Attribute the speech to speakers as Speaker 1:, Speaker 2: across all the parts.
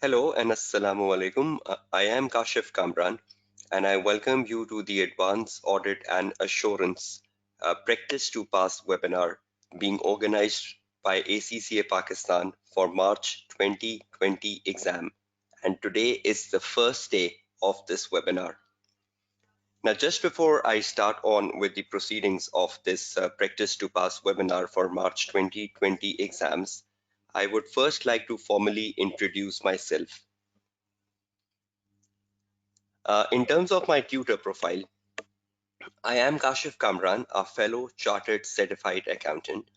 Speaker 1: Hello and Assalamu alaikum. I am Kashif Kamran and I welcome you to the Advanced Audit and Assurance Practice to Pass webinar being organized by ACCA Pakistan for March 2020 exam. And today is the first day of this webinar. Now, just before I start on with the proceedings of this Practice to Pass webinar for March 2020 exams, I would first like to formally introduce myself. In terms of my tutor profile, I am Kashif Kamran, a fellow chartered certified accountant.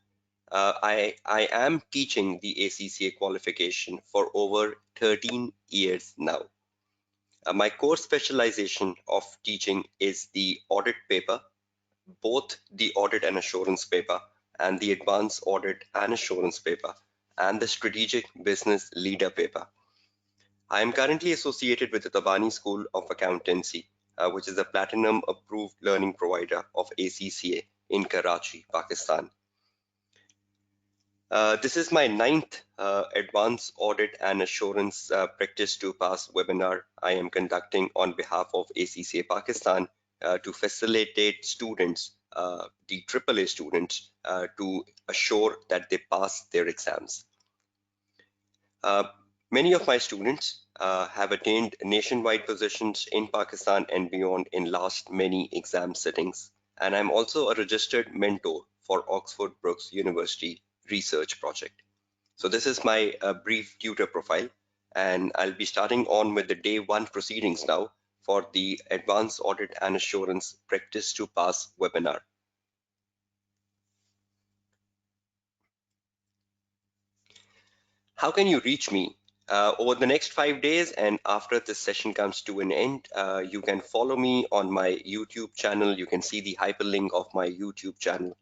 Speaker 1: I am teaching the ACCA qualification for over 13 years now. My core specialization of teaching is the audit paper, both the audit and assurance paper and the advanced audit and assurance paper and the strategic business leader paper. I am currently associated with the Tabani School of Accountancy, which is a platinum approved learning provider of ACCA in Karachi, Pakistan. This is my ninth Advanced Audit and Assurance Practice to Pass webinar I am conducting on behalf of ACCA Pakistan to facilitate students, the AAA students, to assure that they pass their exams. Many of my students have attained nationwide positions in Pakistan and beyond in last many exam settings. And I'm also a registered mentor for Oxford Brookes University research project. So this is my brief tutor profile, and I'll be starting on with the day one proceedings now for the Advanced Audit and Assurance Practice to Pass webinar. How can you reach me? Over the next 5 days and after this session comes to an end, you can follow me on my YouTube channel. You can see the hyperlink of my YouTube channel.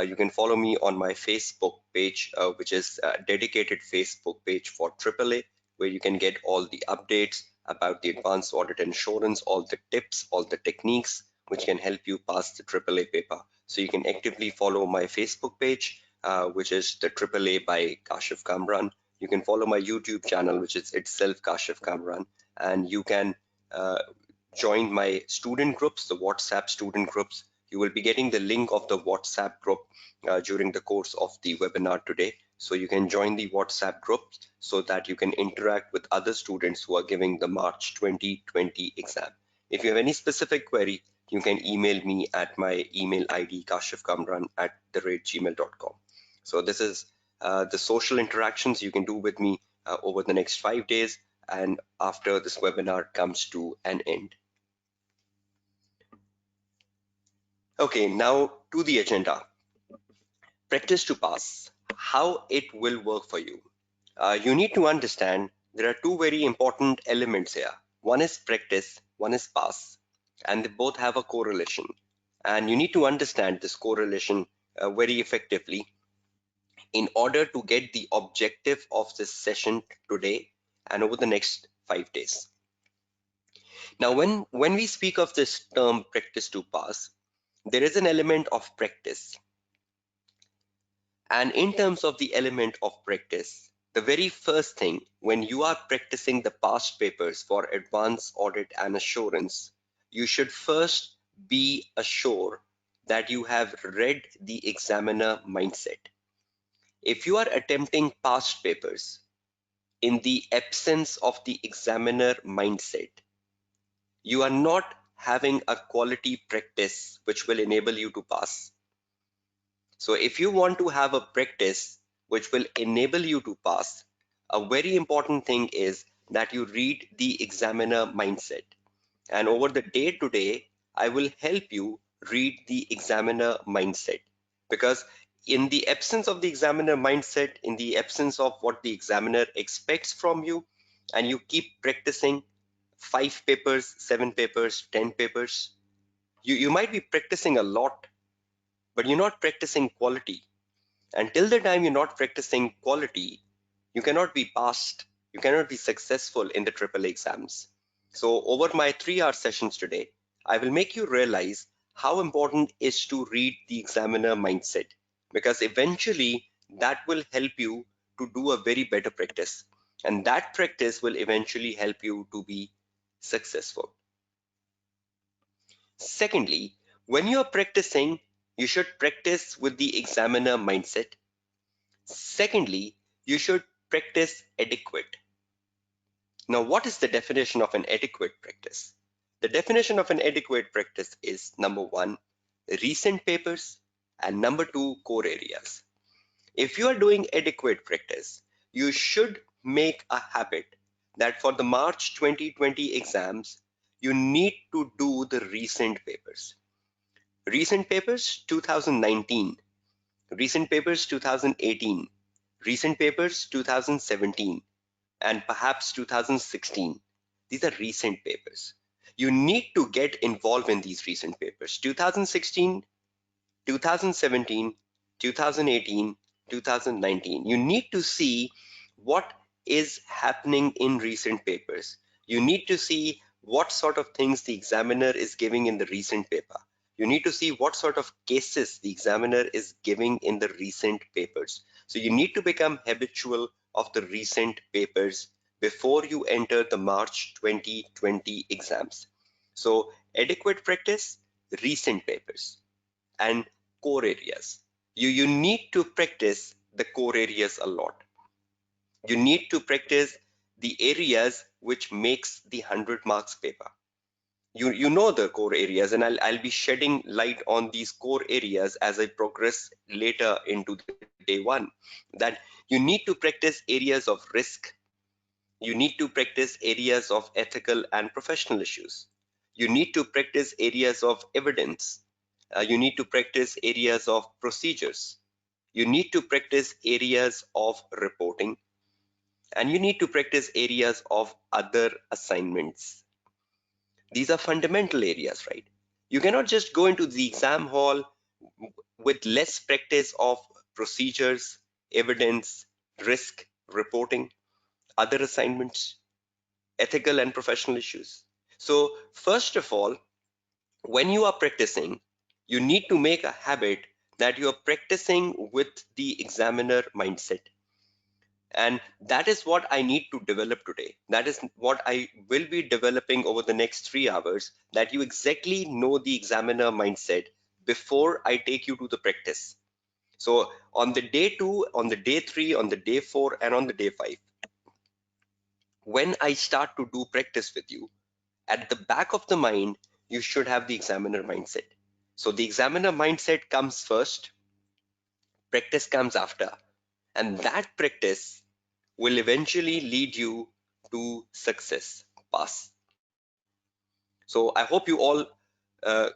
Speaker 1: You can follow me on my Facebook page, which is a dedicated Facebook page for AAA, where you can get all the updates about the advanced audit and assurance, all the tips, all the techniques, which can help you pass the AAA paper. So you can actively follow my Facebook page, which is the AAA by Kashif Kamran. You can follow my YouTube channel, which is itself Kashif Kamran, and you can join my student groups, the WhatsApp student groups. You will be getting the link of the WhatsApp group during the course of the webinar today. So you can join the WhatsApp groups so that you can interact with other students who are giving the March 2020 exam. If you have any specific query, you can email me at my email ID kashifkamran@gmail.com. So this is the social interactions you can do with me over the next 5 days and after this webinar comes to an end. Okay, now to the agenda. Practice to pass, how it will work for you. You need to understand there are two very important elements here. One is practice, one is pass, and they both have a correlation. And you need to understand this correlation very effectively in order to get the objective of this session today and over the next 5 days. Now, when we speak of this term practice to pass, there is an element of practice. And in terms of the element of practice, the very first thing when you are practicing the past papers for advanced audit and assurance, you should first be assured that you have read the examiner mindset. If you are attempting past papers in the absence of the examiner mindset, you are not having a quality practice which will enable you to pass. So if you want to have a practice which will enable you to pass, a very important thing is that you read the examiner mindset. And over the day today, I will help you read the examiner mindset, because in the absence of the examiner mindset, in the absence of what the examiner expects from you, and you keep practicing 5 papers, 7 papers, 10 papers, you might be practicing a lot, but you're not practicing quality. Until the time you're not practicing quality, you cannot be passed, you cannot be successful in the AAA exams. So over my 3-hour sessions today, I will make you realize how important it is to read the examiner mindset, because eventually that will help you to do a very better practice. And that practice will eventually help you to be successful. Secondly, when you're practicing, you should practice with the examiner mindset. Secondly, you should practice adequate. Now, what is the definition of an adequate practice? The definition of an adequate practice is number one, recent papers, and number two, core areas. If you are doing adequate practice, you should make a habit that for the March 2020 exams, you need to do the recent papers. Recent papers 2019, recent papers 2018, recent papers 2017, and perhaps 2016. These are recent papers. You need to get involved in these recent papers. 2016, 2017, 2018, 2019. You need to see what is happening in recent papers. You need to see what sort of things the examiner is giving in the recent paper. You need to see what sort of cases the examiner is giving in the recent papers. So you need to become habitual of the recent papers before you enter the March 2020 exams. So adequate practice, recent papers, and core areas. You need to practice the core areas a lot. You need to practice the areas which makes the 100 marks paper. You know the core areas, and I'll be shedding light on these core areas as I progress later into the day one. That you need to practice areas of risk. You need to practice areas of ethical and professional issues. You need to practice areas of evidence. You need to practice areas of procedures. You need to practice areas of reporting, and you need to practice areas of other assignments. These are fundamental areas, right? You cannot just go into the exam hall with less practice of procedures, evidence, risk, reporting, other assignments, ethical and professional issues. So, first of all, when you are practicing, you need to make a habit that you are practicing with the examiner mindset. And that is what I need to develop today. That is what I will be developing over the next 3 hours, that you exactly know the examiner mindset before I take you to the practice. So on the day two, on the day three, on the day four, and on the day five, when I start to do practice with you, at the back of the mind, you should have the examiner mindset. So the examiner mindset comes first, practice comes after, and that practice will eventually lead you to success, pass. So I hope you all uh,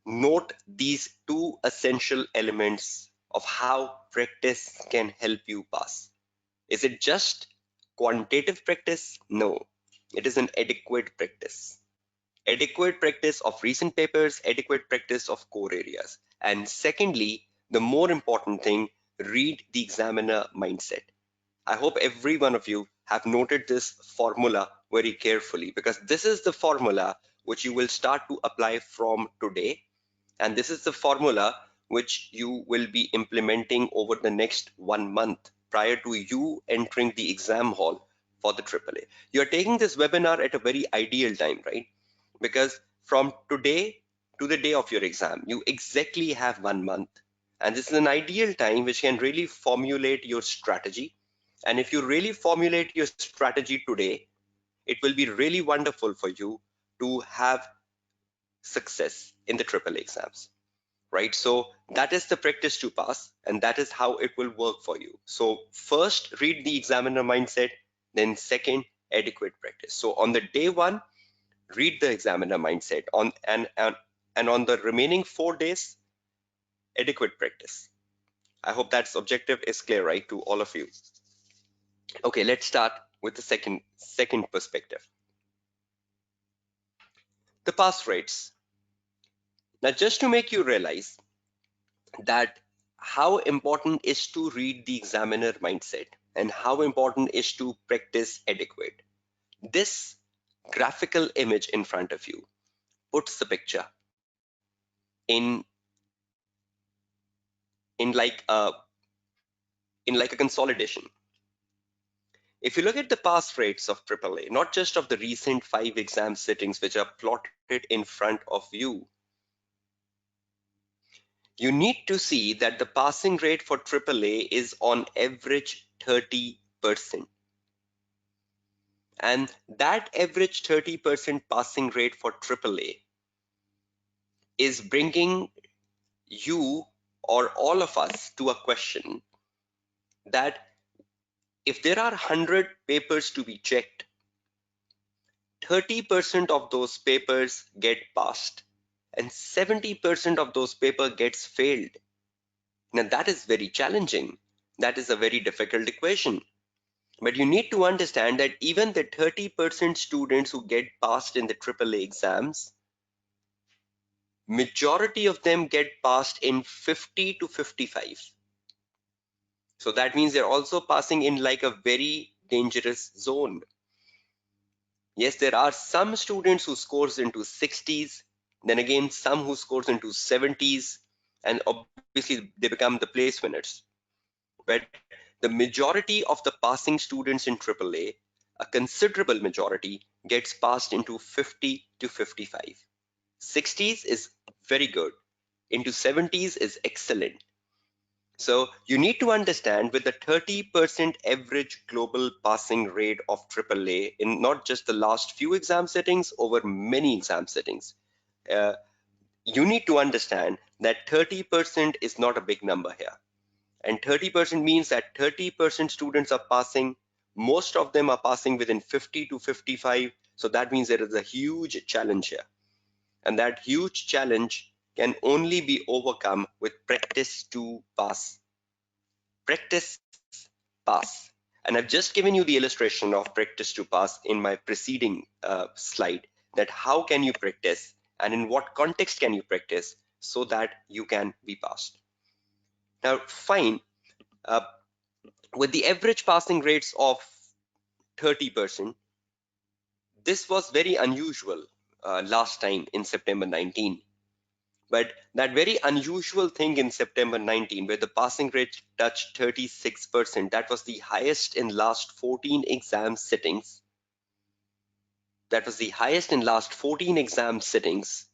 Speaker 1: note these two essential elements of how practice can help you pass. Is it just quantitative practice? No, it is an adequate practice. Adequate practice of recent papers, adequate practice of core areas. And secondly, the more important thing, read the examiner mindset. I hope every one of you have noted this formula very carefully, because this is the formula which you will start to apply from today. And this is the formula which you will be implementing over the next 1 month prior to you entering the exam hall for the AAA. You're taking this webinar at a very ideal time, right? Because from today to the day of your exam, you exactly have 1 month. And this is an ideal time which can really formulate your strategy. And if you really formulate your strategy today, it will be really wonderful for you to have success in the AAA exams, right? So that is the practice to pass, and that is how it will work for you. So first, read the examiner mindset, then second, adequate practice. So on the day one, read the examiner mindset on and on the remaining 4 days, adequate practice. I hope that objective is clear, right, to all of you. Okay, let's start with the second perspective, the pass rates. Now, just to make you realize that how important is to read the examiner mindset and how important is to practice adequate. This graphical image in front of you puts the picture in in like a in like a consolidation. If you look at the pass rates of AAA, not just of the recent 5 exam sittings which are plotted in front of you, you need to see that the passing rate for AAA is on average 30%. And that average 30% passing rate for AAA is bringing you or all of us to a question that if there are 100 papers to be checked, 30% of those papers get passed and 70% of those papers gets failed. Now that is very challenging. That is a very difficult equation. But you need to understand that even the 30% students who get passed in the AAA exams, majority of them get passed in 50 to 55. So that means they're also passing in like a very dangerous zone. Yes, there are some students who scores into 60s, then again some who scores into 70s, and obviously they become the place winners. But the majority of the passing students in AAA, a considerable majority, gets passed into 50 to 55. 60s is very good. Into 70s is excellent. So you need to understand with the 30% average global passing rate of AAA in not just the last few exam settings, over many exam settings, uh, you need to understand that 30% is not a big number here. And 30% means that 30% students are passing. Most of them are passing within 50 to 55. So that means there is a huge challenge here. And that huge challenge can only be overcome with practice to pass. Practice, pass. And I've just given you the illustration of practice to pass in my preceding slide, that how can you practice and in what context can you practice so that you can be passed. Now, fine, uh, with the average passing rates of 30%, this was very unusual last time in September 19. But that very unusual thing in September 19, where the passing rate touched 36%, that was the highest in last 14 exam sittings. That was the highest in last 14 exam sittings.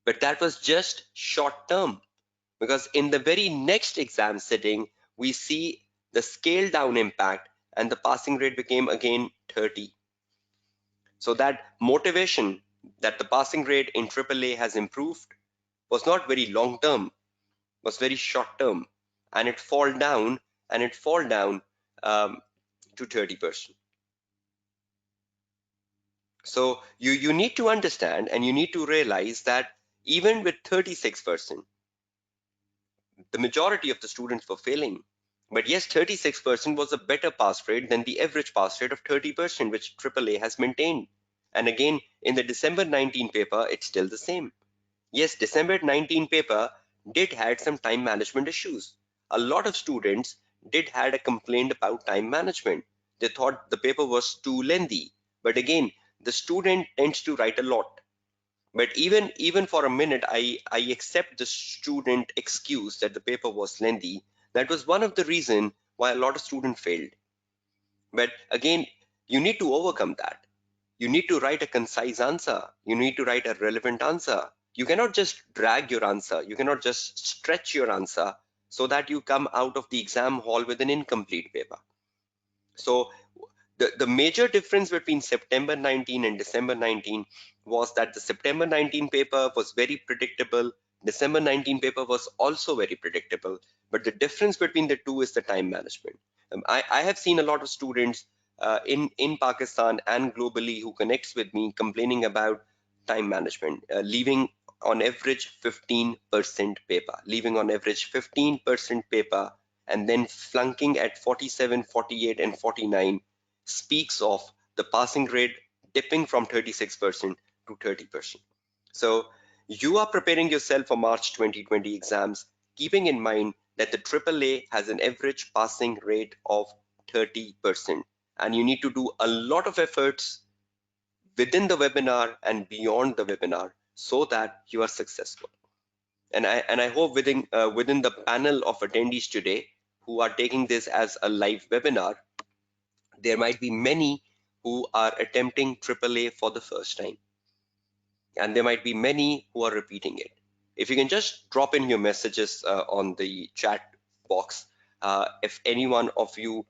Speaker 1: But that was just short term, because in the very next exam sitting, we see the scale down impact and the passing rate became again 30. So that motivation that the passing rate in AAA has improved was not very long term, was very short term, and it fall down um, to 30%. So you need to understand and you need to realize that even with 36%, the majority of the students were failing. But yes, 36% was a better pass rate than the average pass rate of 30%, which AAA has maintained. And again, in the December 19 paper, it's still the same. Yes, December 19 paper did had some time management issues. A lot of students did had a complaint about time management. They thought the paper was too lengthy. But again, the student tends to write a lot. But even for a minute, I accept the student excuse that the paper was lengthy. That was one of the reason why a lot of students failed. But again, you need to overcome that. You need to write a concise answer. You need to write a relevant answer. You cannot just drag your answer. You cannot just stretch your answer so that you come out of the exam hall with an incomplete paper. So the major difference between September 19 and December 19 was that the September 19 paper was very predictable. December 19 paper was also very predictable. But the difference between the two is the time management. I have seen a lot of students in Pakistan and globally who connects with me complaining about time management, leaving on average 15% paper, leaving on average 15% paper, and then flunking at 47, 48, and 49 speaks of the passing rate dipping from 36% to 30%. So you are preparing yourself for March 2020 exams, keeping in mind that the AAA has an average passing rate of 30%. And you need to do a lot of efforts within the webinar and beyond the webinar so that you are successful. And I hope within the panel of attendees today who are taking this as a live webinar, There might be many who are attempting AAA for the first time, and there might be many who are repeating it. If you can just drop in your messages on the chat box, if any one of you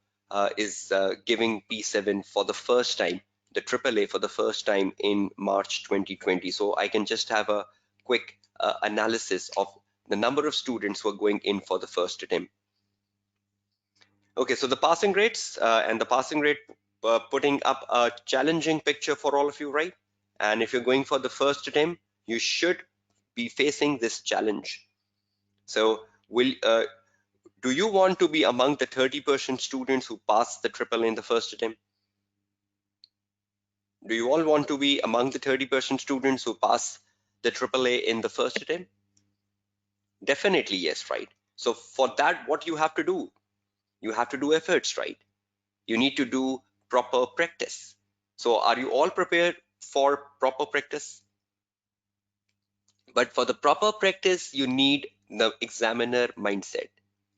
Speaker 1: is giving P7 for the first time, the AAA for the first time in March 2020, so I can just have a quick analysis of the number of students who are going in for the first attempt. Okay, so the passing rates and the passing rate putting up a challenging picture for all of you, right? And if you're going for the first attempt, you should be facing this challenge. So do you want to be among the 30% students who pass the triple in the first attempt? Do you all want to be among the 30% students who pass the AAA in the first attempt? Definitely yes, right? So for that, what you have to do? You have to do efforts, right? You need to do proper practice. So are you all prepared for proper practice? But for the proper practice, you need the examiner mindset.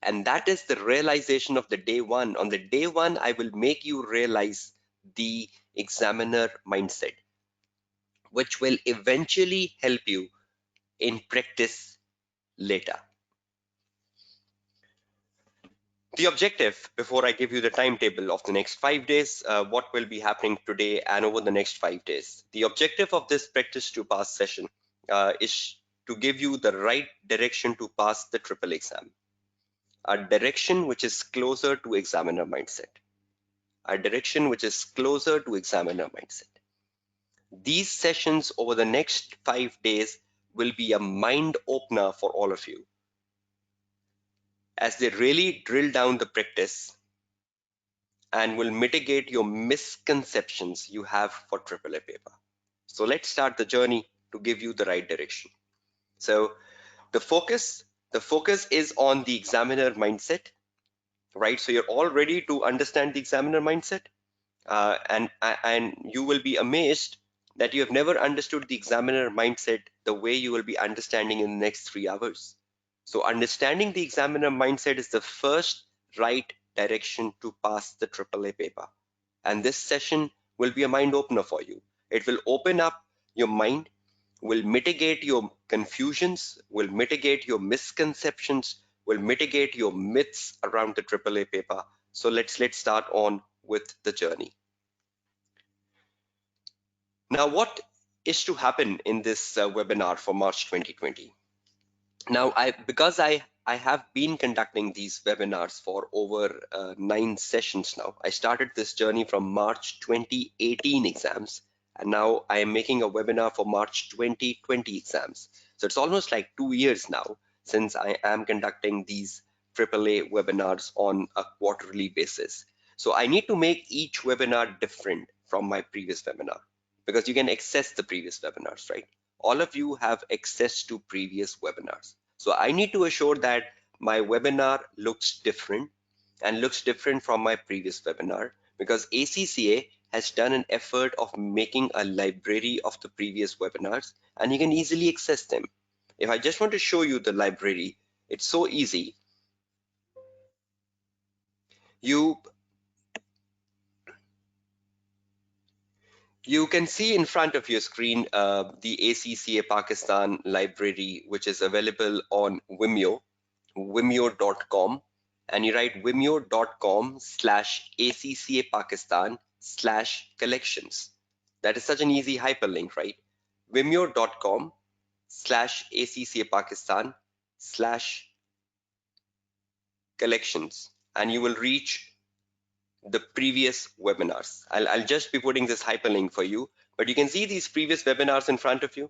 Speaker 1: And that is the realization of the day one. On the day one, I will make you realize the examiner mindset, which will eventually help you in practice later. The objective, before I give you the timetable of the next 5 days, what will be happening today and over the next 5 days. The objective of this practice to pass session is to give you the right direction to pass the triple exam. A direction which is closer to examiner mindset. A direction which is closer to examiner mindset. These sessions over the next 5 days will be a mind opener for all of you as they really drill down the practice and will mitigate your misconceptions you have for AAA paper. So let's start the journey to give you the right direction. So the focus is on the examiner mindset, right? So you're all ready to understand the examiner mindset, and you will be amazed that you have never understood the examiner mindset the way you will be understanding in the next 3 hours. So understanding the examiner mindset is the first right direction to pass the AAA paper. And this session will be a mind opener for you. It will open up your mind, will mitigate your confusions, will mitigate your misconceptions, will mitigate your myths around the AAA paper. So let's start on with the journey. Now, what is to happen in this webinar for March 2020? Now, because I have been conducting these webinars for over 9 sessions now. I started this journey from March 2018 exams, and now I am making a webinar for March 2020 exams. So it's almost like 2 years now since I am conducting these AAA webinars on a quarterly basis. So I need to make each webinar different from my previous webinar because you can access the previous webinars, right? All of you have access to previous webinars. So I need to assure that my webinar looks different and looks different from my previous webinar because ACCA has done an effort of making a library of the previous webinars and you can easily access them. If I just want to show you the library, it's so easy. You can see in front of your screen the ACCA Pakistan library, which is available on Vimeo, vimeo.com, and you write vimeo.com/ACCA Pakistan/collections. That is such an easy hyperlink, right? Vimeo.com/ACCA Pakistan/collections, and you will reach the previous webinars. I'll just be putting this hyperlink for you, but you can see these previous webinars in front of you.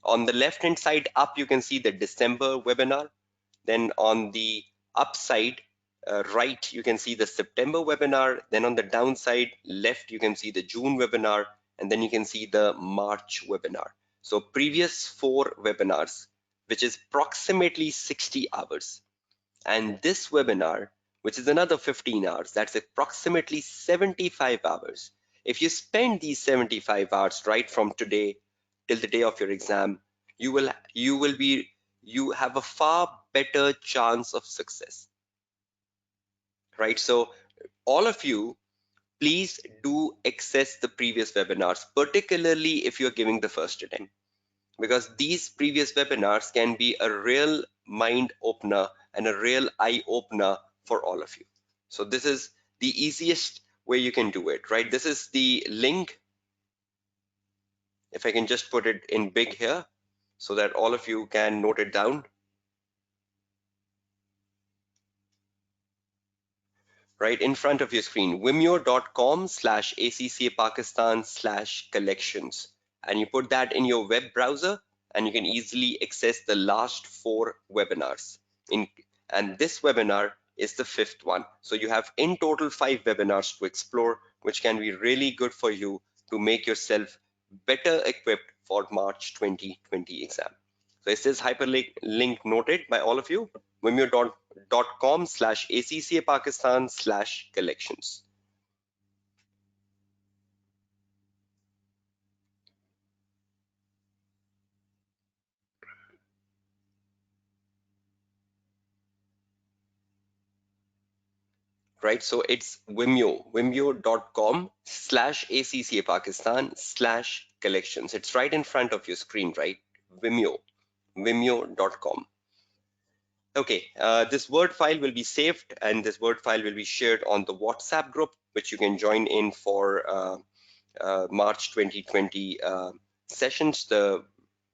Speaker 1: On the left-hand side up, you can see the December webinar. Then on the upside right, you can see the September webinar. Then on the downside left, you can see the June webinar, and then you can see the March webinar. So previous 4 webinars, which is approximately 60 hours. And this webinar, which is another 15 hours, that's approximately 75 hours. If you spend these 75 hours right from today till the day of your exam, you have a far better chance of success, right? So all of you, please do access the previous webinars, particularly if you're giving the first attempt, because these previous webinars can be a real mind opener and a real eye opener for all of you. So this is the easiest way you can do it, right? This is the link. If I can just put it in big here so that all of you can note it down. Right in front of your screen, vimeo.com/ACCA Pakistan/collections. And you put that in your web browser and you can easily access the last 4 webinars. And this webinar is the 5th one. So you have in total 5 webinars to explore, which can be really good for you to make yourself better equipped for March 2020 exam. So is this hyperlink noted by all of you? vimeo.com/ACCA Pakistan/collections. Right, so it's vimeo.com/ACCA Pakistan/collections. It's right in front of your screen, right? Vimeo.com. Okay, this Word file will be saved and this Word file will be shared on the WhatsApp group, which you can join in for March 2020 sessions. The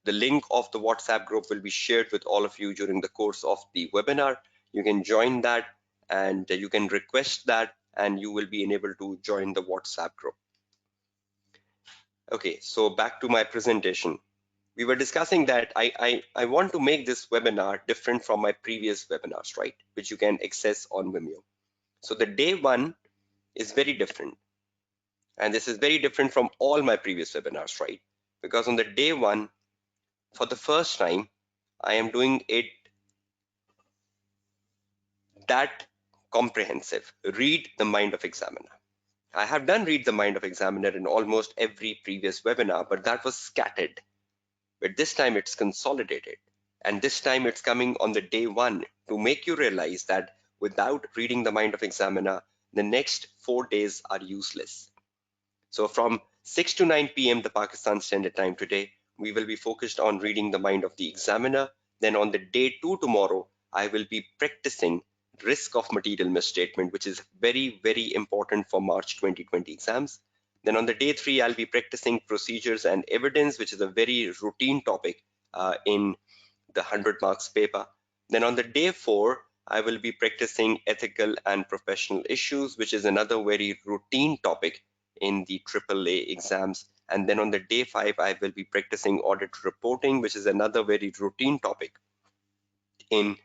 Speaker 1: link of the WhatsApp group will be shared with all of you during the course of the webinar. You can join that and you can request that and you will be enabled to join the WhatsApp group. Okay, so back to my presentation. We were discussing that I want to make this webinar different from my previous webinars, right? Which you can access on Vimeo. So the day one is very different. And this is very different from all my previous webinars, right? Because on the day one, for the first time, I am doing it that comprehensive. Read the mind of examiner. I have done read the mind of examiner in almost every previous webinar, but that was scattered. But this time it's consolidated. And this time it's coming on the day one to make you realize that without reading the mind of examiner, the next 4 days are useless. So from 6 to 9 p.m. the Pakistan Standard Time today, we will be focused on reading the mind of the examiner. Then on the day 2 tomorrow, I will be practicing risk of material misstatement, which is very, very important for March 2020 exams. Then on the day 3, I'll be practicing procedures and evidence, which is a very routine topic in the 100 marks paper. Then on the day 4, I will be practicing ethical and professional issues, which is another very routine topic in the AAA exams. And then on the day 5, I will be practicing audit reporting, which is another very routine topic in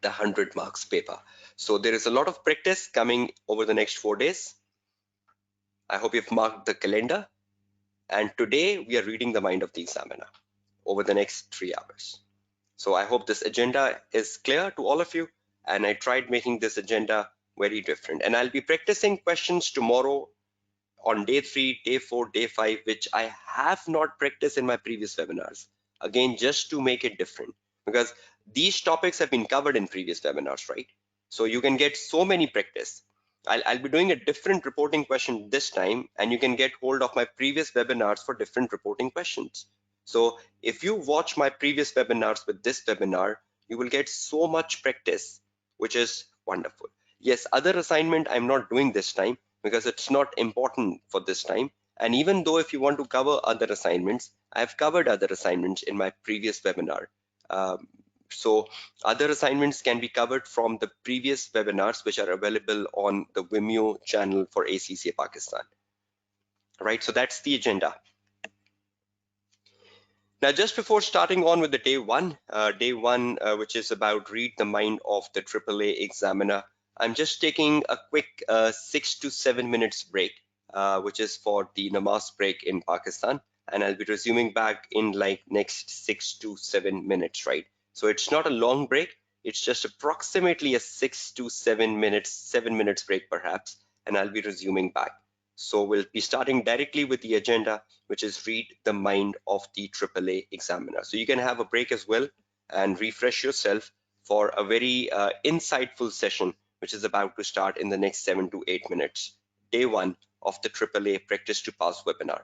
Speaker 1: the 100 marks paper. So there is a lot of practice coming over the next 4 days. I hope you've marked the calendar. And today we are reading the mind of the examiner over the next 3 hours. So I hope this agenda is clear to all of you. And I tried making this agenda very different. And I'll be practicing questions tomorrow on day 3, day 4, day 5, which I have not practiced in my previous webinars. Again, just to make it different, because these topics have been covered in previous webinars, right? So you can get so many practice. I'll be doing a different reporting question this time, and you can get hold of my previous webinars for different reporting questions. So if you watch my previous webinars with this webinar, you will get so much practice, which is wonderful. Yes, other assignment I'm not doing this time because it's not important for this time. And even though if you want to cover other assignments, I've covered other assignments in my previous webinar. So other assignments can be covered from the previous webinars, which are available on the Vimeo channel for ACCA Pakistan. Right, so that's the agenda. Now, just before starting on with the day one, which is about read the mind of the AAA examiner, I'm just taking a quick 6 to 7 minutes break, which is for the namaz break in Pakistan. And I'll be resuming back in like next 6 to 7 minutes, right? So it's not a long break. It's just approximately a 6 to 7 minutes, 7 minutes break perhaps, and I'll be resuming back. So we'll be starting directly with the agenda, which is read the mind of the AAA examiner. So you can have a break as well and refresh yourself for a very insightful session, which is about to start in the next 7 to 8 minutes. day one of the AAA Practice to Pass webinar.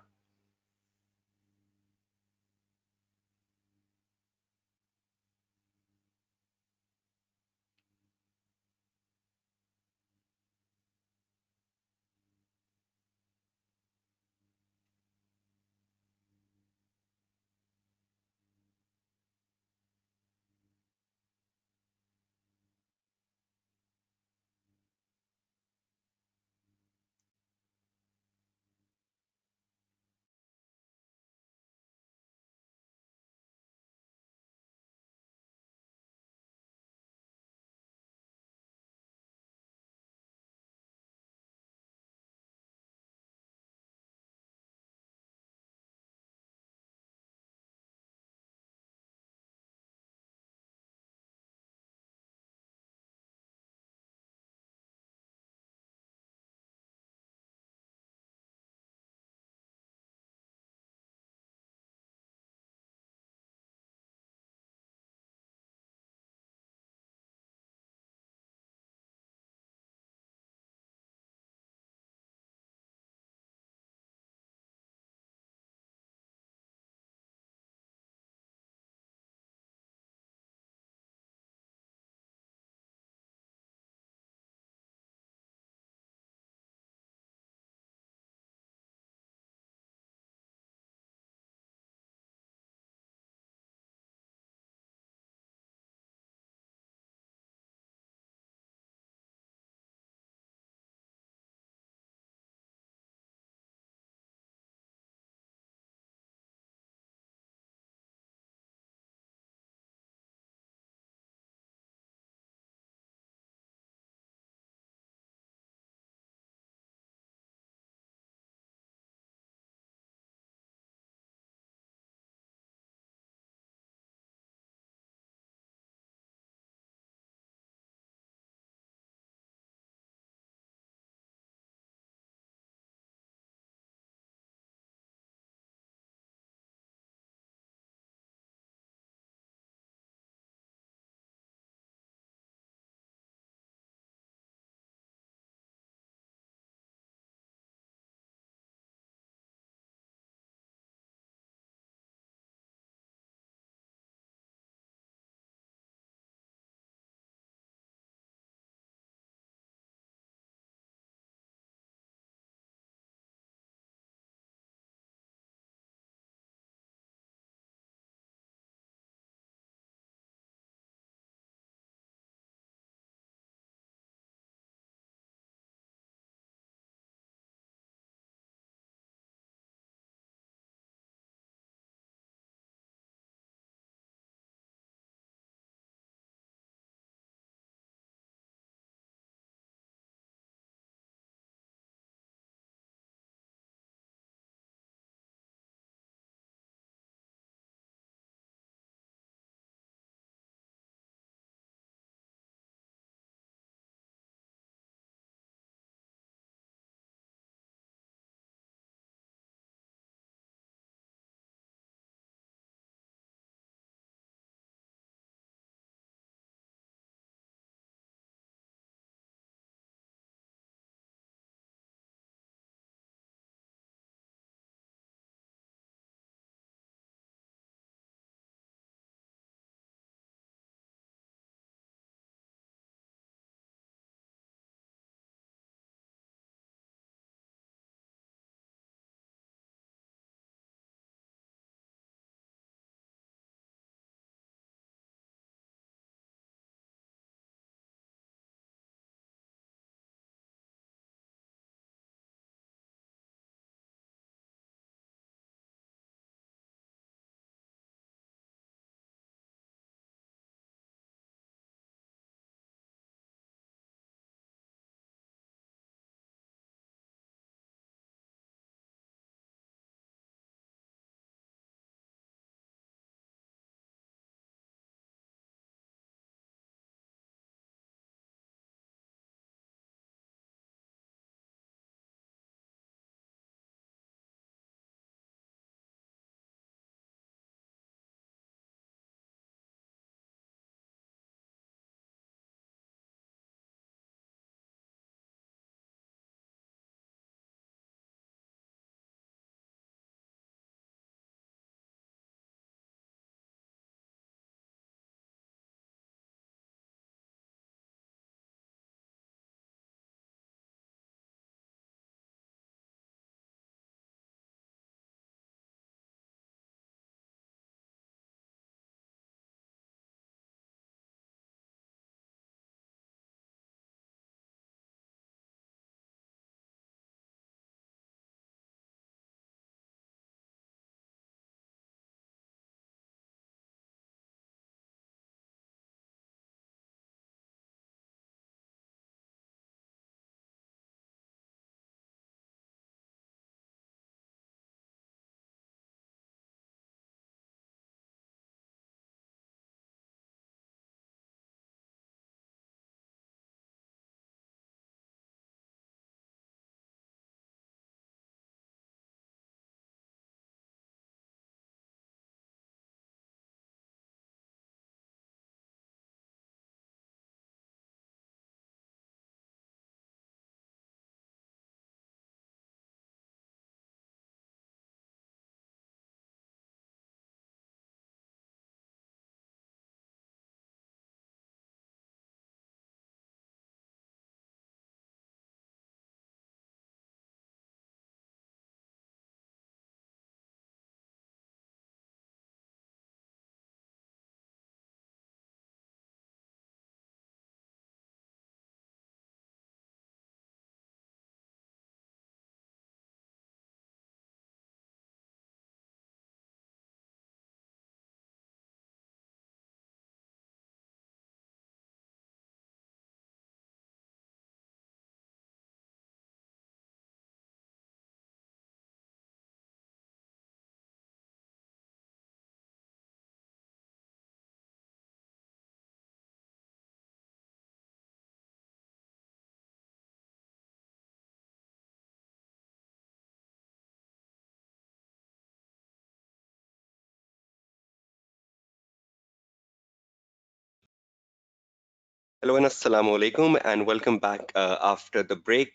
Speaker 1: Hello and assalamu alaikum and welcome back after the break.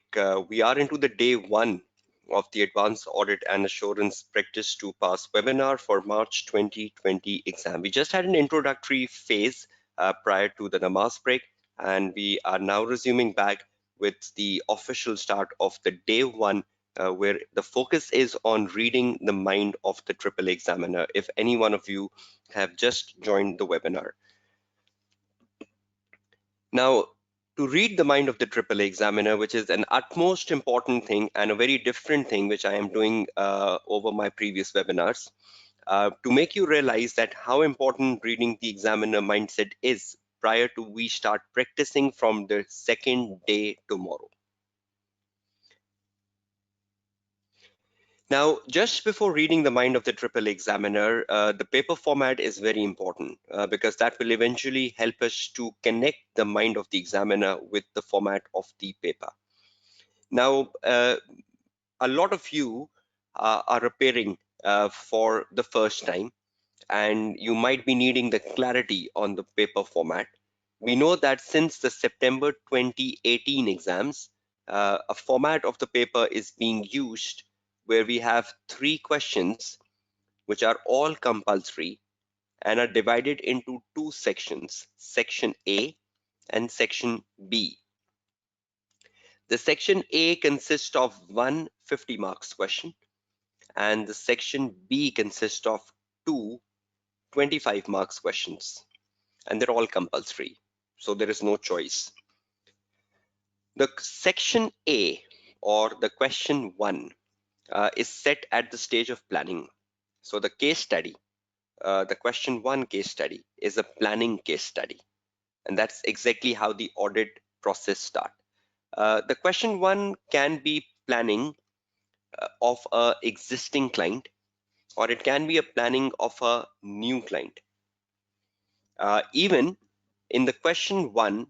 Speaker 1: We are into the day one of the Advanced Audit and Assurance Practice to Pass webinar for March 2020 exam. We just had an introductory phase prior to the namaz break, and we are now resuming back with the official start of the day one, where the focus is on reading the mind of the AAA examiner. If any one of you have just joined the webinar. Now, to read the mind of the AAA examiner, which is an utmost important thing and a very different thing, which I am doing over my previous webinars, to make you realize that how important reading the examiner mindset is prior to we start practicing from the second day tomorrow. Now, just before reading the mind of the AAA examiner, the paper format is very important because that will eventually help us to connect the mind of the examiner with the format of the paper. Now, a lot of you are appearing for the first time, and you might be needing the clarity on the paper format. We know that since the September 2018 exams, a format of the paper is being used where we have three questions which are all compulsory and are divided into two sections, section A and section B. The section A consists of one 50 marks question, and the section B consists of two 25 marks questions, and they're all compulsory. So there is no choice. The section A, or the question one, is set at the stage of planning. So the case study, the question one case study is a planning case study. And that's exactly how the audit process starts. The question one can be planning of a existing client, or it can be a planning of a new client. Even in the question one,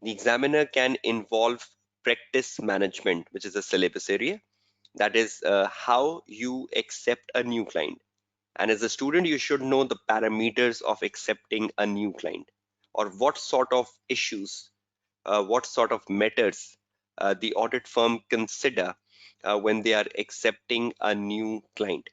Speaker 1: the examiner can involve practice management, which is a syllabus area. That is how you accept a new client. And as a student, you should know the parameters of accepting a new client, or what sort of issues, what sort of matters the audit firm consider when they are accepting a new client.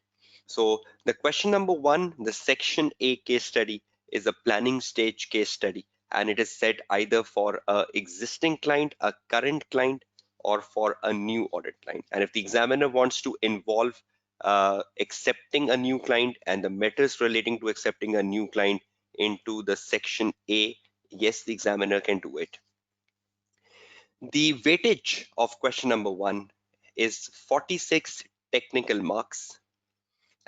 Speaker 1: So the question number one, the section A case study, is a planning stage case study, and it is set either for a existing client, a current client, or for a new audit client. And if the examiner wants to involve accepting a new client and the matters relating to accepting a new client into the section A, yes, the examiner can do it. The weightage of question number one is 46 technical marks,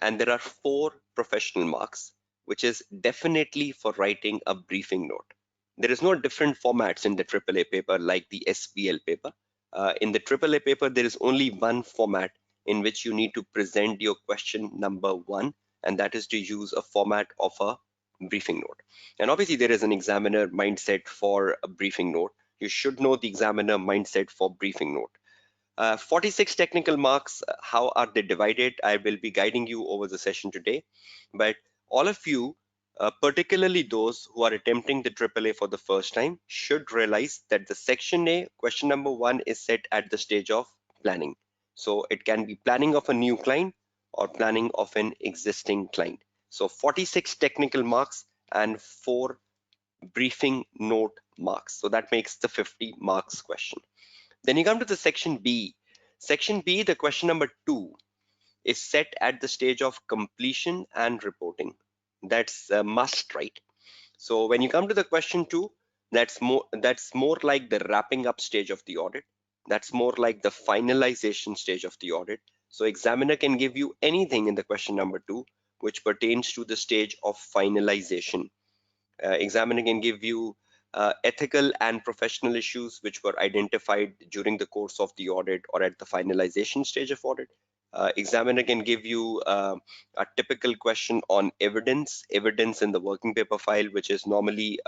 Speaker 1: and there are 4 professional marks, which is definitely for writing a briefing note. There is no different formats in the AAA paper like the SPL paper. In the AAA paper, there is only one format in which you need to present your question number one, and that is to use a format of a briefing note. And obviously, there is an examiner mindset for a briefing note. You should know the examiner mindset for briefing note. 46 technical marks, how are they divided? I will be guiding you over the session today. But all of you, particularly those who are attempting the AAA for the first time, should realize that the section A, question number one, is set at the stage of planning. So it can be planning of a new client or planning of an existing client. So 46 technical marks and 4 briefing note marks. So that makes the 50 marks question. Then you come to the section B. Section B, the question number two, is set at the stage of completion and reporting. That's a must, right? So when you come to the question two, that's more like the wrapping up stage of the audit. That's more like the finalization stage of the audit. So examiner can give you anything in the question number two, which pertains to the stage of finalization. Examiner can give you ethical and professional issues which were identified during the course of the audit or at the finalization stage of audit. Examiner can give you a typical question on evidence in the working paper file, which is normally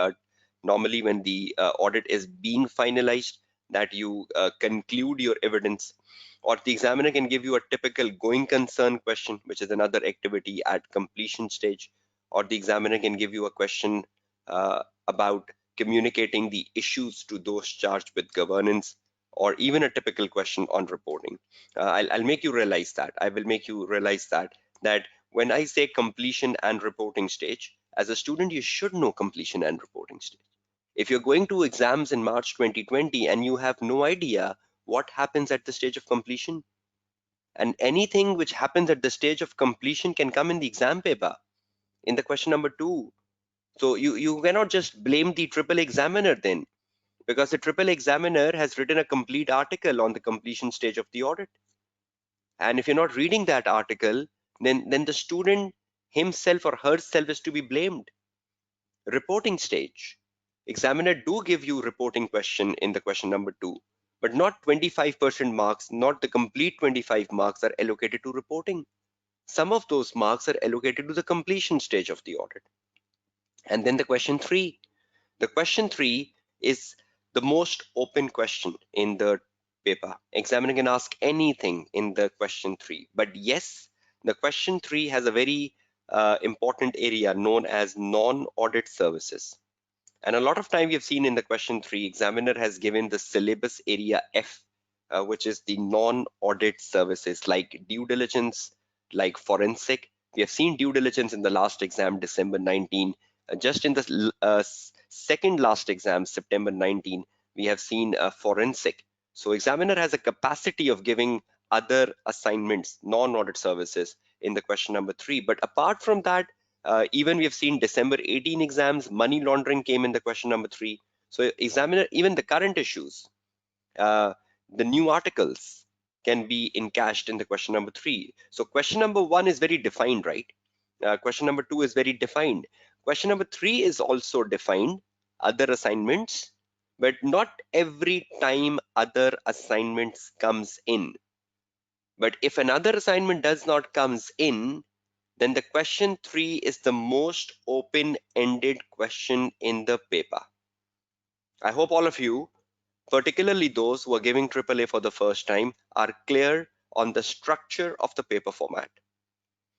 Speaker 1: when the audit is being finalized, that you conclude your evidence. Or the examiner can give you a typical going concern question, which is another activity at completion stage. Or the examiner can give you a question about communicating the issues to those charged with governance, or even a typical question on reporting. I'll make you realize that. I will make you realize that when I say completion and reporting stage, as a student, you should know completion and reporting stage. If you're going to exams in March 2020 and you have no idea what happens at the stage of completion, and anything which happens at the stage of completion can come in the exam paper, in the question number two. So you cannot just blame the triple examiner then, because the triple examiner has written a complete article on the completion stage of the audit. And if you're not reading that article, then the student himself or herself is to be blamed. Reporting stage. Examiner do give you reporting question in the question number two, but not 25% marks, not the complete 25 marks are allocated to reporting. Some of those marks are allocated to the completion stage of the audit. And then the question three. The question three is the most open question in the paper. Examiner can ask anything in the question three. But yes, the question three has a very important area known as non-audit services. And a lot of time you've seen in the question three, examiner has given the syllabus area F, which is the non-audit services like due diligence, like forensic. We have seen due diligence in the last exam, December 19. Just in the second last exam, September 19, we have seen forensic. So examiner has a capacity of giving other assignments, non-audit services in the question number three. But apart from that, even we have seen December 18 exams, money laundering came in the question number three. So examiner, even the current issues, uh, the new articles can be encashed in the question number three. So question number one is very defined, right? Question number two is very defined. Question number three is also defined, other assignments, but not every time other assignments comes in. But if another assignment does not comes in, then the question three is the most open-ended question in the paper. I hope all of you, particularly those who are giving AAA for the first time, are clear on the structure of the paper format.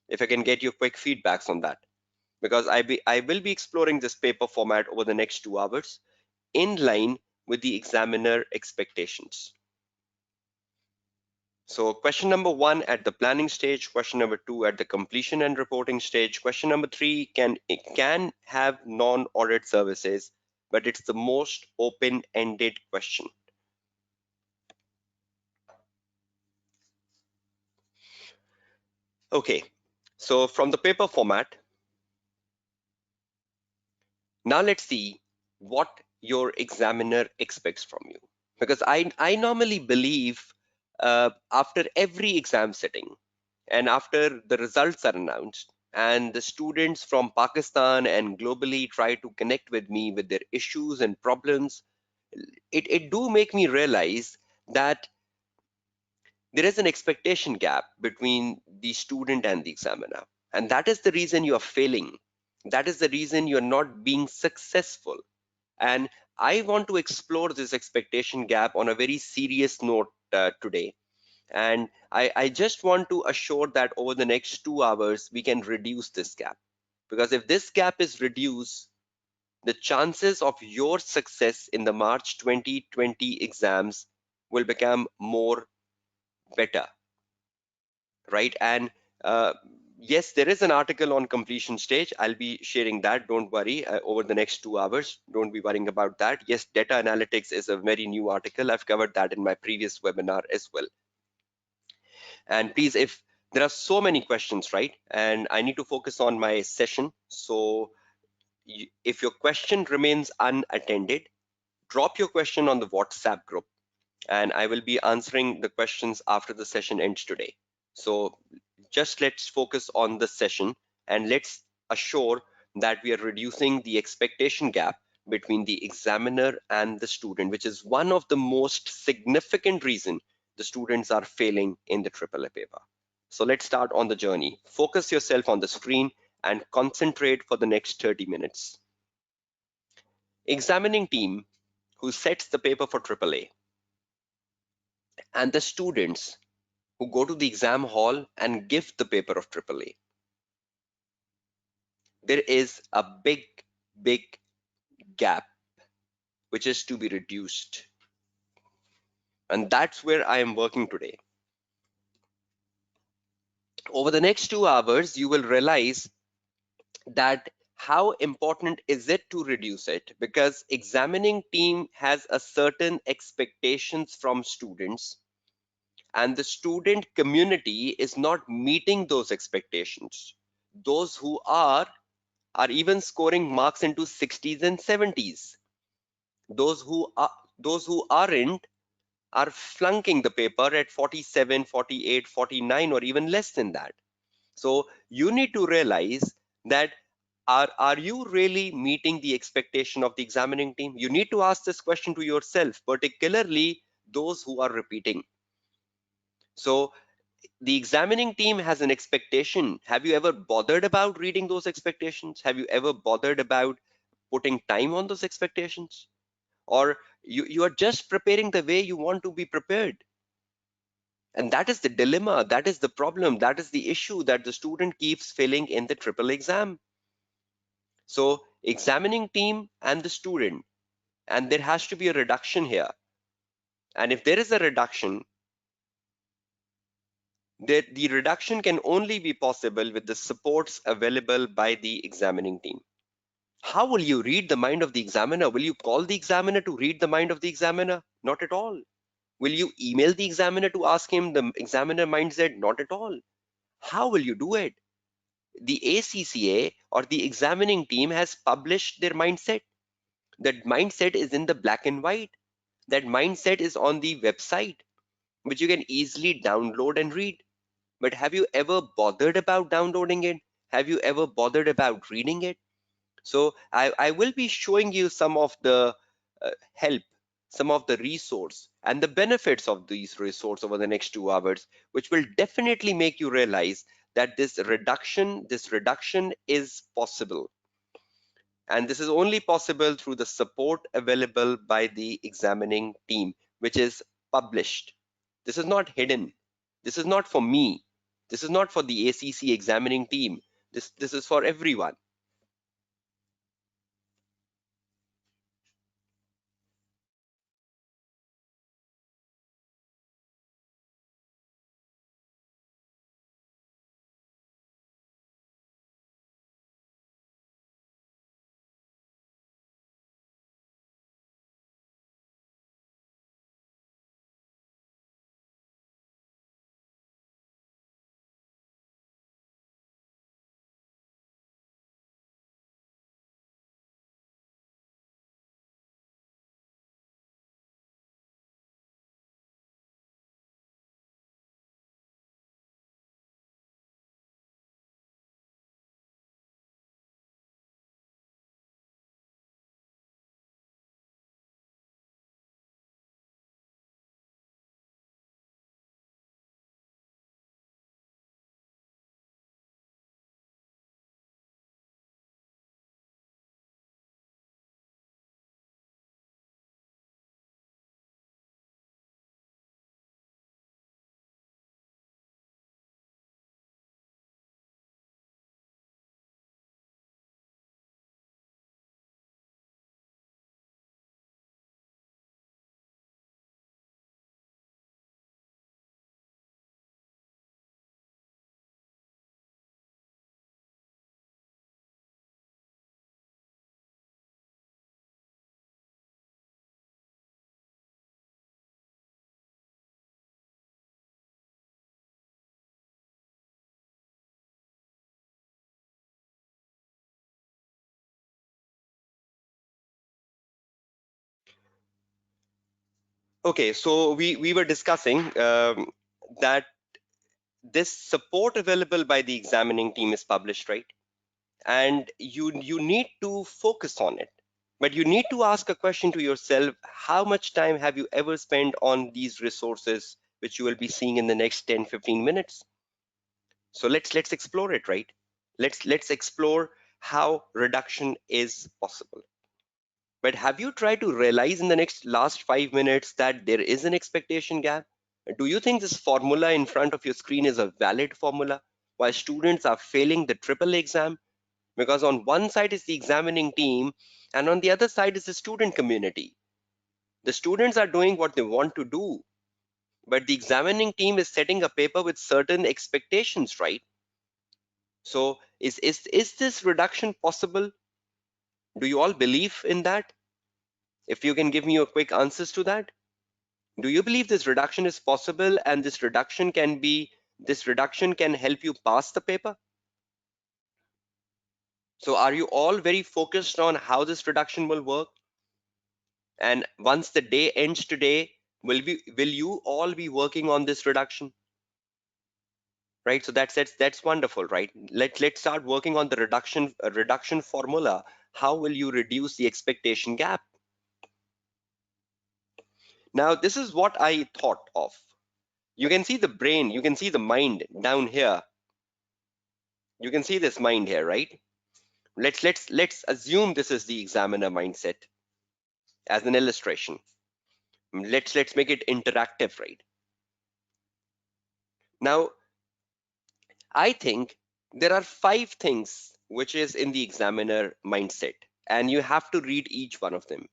Speaker 1: If I can get your quick feedbacks on that, because I will be exploring this paper format over the next 2 hours in line with the examiner expectations. So question number one at the planning stage, question number two at the completion and reporting stage, question number three can have non-audit services, but it's the most open-ended question. Okay, so from the paper format, now let's see what your examiner expects from you. Because I normally believe after every exam sitting, and after the results are announced and the students from Pakistan and globally try to connect with me with their issues and problems, it do make me realize that there is an expectation gap between the student and the examiner. And that is the reason you are failing. That is the reason you're not being successful. And I want to explore this expectation gap on a very serious note today. And I just want to assure that over the next 2 hours, we can reduce this gap. Because if this gap is reduced, the chances of your success in the March 2020 exams will become more better, right? And uh, yes, there is an article on completion stage. I'll be sharing that. Don't worry, over the next 2 hours. Don't be worrying about that. Yes, data analytics is a very new article. I've covered that in my previous webinar as well. And please, if there are so many questions, right? And I need to focus on my session. So if your question remains unattended, drop your question on the WhatsApp group and I will be answering the questions after the session ends today. So just let's focus on the session and let's assure that we are reducing the expectation gap between the examiner and the student, which is one of the most significant reason the students are failing in the AAA paper. So let's start on the journey. Focus yourself on the screen and concentrate for the next 30 minutes. Examining team who sets the paper for AAA and the students who go to the exam hall and give the paper of AAA. There is a big gap which is to be reduced. And that's where I am working today. Over the next 2 hours, you will realize that how important is it to reduce it, because examining team has a certain expectations from students, and the student community is not meeting those expectations. Those who are even scoring marks into 60s and 70s. Those who aren't are flunking the paper at 47, 48, 49, or even less than that. So you need to realize that are you really meeting the expectation of the examining team? You need to ask this question to yourself, particularly those who are repeating. So the examining team has an expectation. Have you ever bothered about reading those expectations? Have you ever bothered about putting time on those expectations? Or you are just preparing the way you want to be prepared? And that is the dilemma, that is the problem, that is the issue that the student keeps failing in the triple exam. So examining team and the student, and there has to be a reduction here. And if there is a reduction, the reduction can only be possible with the supports available by the examining team. How will you read the mind of the examiner? Will you call the examiner to read the mind of the examiner? Not at all. Will you email the examiner to ask him the examiner mindset? Not at all. How will you do it? The ACCA or the examining team has published their mindset. That mindset is in the black and white. That mindset is on the website, which you can easily download and read. But have you ever bothered about downloading it? Have you ever bothered about reading it? So I will be showing you some of the help, some of the resource and the benefits of these resources over the next 2 hours, which will definitely make you realize that this reduction is possible. And this is only possible through the support available by the examining team, which is published. This is not hidden. This is not for me. This is not for the ACC examining team. This is for everyone. Okay, so we were discussing that this support available by the examining team is published, right? And you need to focus on it. But you need to ask a question to yourself: how much time have you ever spent on these resources, which you will be seeing in the next 10, 15 minutes? So let's explore it, right? Let's explore how reduction is possible. But have you tried to realize in the next last 5 minutes that there is an expectation gap? Do you think this formula in front of your screen is a valid formula why students are failing the triple exam? Because on one side is the examining team and on the other side is the student community. The students are doing what they want to do, but the examining team is setting a paper with certain expectations, right? So is this reduction possible? Do you all believe in that? If you can give me your quick answers to that. Do you believe this reduction is possible and this reduction can help you pass the paper? So are you all very focused on how this reduction will work? And once the day ends today, will you all be working on this reduction? Right? So that's wonderful, right? Let's start working on the reduction formula. How will you reduce the expectation gap? Now, this is what I thought of. You can see the brain, you can see the mind down here. You can see this mind here, right? Let's assume this is the examiner mindset as an illustration. Let's make it interactive, right? Now, I think there are 5 things which is in the examiner mindset, and you have to read each one of them.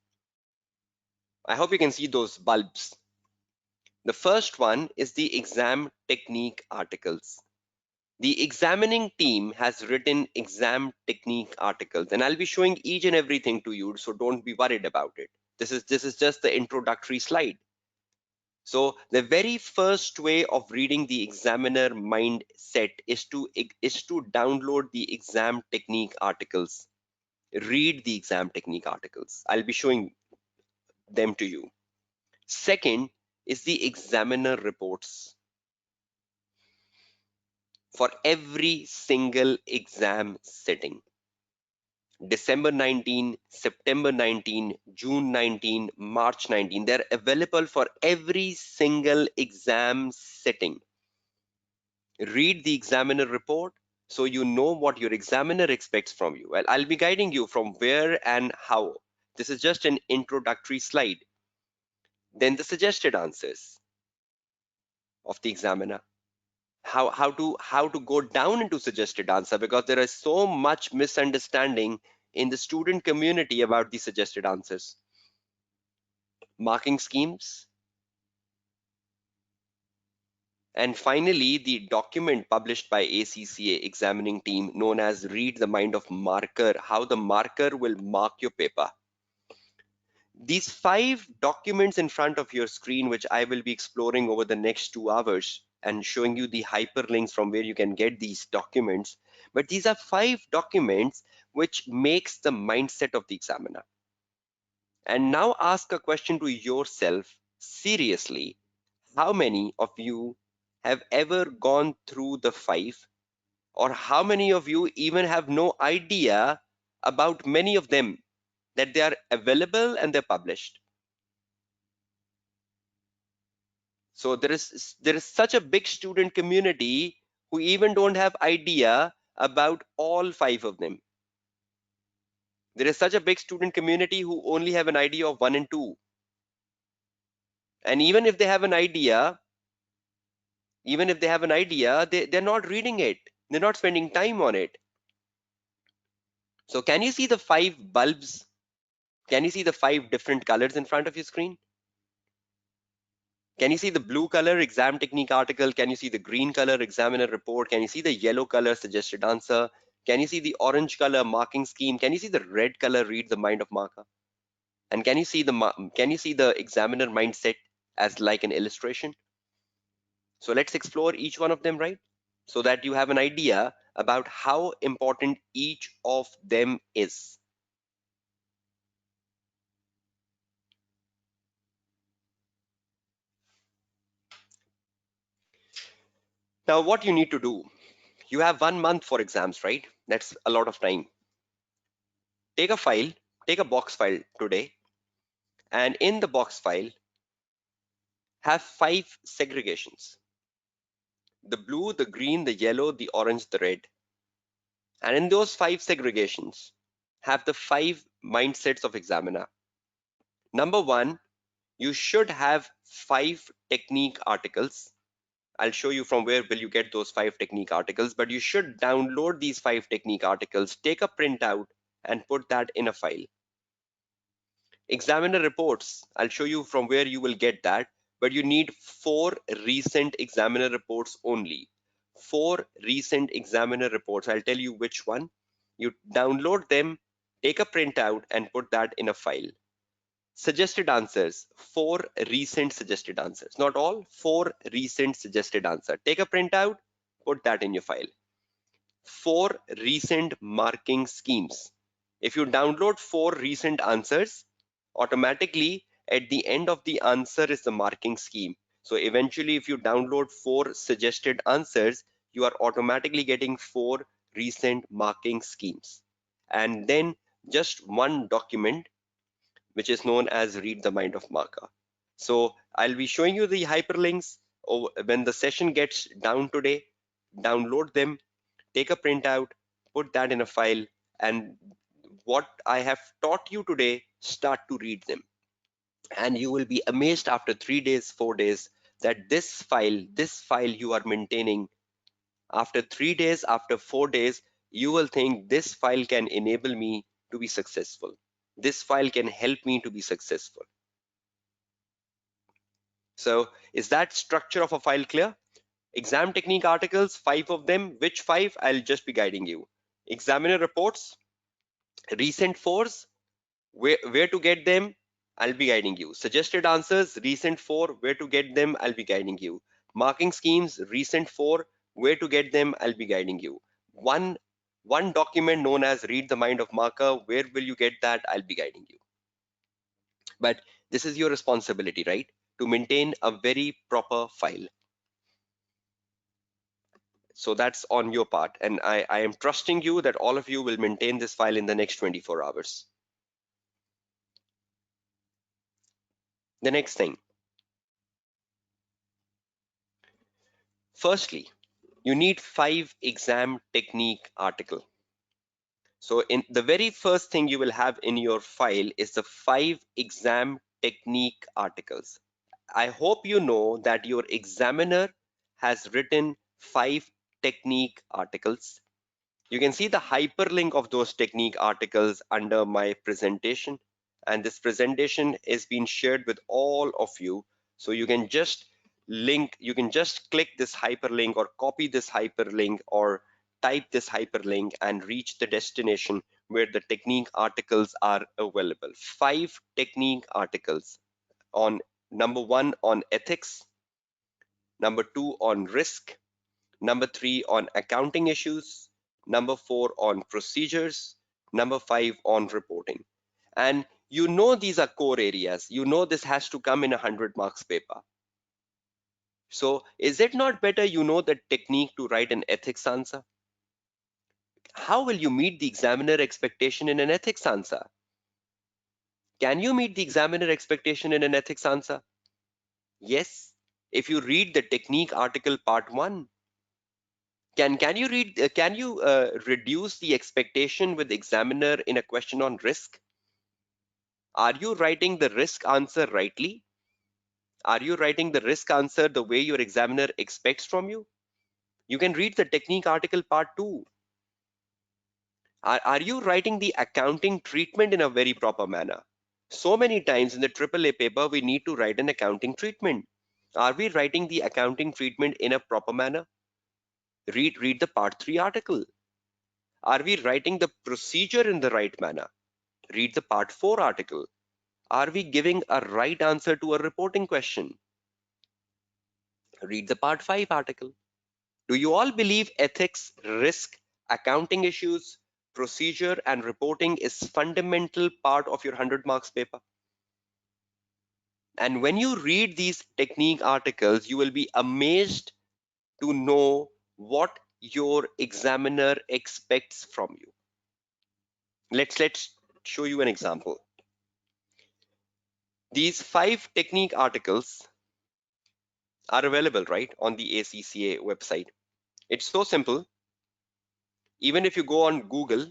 Speaker 1: I hope you can see those bulbs. The first one is the exam technique articles. The examining team has written exam technique articles, and I'll be showing each and everything to you, so don't be worried about it. This is just the introductory slide. So the very first way of reading the examiner mindset is to download the exam technique articles. Read the exam technique articles. I'll be showing them to you. Second is the examiner reports for every single exam sitting. December 19, September 19, June 19, March 19. They're available for every single exam sitting. Read the examiner report so you know what your examiner expects from you. Well, I'll be guiding you from where and how. This is just an introductory slide. Then the suggested answers of the examiner. How to go down into suggested answer, because there is so much misunderstanding in the student community about the suggested answers. Marking schemes, and finally the document published by ACCA examining team known as Read the Mind of Marker, how the marker will mark your paper. These 5 documents in front of your screen, which I will be exploring over the next 2 hours and showing you the hyperlinks from where you can get these documents. But these are 5 documents which makes the mindset of the examiner. And now ask a question to yourself seriously. How many of you have ever gone through the 5, or how many of you even have no idea about many of them, that they are available and they're published? So there is such a big student community who even don't have idea about all 5 of them. There is such a big student community who only have an idea of 1 and 2. And even if they have an idea, they're not reading it. They're not spending time on it. So can you see the 5 bulbs? Can you see the 5 different colors in front of your screen? Can you see the blue color exam technique article? Can you see the green color examiner report? Can you see the yellow color suggested answer? Can you see the orange color marking scheme? Can you see the red color read the mind of marker? And can you see the examiner mindset as like an illustration? So let's explore each one of them, right? So that you have an idea about how important each of them is. Now, what you need to do, you have 1 month for exams, right? That's a lot of time. Take a file, take a box file today, and in the box file, have 5 segregations: the blue, the green, the yellow, the orange, the red. And in those 5 segregations, have the 5 mindsets of examiner. Number 1, you should have 5 technique articles. I'll show you from where will you get those 5 technique articles, but you should download these 5 technique articles, take a printout and put that in a file. Examiner reports, I'll show you from where you will get that, but you need 4 recent examiner reports only. 4 recent examiner reports. I'll tell you which one. You download them, take a printout, and put that in a file. Suggested answers, 4 recent suggested answers. Not all, 4 recent suggested answer. Take a printout, put that in your file. 4 recent marking schemes. If you download 4 recent answers, automatically at the end of the answer is the marking scheme. So eventually, if you download 4 suggested answers, you are automatically getting 4 recent marking schemes. And then just one document, which is known as read the mind of marker. So I'll be showing you the hyperlinks when the session gets down today. Download them, take a printout, put that in a file, and what I have taught you today, start to read them. And you will be amazed after 3 days, 4 days, that this file you are maintaining, after 3 days, after 4 days, you will think this file can enable me to be successful. This file can help me to be successful. So is that structure of a file clear? Exam technique articles, 5 of them. Which 5? I'll just be guiding you. Examiner reports, recent fours, where to get them, I'll be guiding you. Suggested answers, recent 4, where to get them, I'll be guiding you. Marking schemes, recent 4, where to get them, I'll be guiding you. One document known as read the mind of marker, where will you get that, I'll be guiding you. But this is your responsibility, right? To maintain a very proper file. So that's on your part. And I am trusting you that all of you will maintain this file in the next 24 hours. The next thing. Firstly, you need 5 exam technique article. So in the very first thing you will have in your file is the 5 exam technique articles. I hope you know that your examiner has written 5 technique articles. You can see the hyperlink of those technique articles under my presentation. And this presentation is being shared with all of you. So you can just click this hyperlink or copy this hyperlink or type this hyperlink and reach the destination where the technique articles are available. 5 technique articles on number 1 on ethics, number 2 on risk, number 3 on accounting issues, number 4 on procedures, number 5 on reporting. And you know these are core areas. You know this has to come in a 100 marks paper. So is it not better you know the technique to write an ethics answer? How will you meet the examiner expectation in an ethics answer? Can you meet the examiner expectation in an ethics answer? Yes. If you read the technique article part 1, can you reduce the expectation with the examiner in a question on risk? Are you writing the risk answer rightly? Are you writing the risk answer the way your examiner expects from you? You can read the technique article part 2. Are you writing the accounting treatment in a very proper manner? So many times in the AAA paper we need to write an accounting treatment. Are we writing the accounting treatment in a proper manner? Read the part 3 article. Are we writing the procedure in the right manner? Read the part 4 article. Are we giving a right answer to a reporting question? Read the part 5 article. Do you all believe ethics, risk, accounting issues, procedure, and reporting is fundamental part of your 100 marks paper? And when you read these technique articles, you will be amazed to know what your examiner expects from you. Let's show you an example. These 5 technique articles are available right on the ACCA website. It's so simple. Even if you go on Google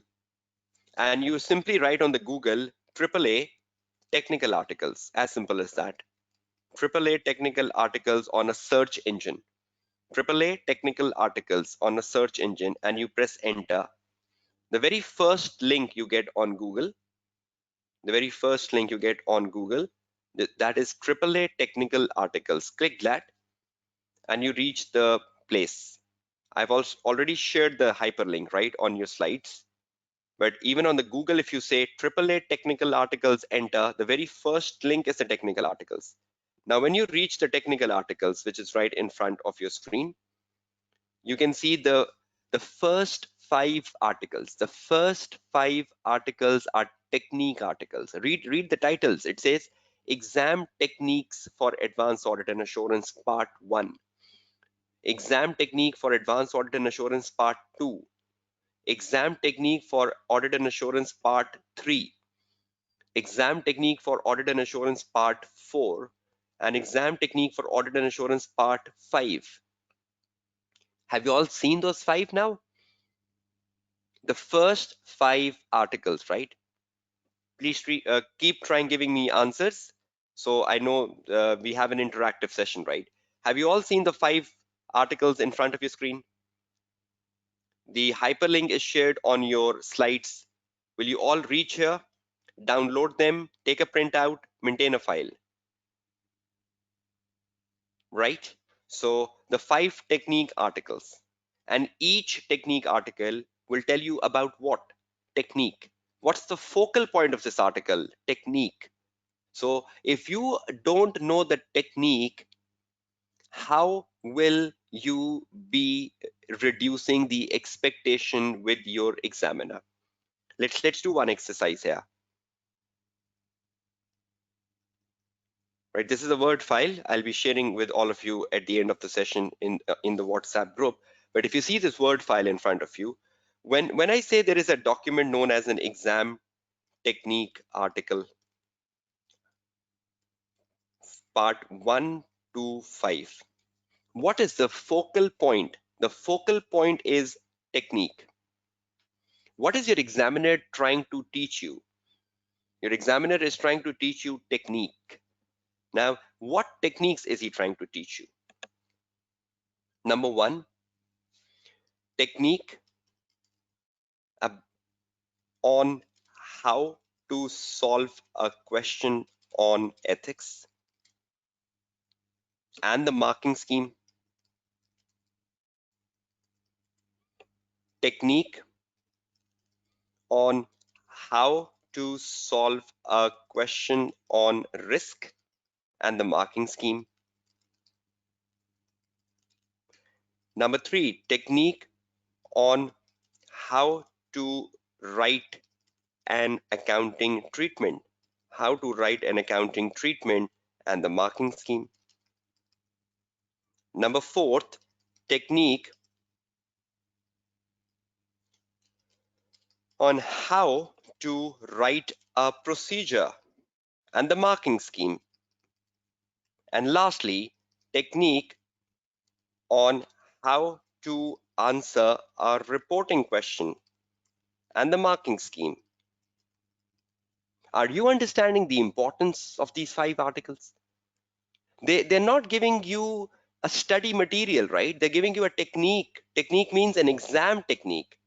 Speaker 1: and you simply write on the Google AAA technical articles, as simple as that. AAA technical articles on a search engine. AAA technical articles on a search engine, and you press enter. The very first link you get on Google the very first link you get on Google, that is AAA technical articles. Click that and you reach the place. I've also already shared the hyperlink right on your slides. But even on the Google, if you say AAA technical articles, enter, the very first link is the technical articles. Now, when you reach the technical articles, which is right in front of your screen, you can see the first five articles. The first five articles are technique articles. Read the titles. It says Exam Techniques for Advanced Audit and Assurance Part 1, Exam Technique for Advanced Audit and Assurance Part 2, Exam Technique for Audit and Assurance Part 3, Exam Technique for Audit and Assurance Part 4, and Exam Technique for Audit and Assurance Part 5. Have you all seen those five now? The first five articles, right? Please keep trying giving me answers. So I know we have an interactive session, right? Have you all seen the five articles in front of your screen? The hyperlink is shared on your slides. Will you all reach here, download them, take a printout, maintain a file, right? So the five technique articles, and each technique article will tell you about what? Technique. What's the focal point of this article? Technique. So if you don't know the technique, how will you be reducing the expectation with your examiner? Let's do one exercise here. Right, this is a Word file I'll be sharing with all of you at the end of the session in the WhatsApp group. But if you see this Word file in front of you, when I say there is a document known as an exam technique article, part 1 to 5, what is the focal point? The focal point is technique. What is your examiner trying to teach you? Your examiner is trying to teach you technique. Now, what techniques is he trying to teach you? Number one, technique on how to solve a question on ethics and the marking scheme. Technique on how to solve a question on risk and the marking scheme. Number three, technique on how to write an accounting treatment. How to write an accounting treatment and the marking scheme. Number fourth, technique on how to write a procedure and the marking scheme. And lastly, technique on how to answer a reporting question and the marking scheme. Are you understanding the importance of these five articles? They're not giving you a study material, right? They're giving you a technique. Technique means an exam technique.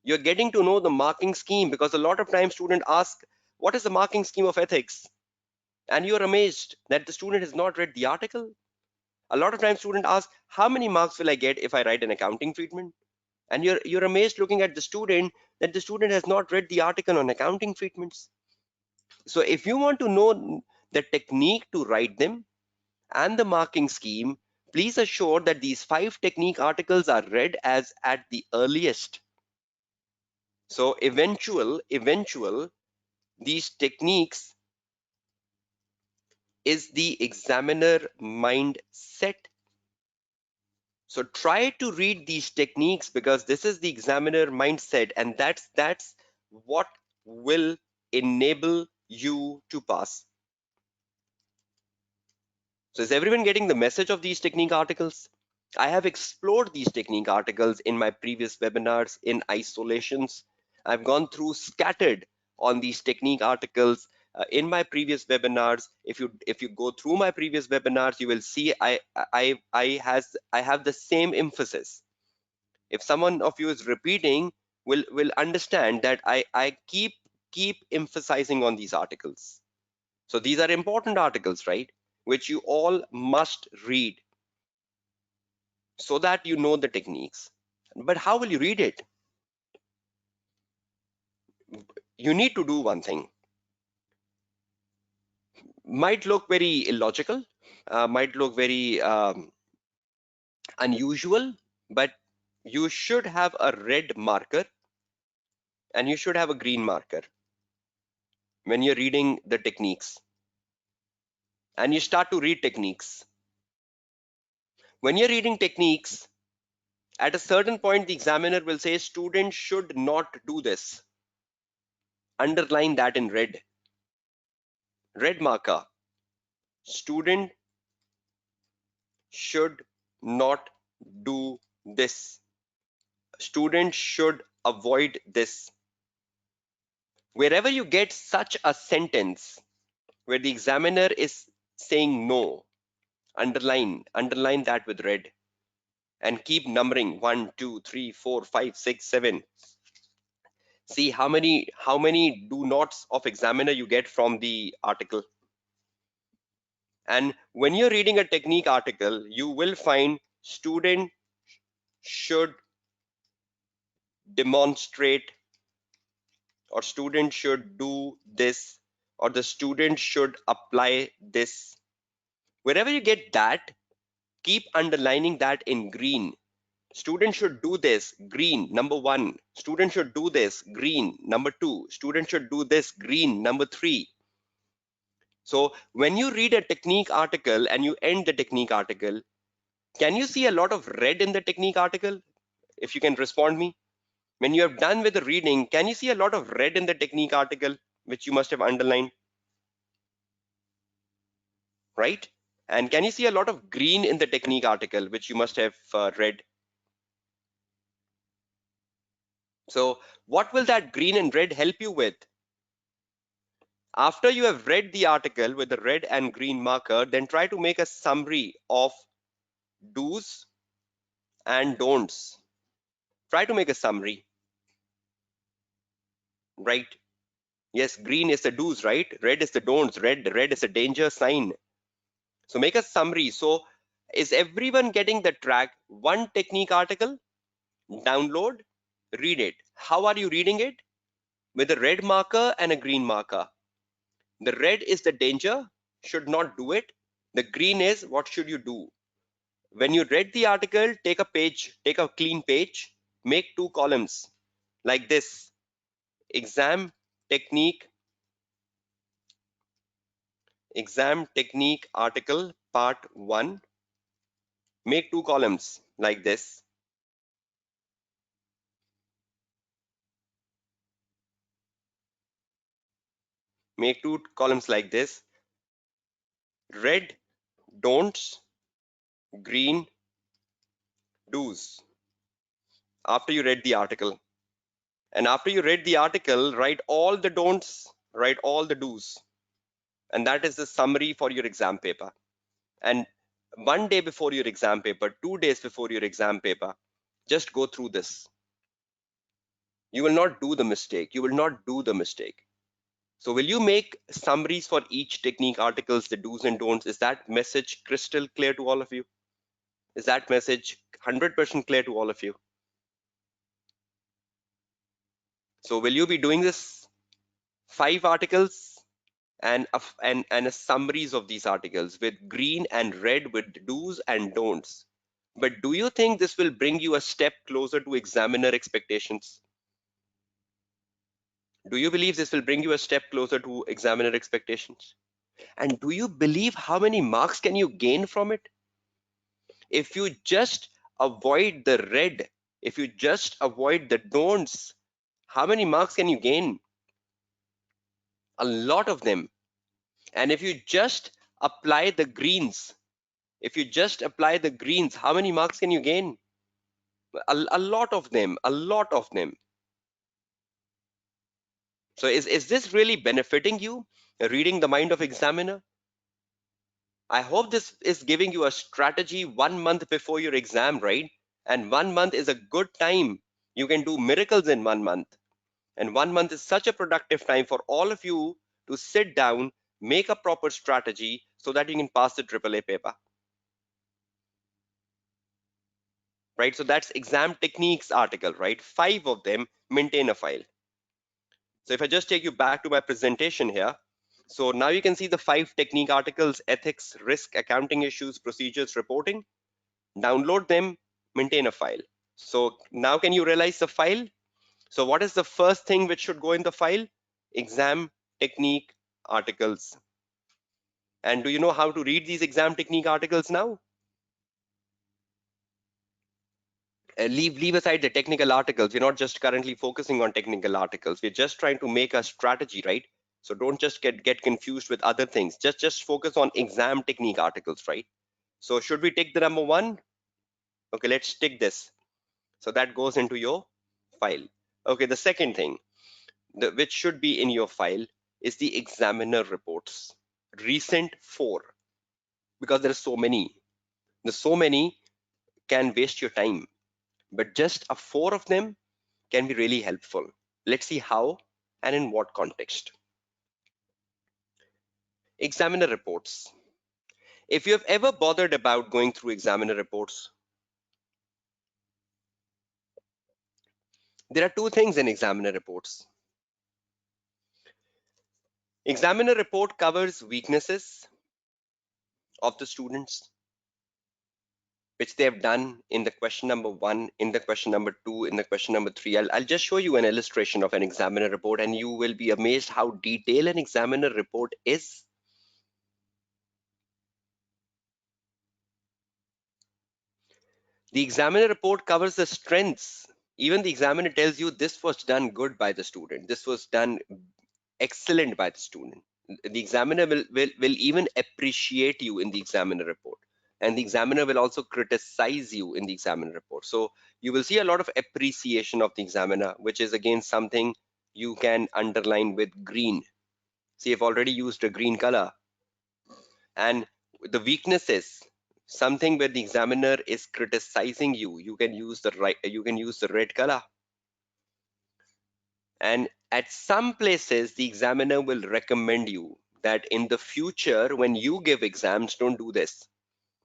Speaker 1: You're getting to know the marking scheme, because a lot of times students ask, what is the marking scheme of ethics? And you're amazed that the student has not read the article. A lot of times students ask, how many marks will I get if I write an accounting treatment? And you're amazed looking at the student that the student has not read the article on accounting treatments. So if you want to know the technique to write them and the marking scheme, please assure that these five technique articles are read as at the earliest. So eventual, these techniques is the examiner mindset. So try to read these techniques, because this is the examiner mindset, and that's what will enable you to pass. So is everyone getting the message of these technique articles? I have explored these technique articles in my previous webinars in isolations. I've gone through scattered on these technique articles in my previous webinars. If you go through my previous webinars, you will see I have the same emphasis. If someone of you is repeating, will understand that I keep keep emphasizing on these articles. So these are important articles, right? Which you all must read so that you know the techniques. But how will you read it? You need to do one thing. Might look very illogical, might look very unusual, but you should have a red marker and you should have a green marker when you're reading the techniques and you start to read techniques. When you're reading techniques, at a certain point, the examiner will say, student should not do this. Underline that in red. Red marker. Student should not do this. Student should avoid this. Wherever you get such a sentence where the examiner is saying no, underline that with red and keep numbering 1, 2, 3, 4, 5, 6, 7. See how many do nots of examiner you get from the article. And when you're reading a technique article, you will find student should demonstrate, or student should do this, or the student should apply this. Wherever you get that, keep underlining that in green. Student should do this, green, number 1. Student should do this, green, number 2. Student should do this, green, number 3. So when you read a technique article and you end the technique article, can you see a lot of red in the technique article? If you can respond me. When you have done with the reading, can you see a lot of red in the technique article, which you must have underlined, right? And can you see a lot of green in the technique article, which you must have read? So what will that green and red help you with? After you have read the article with the red and green marker, then try to make a summary of do's and don'ts. Try to make a summary, right? Yes, green is the do's, right? Red is the don'ts. Red is a danger sign. So make a summary. So is everyone getting the track? One technique article, download, read it. How are you reading it? With a red marker and a green marker. The red is the danger, should not do it. The green is what should you do. When you read the article, take a page, take a clean page, make 2 columns like this. Exam technique article part 1. Make 2 columns like this. Make 2 columns like this. Red don'ts, green do's. After you read the article. And after you read the article, write all the don'ts, write all the do's. And that is the summary for your exam paper. And 1 day before your exam paper, 2 days before your exam paper, just go through this. You will not do the mistake. You will not do the mistake. So will you make summaries for each technique articles, the do's and don'ts? Is that message crystal clear to all of you? Is that message 100% clear to all of you? So will you be doing this 5 articles and a summaries of these articles with green and red with do's and don'ts? But do you think this will bring you a step closer to examiner expectations? Do you believe this will bring you a step closer to examiner expectations? And do you believe how many marks can you gain from it? If you just avoid the red, if you just avoid the don'ts, how many marks can you gain? A lot of them. And if you just apply the greens, how many marks can you gain? A lot of them, a lot of them. So is this really benefiting you, reading the mind of examiner? I hope this is giving you a strategy 1 month before your exam, right? And 1 month is a good time. You can do miracles in 1 month. And 1 month is such a productive time for all of you to sit down, make a proper strategy so that you can pass the AAA paper. Right? So that's exam techniques article, right? 5 of them. Maintain a file. So if I just take you back to my presentation here, so now you can see the 5 technique articles: ethics, risk, accounting issues, procedures, reporting. Download them, maintain a file. So now can you realize the file? So what is the first thing which should go in the file? Exam technique articles. And do you know how to read these exam technique articles now? Leave aside the technical articles. We're not just currently focusing on technical articles. We're just trying to make a strategy, right? So don't just get confused with other things. Just focus on exam technique articles, right? So should we take the number 1? Okay, let's tick this. So that goes into your file. Okay, the second thing which should be in your file is the examiner reports. Recent 4, because there are so many. The so many can waste your time, but just a 4 of them can be really helpful. Let's see how and in what context. Examiner reports. If you have ever bothered about going through examiner reports, there are 2 things in examiner reports. Examiner report covers weaknesses of the students, which they have done in the question number 1, in the question number 2, in the question number 3. I'll just show you an illustration of an examiner report and you will be amazed how detailed an examiner report is. The examiner report covers the strengths. Even the examiner tells you this was done good by the student. This was done excellent by the student. The examiner will even appreciate you in the examiner report. And the examiner will also criticize you in the examiner report. So you will see a lot of appreciation of the examiner, which is again something you can underline with green. See, I've already used a green color. And the weaknesses, something where the examiner is criticizing you, you can use the red color. And at some places, the examiner will recommend you that in the future, when you give exams, don't do this.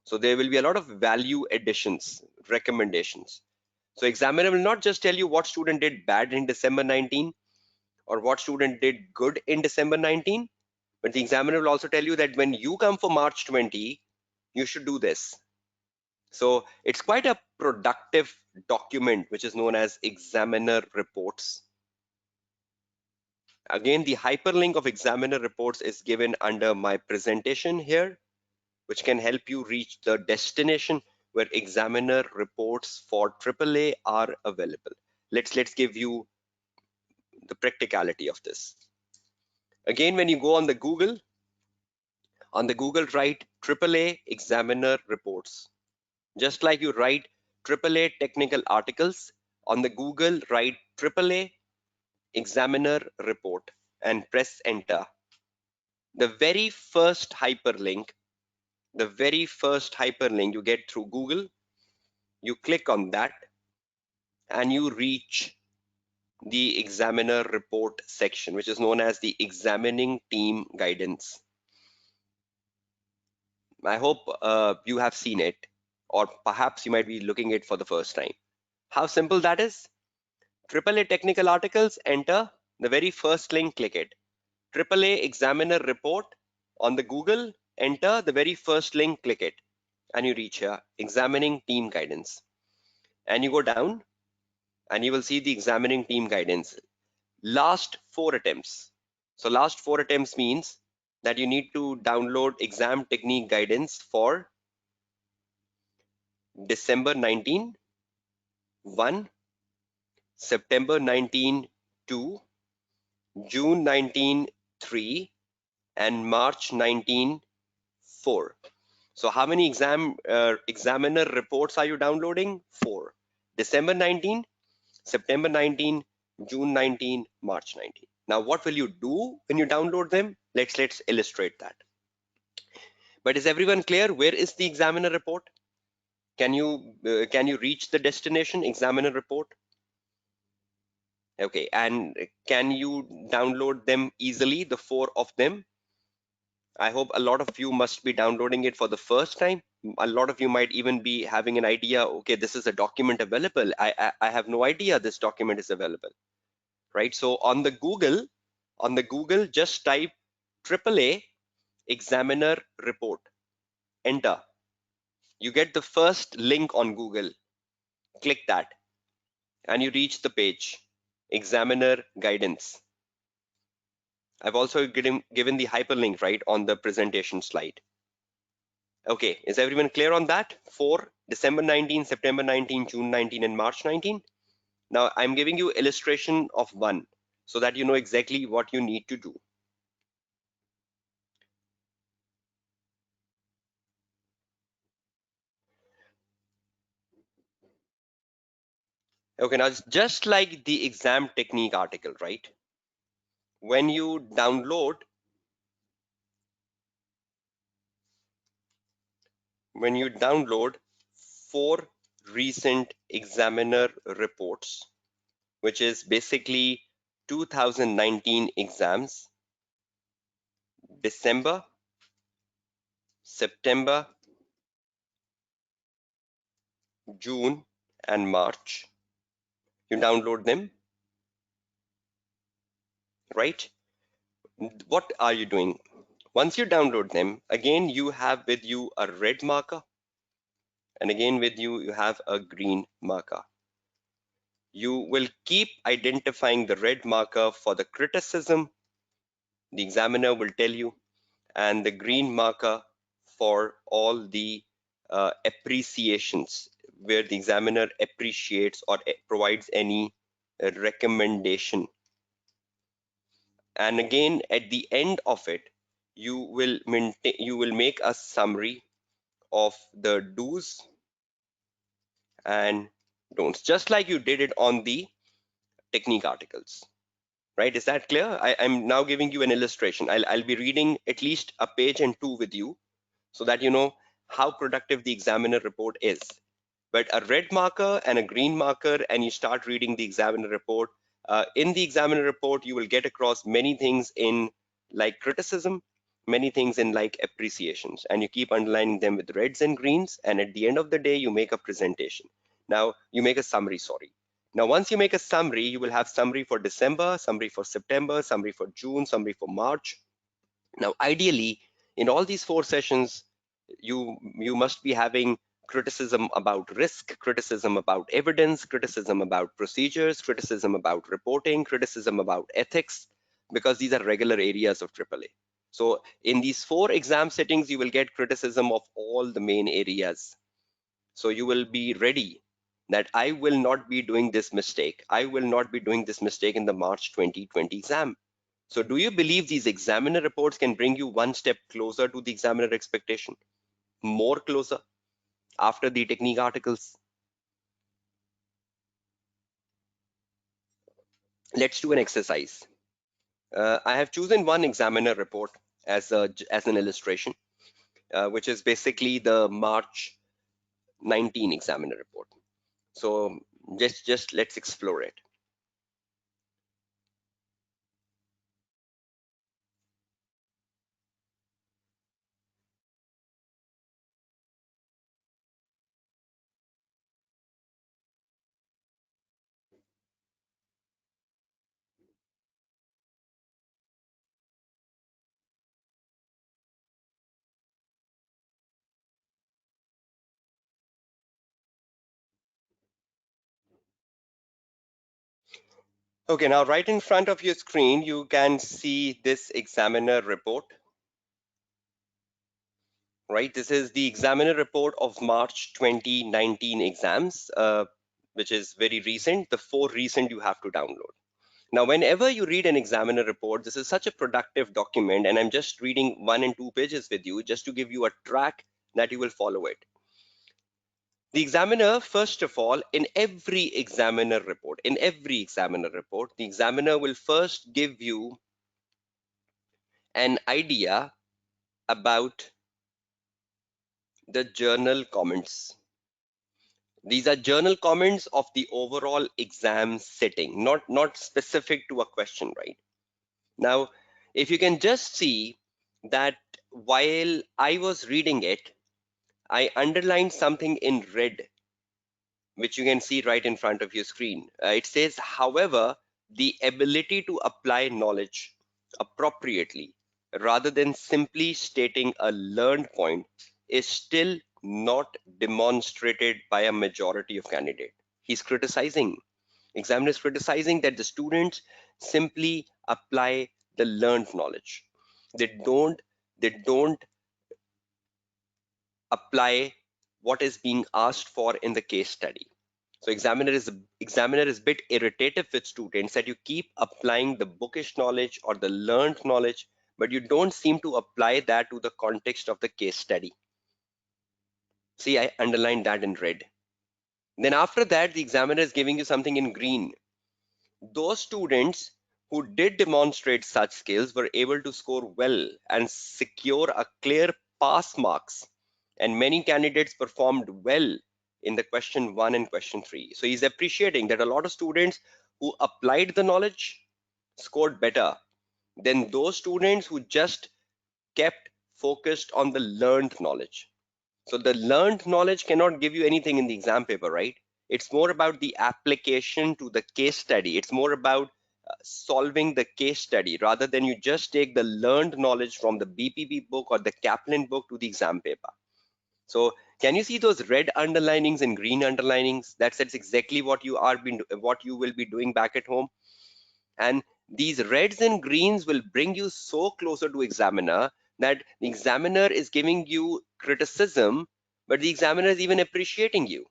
Speaker 1: So there will be a lot of value additions, recommendations. So examiner will not just tell you what student did bad in December 19 or what student did good in December 19, but the examiner will also tell you that when you come for March 20, you should do this. So it's quite a productive document, which is known as examiner reports. Again, the hyperlink of examiner reports is given under my presentation here, which can help you reach the destination where examiner reports for AAA are available. Let's give you the practicality of this. Again, when you go on the Google write AAA examiner reports. Just like you write AAA technical articles, on the Google write AAA examiner report and press enter. The very first hyperlink you get through Google, you click on that and you reach the examiner report section, which is known as the examining team guidance. I hope you have seen it, or perhaps you might be looking it for the first time. How simple that is? AAA technical articles, enter the very first link, click it. AAA examiner report on the Google, enter the very first link, click it, and you reach here, examining team guidance. And you go down and you will see the examining team guidance. Last 4 attempts. So last 4 attempts means that you need to download exam technique guidance for December 19, 1, September 19, 2, June 19, 3, and March 19, 4. So how many examiner reports are you downloading? 4. December 19, September 19, June 19, March 19. Now what will you do when you download them? Let's illustrate that. But is everyone clear? Where is the examiner report? Can you reach the destination examiner report? Okay, and can you download them easily, the four of them? I hope a lot of you must be downloading it for the first time. A lot of you might even be having an idea, okay, this is a document available. I have no idea this document is available, right? So on the Google, just type AAA examiner report, enter. You get the first link on Google, click that, and you reach the page, examiner guidance. I've also given the hyperlink right on the presentation slide. Okay, is everyone clear on that? For December 19, September 19, June 19, and March 19. Now I'm giving you illustration of one so that you know exactly what you need to do. Okay, now it's just like the exam technique article, right? When you download four recent examiner reports, which is basically 2019 exams, December, September, June, and March. You download them, right? What are you doing? Once you download them, again, you have with you a red marker, and again with you have a green marker. You will keep identifying the red marker for the criticism, the examiner will tell you, and the green marker for all the appreciations, where the examiner appreciates or provides any recommendation. And again, at the end of it, you will make a summary of the do's and don'ts, just like you did it on the technique articles. Right? Is that clear? I'm now giving you an illustration. I'll be reading at least a page and two with you so that you know how productive the examiner report is. But a red marker and a green marker, and you start reading the examiner report. In the examiner report, you will get across many things in like criticism, many things in like appreciations, and you keep underlining them with reds and greens. And at the end of the day, you make a presentation. Now you make a summary, sorry. Now, once you make a summary, you will have summary for December, summary for September, summary for June, summary for March. Now, ideally, in all these four sessions, you must be having criticism about risk, criticism about evidence, criticism about procedures, criticism about reporting, criticism about ethics, because these are regular areas of AAA. So in these four exam settings, you will get criticism of all the main areas. So you will be ready that I will not be doing this mistake. I will not be doing this mistake in the March 2020 exam. So do you believe these examiner reports can bring you one step closer to the examiner expectation? More closer after the technique articles? Let's do an exercise. I have chosen one examiner report as an illustration, which is basically the March 19 examiner report. So just let's explore it. Okay, now right in front of your screen, you can see this examiner report, right? This is the examiner report of March 2019 exams, which is very recent, the four recent you have to download. Now, whenever you read an examiner report, this is such a productive document, and I'm just reading 1 and 2 pages with you just to give you a track that you will follow it. The examiner, first of all, in every examiner report, the examiner will first give you an idea about the journal comments. These are journal comments of the overall exam setting, not specific to a question, right? Now, if you can just see that while I was reading it, I underlined something in red, which you can see right in front of your screen. It says, however, the ability to apply knowledge appropriately rather than simply stating a learned point is still not demonstrated by a majority of candidates. He's criticizing, examiner is criticizing that the students simply apply the learned knowledge. They don't apply what is being asked for in the case study. So examiner is a bit irritated with students that you keep applying the bookish knowledge or the learned knowledge, but you don't seem to apply that to the context of the case study. See, I underlined that in red. Then after that, the examiner is giving you something in green. Those students who did demonstrate such skills were able to score well and secure a clear pass marks. And many candidates performed well in the question 1 and question 3. So he's appreciating that a lot of students who applied the knowledge scored better than those students who just kept focused on the learned knowledge. So the learned knowledge cannot give you anything in the exam paper, right? It's more about the application to the case study. It's more about solving the case study rather than you just take the learned knowledge from the BPP book or the Kaplan book to the exam paper. So can you see those red underlinings and green underlinings? That's exactly what you will be doing back at home. And these reds and greens will bring you so closer to examiner that the examiner is giving you criticism, but the examiner is even appreciating you,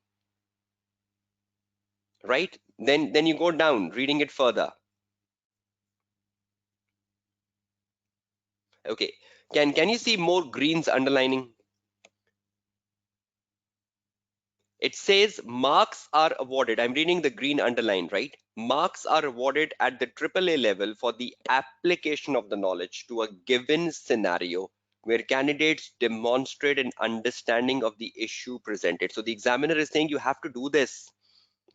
Speaker 1: right? Then you go down reading it further. Okay, can you see more greens underlining? It says marks are awarded. I'm reading the green underline, right? Marks are awarded at the AAA level for the application of the knowledge to a given scenario where candidates demonstrate an understanding of the issue presented. So the examiner is saying you have to do this.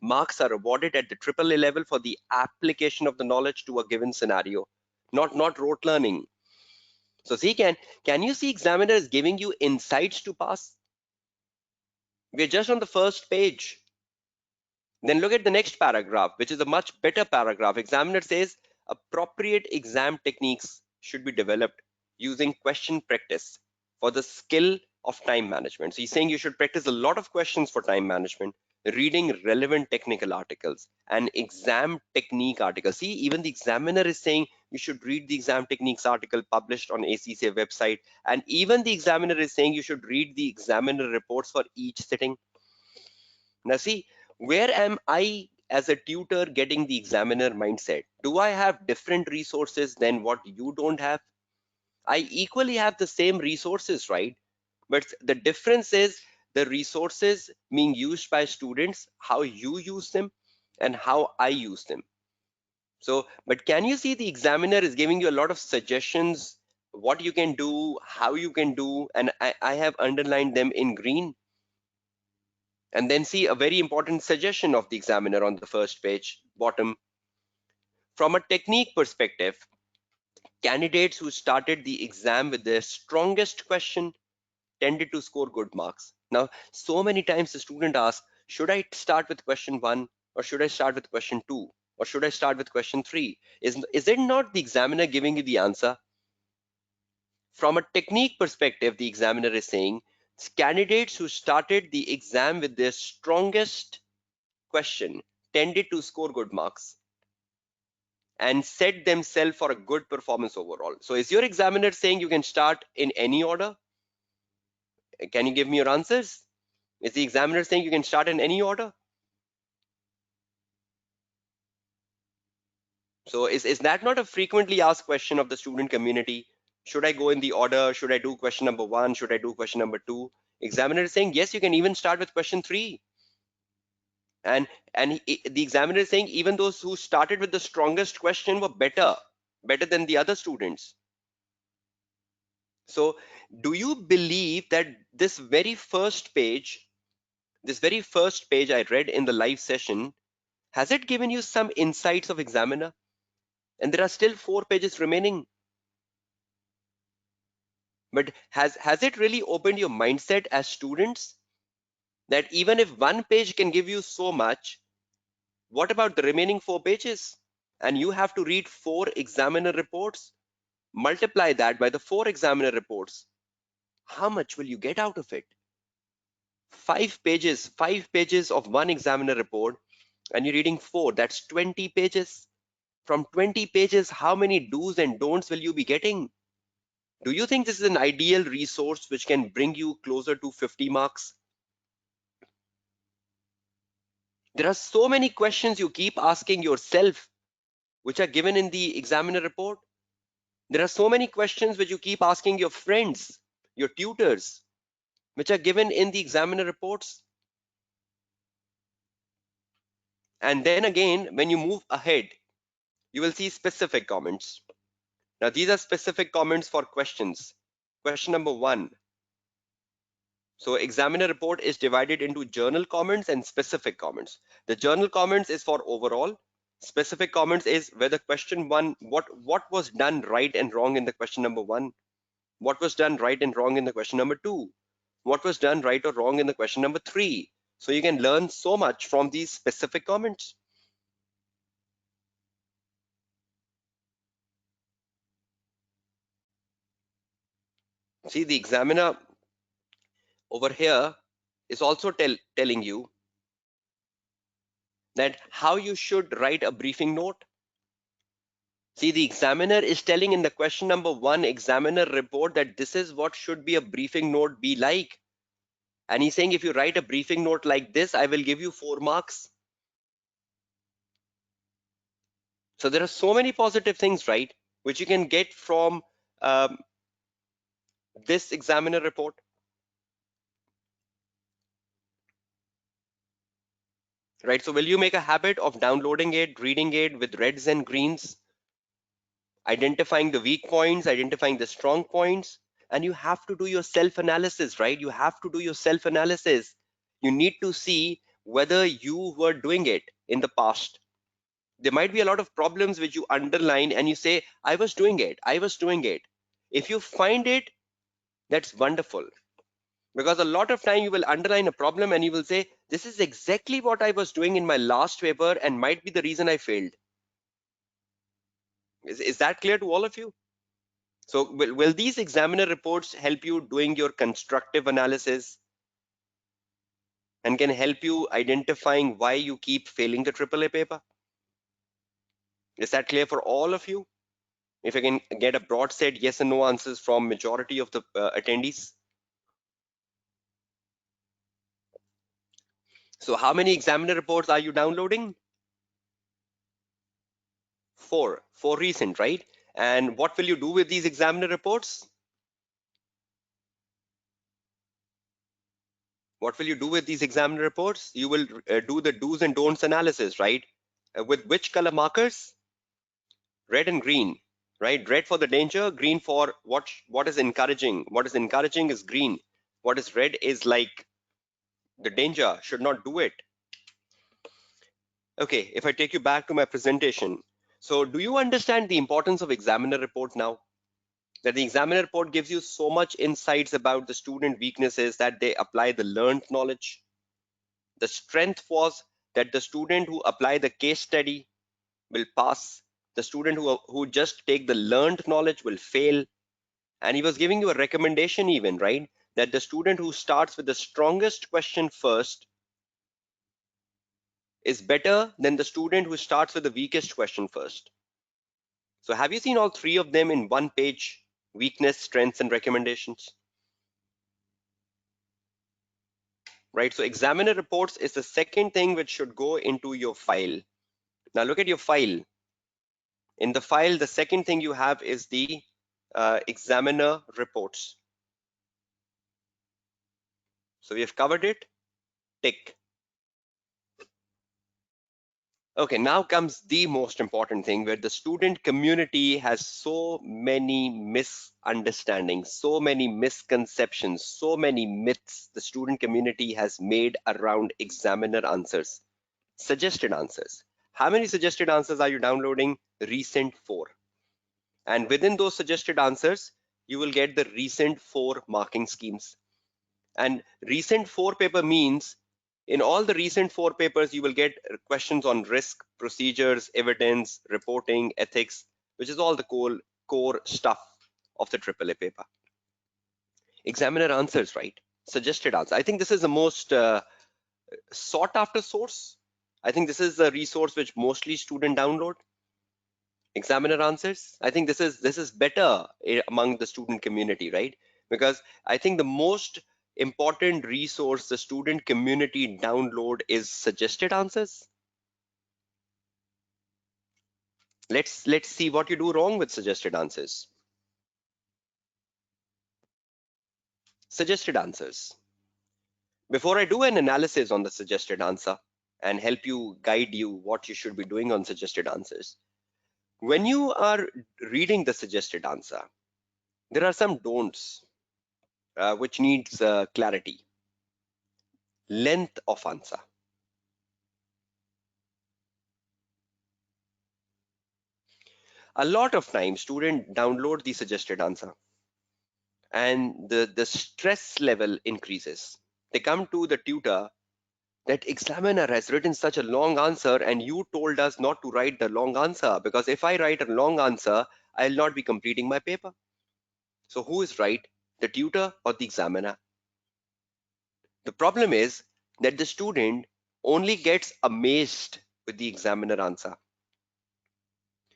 Speaker 1: Marks are awarded at the AAA level for the application of the knowledge to a given scenario, not rote learning. So see, can you see examiner is giving you insights to pass? We're just on the first page. Then look at the next paragraph, which is a much better paragraph. Examiner says appropriate exam techniques should be developed using question practice for the skill of time management. So he's saying you should practice a lot of questions for time management, reading relevant technical articles and exam technique articles. See, even the examiner is saying you should read the exam techniques article published on ACCA website. And even the examiner is saying you should read the examiner reports for each sitting. Now, see, where am I as a tutor getting the examiner mindset? Do I have different resources than what you don't have? I equally have the same resources, right? But the difference is the resources being used by students, how you use them, and how I use them. So, but can you see the examiner is giving you a lot of suggestions, what you can do, how you can do, and I have underlined them in green. And then see a very important suggestion of the examiner on the first page, bottom. From a technique perspective, candidates who started the exam with their strongest question tended to score good marks. Now, so many times the student asks, should I start with question 1 or should I start with question 2 or should I start with question 3? Is it not the examiner giving you the answer? From a technique perspective, the examiner is saying candidates who started the exam with their strongest question tended to score good marks and set themselves for a good performance overall. So is your examiner saying you can start in any order? Can you give me your answers? Is the examiner saying you can start in any order? So is that not a frequently asked question of the student community? Should I go in the order? Should I do question number 1? Should I do question number 2? Examiner is saying, yes, you can even start with question 3. And the examiner is saying even those who started with the strongest question were better than the other students. So do you believe that this very first page This very first page I read in the live session, has it given you some insights of examiner? And there are still 4 pages remaining. But has it really opened your mindset as students that even if one page can give you so much, what about the remaining 4 pages? And you have to read 4 examiner reports. Multiply that by the 4 examiner reports. How much will you get out of it? 5 pages of one examiner report, and you're reading 4. That's 20 pages. From 20 pages, how many do's and don'ts will you be getting? Do you think this is an ideal resource which can bring you closer to 50 marks? There are so many questions you keep asking yourself, which are given in the examiner report. There are so many questions which you keep asking your friends, your tutors, which are given in the examiner reports. And then again, when you move ahead, you will see specific comments. Now, these are specific comments for questions. Question number 1. So examiner report is divided into journal comments and specific comments. The journal comments is for overall. Specific comments is whether question 1, what was done right and wrong in the question number 1, what was done right and wrong in the question number 2, what was done right or wrong in the question number 3. So you can learn so much from these specific comments. See, the examiner over here is also telling you that how you should write a briefing note. See, the examiner is telling in the question number 1 examiner report that this is what should be a briefing note be like. And he's saying if you write a briefing note like this, I will give you 4 marks. So there are so many positive things, right, which you can get from um, this examiner report. Right, so will you make a habit of downloading it, reading it with reds and greens, identifying the weak points, identifying the strong points? And you have to do your self-analysis, right? You have to do your self-analysis. You need to see whether you were doing it in the past. There might be a lot of problems which you underline and you say, I was doing it, I was doing it. If you find it, that's wonderful. Because a lot of time you will underline a problem and you will say, this is exactly what I was doing in my last paper and might be the reason I failed. Is that clear to all of you? So will these examiner reports help you doing your constructive analysis and can help you identifying why you keep failing the AAA paper? Is that clear for all of you? If I can get a broad set yes and no answers from majority of the attendees. So how many examiner reports are you downloading? 4 recent, right? And what will you do with these examiner reports? What will you do with these examiner reports? You will do the do's and don'ts analysis, right? With which color markers? Red and green, right? Red for the danger, green for what is encouraging. What is encouraging is green. What is red is like the danger, should not do it. Okay, if I take you back to my presentation. So do you understand the importance of examiner report now? That the examiner report gives you so much insights about the student weaknesses that they apply the learned knowledge. The strength was that the student who apply the case study will pass. The student who just take the learned knowledge will fail. And he was giving you a recommendation even, right? That the student who starts with the strongest question first is better than the student who starts with the weakest question first. So have you seen all 3 of them in one page? Weakness, strengths, and recommendations. Right? So examiner reports is the second thing which should go into your file. Now look at your file. In the file, the second thing you have is the examiner reports. So we have covered it, tick. Okay, now comes the most important thing where the student community has so many misunderstandings, so many misconceptions, so many myths the student community has made around examiner answers, suggested answers. How many suggested answers are you downloading? Recent four. And within those suggested answers, you will get the recent four marking schemes. And recent four paper means in all the recent four papers, you will get questions on risk, procedures, evidence, reporting, ethics, which is all the core stuff of the AAA paper. Examiner answers, right? Suggested answer. I think this is the most sought after source. I think this is the resource which mostly student download. Examiner answers. I think this is better among the student community, right? Because I think the most important resource the student community download is suggested answers. Let's see what you do wrong with suggested answers. Suggested answers. Before I do an analysis on the suggested answer and help you guide you what you should be doing on suggested answers, when you are reading the suggested answer, there are some don'ts which needs clarity. Length of answer. A lot of times students download the suggested answer and the stress level increases. They come to the tutor that examiner has written such a long answer and you told us not to write the long answer because if I write a long answer, I'll not be completing my paper. So who is right, the tutor or the examiner? The problem is that the student only gets amazed with the examiner answer.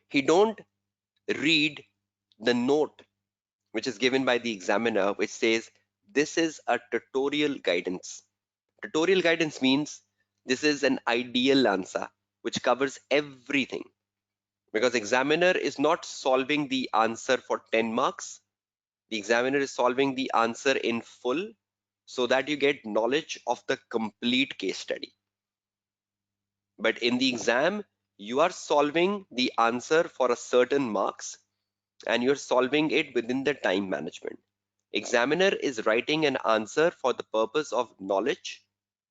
Speaker 1: He don't read the note which is given by the examiner, which says this is a tutorial guidance. Tutorial guidance means this is an ideal answer which covers everything because examiner is not solving the answer for 10 marks. The examiner is solving the answer in full so that you get knowledge of the complete case study. But in the exam, you are solving the answer for a certain marks and you're solving it within the time management. Examiner is writing an answer for the purpose of knowledge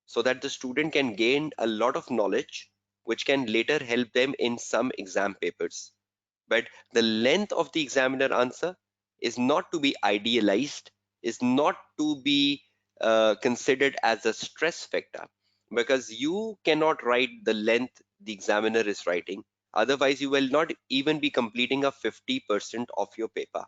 Speaker 1: so that the student can gain a lot of knowledge which can later help them in some exam papers. But the length of the examiner answer is not to be idealized, is not to be considered as a stress factor because you cannot write the length the examiner is writing. Otherwise, you will not even be completing a 50% of your paper.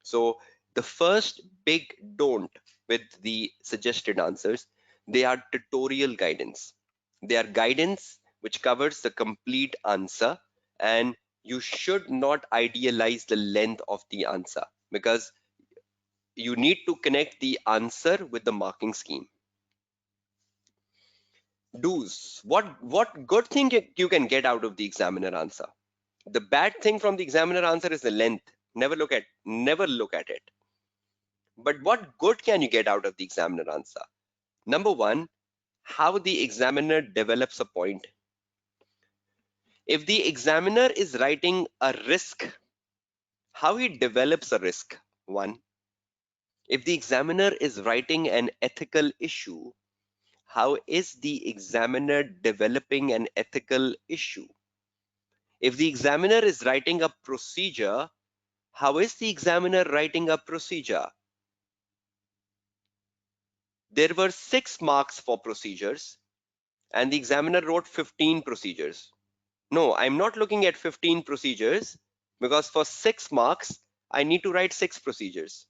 Speaker 1: So the first big don't with the suggested answers, they are tutorial guidance. They are guidance which covers the complete answer and you should not idealize the length of the answer because you need to connect the answer with the marking scheme. Do's. What good thing you can get out of the examiner answer? The bad thing from the examiner answer is the length. Never look at it. But what good can you get out of the examiner answer? Number one, how the examiner develops a point. If the examiner is writing a risk, how he develops a risk. One, if the examiner is writing an ethical issue, how is the examiner developing an ethical issue? If the examiner is writing a procedure, how is the examiner writing a procedure? There were 6 marks for procedures and the examiner wrote 15 procedures. No, I'm not looking at 15 procedures because for 6 marks, I need to write 6 procedures.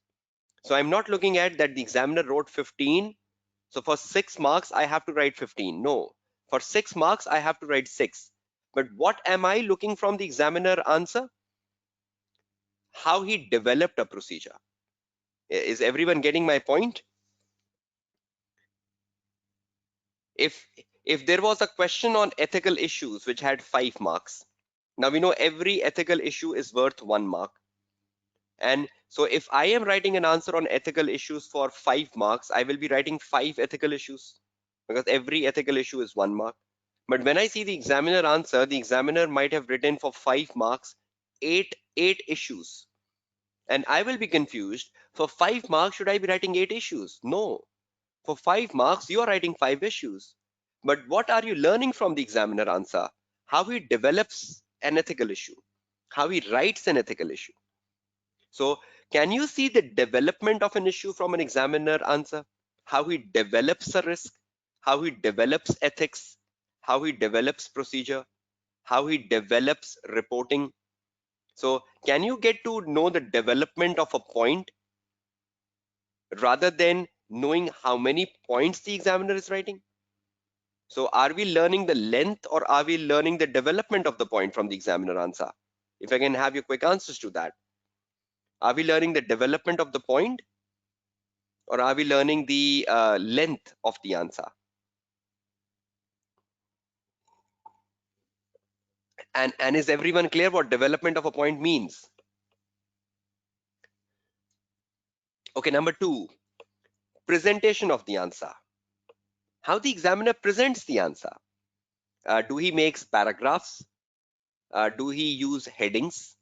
Speaker 1: So I'm not looking at that the examiner wrote 15. So for 6 marks, I have to write 15. No, for 6 marks, I have to write 6. But what am I looking from the examiner answer? How he developed a procedure. Is everyone getting my point? If if there was a question on ethical issues which had 5 marks, now we know every ethical issue is worth 1 mark. And so if I am writing an answer on ethical issues for 5 marks, I will be writing 5 ethical issues because every ethical issue is 1 mark. But when I see the examiner answer, the examiner might have written for 5 marks, eight issues. And I will be confused. For 5 marks, should I be writing 8 issues? No. For 5 marks, you are writing 5 issues. But what are you learning from the examiner answer? How he develops an ethical issue, how he writes an ethical issue. So, can you see the development of an issue from an examiner answer? How he develops a risk, how he develops ethics, how he develops procedure, how he develops reporting. So, can you get to know the development of a point rather than knowing how many points the examiner is writing? So are we learning the length or are we learning the development of the point from the examiner answer? If I can have your quick answers to that. Are we learning the development of the point or are we learning the length of the answer? And is everyone clear what development of a point means? Okay, number two, presentation of the answer. How the examiner presents the answer. Do he makes paragraphs? Do he use headings?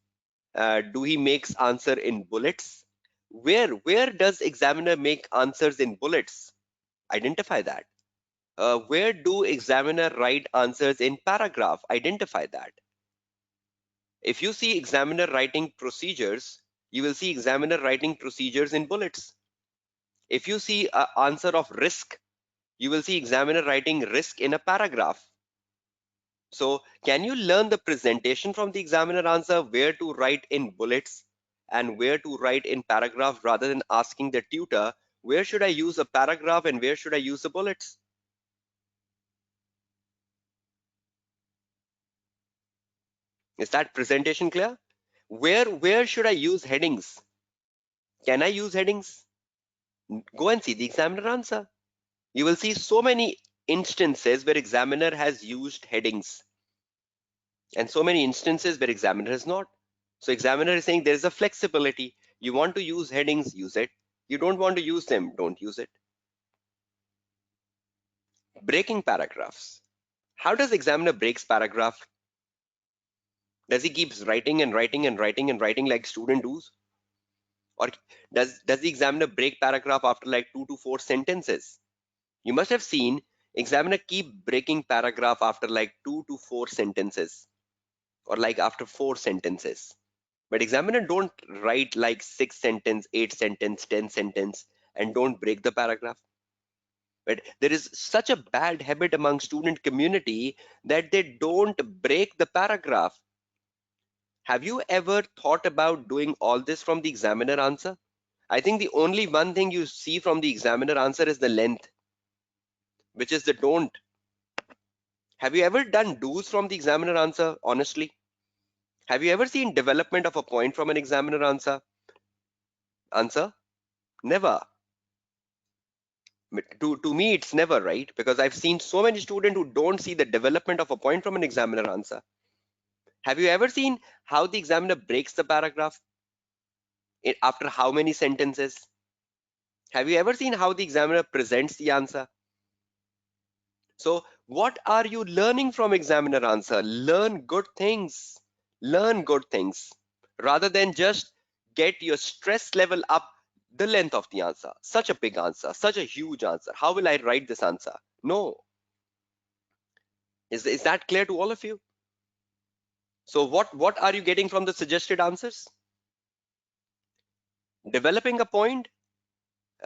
Speaker 1: Do he makes answer in bullets? Where does examiner make answers in bullets? Identify that. Where do examiner write answers in paragraph? Identify that. If you see examiner writing procedures, you will see examiner writing procedures in bullets. If you see an answer of risk, you will see examiner writing risk in a paragraph. So can you learn the presentation from the examiner answer, where to write in bullets and where to write in paragraph rather than asking the tutor, where should I use a paragraph and where should I use the bullets? Is that presentation clear? Where should I use headings? Can I use headings? Go and see the examiner answer. You will see so many instances where examiner has used headings and so many instances where examiner has not. So examiner is saying there is a flexibility. You want to use headings, use it. You don't want to use them, don't use it. Breaking paragraphs. How does examiner breaks paragraph? Does he keeps writing and writing and writing and writing like student does? Or does the examiner break paragraph after like 2 to 4 sentences? You must have seen examiner keep breaking paragraph after like 2 to 4 sentences or like after 4 sentences. But examiner don't write like 6 sentence, 8 sentence, 10 sentence and don't break the paragraph. But there is such a bad habit among student community that they don't break the paragraph. Have you ever thought about doing all this from the examiner answer? I think the only one thing you see from the examiner answer is the length, which is the don't. Have you ever done do's from the examiner answer, honestly? Have you ever seen development of a point from an examiner answer? Answer? Never. To me, it's never, right? Because I've seen so many students who don't see the development of a point from an examiner answer. Have you ever seen how the examiner breaks the paragraph after how many sentences? Have you ever seen how the examiner presents the answer? So what are you learning from examiner answer? Learn good things. Learn good things rather than just get your stress level up. The length of the answer, such a big answer, such a huge answer. How will I write this answer? No. Is that clear to all of you? So what are you getting from the suggested answers? Developing a point.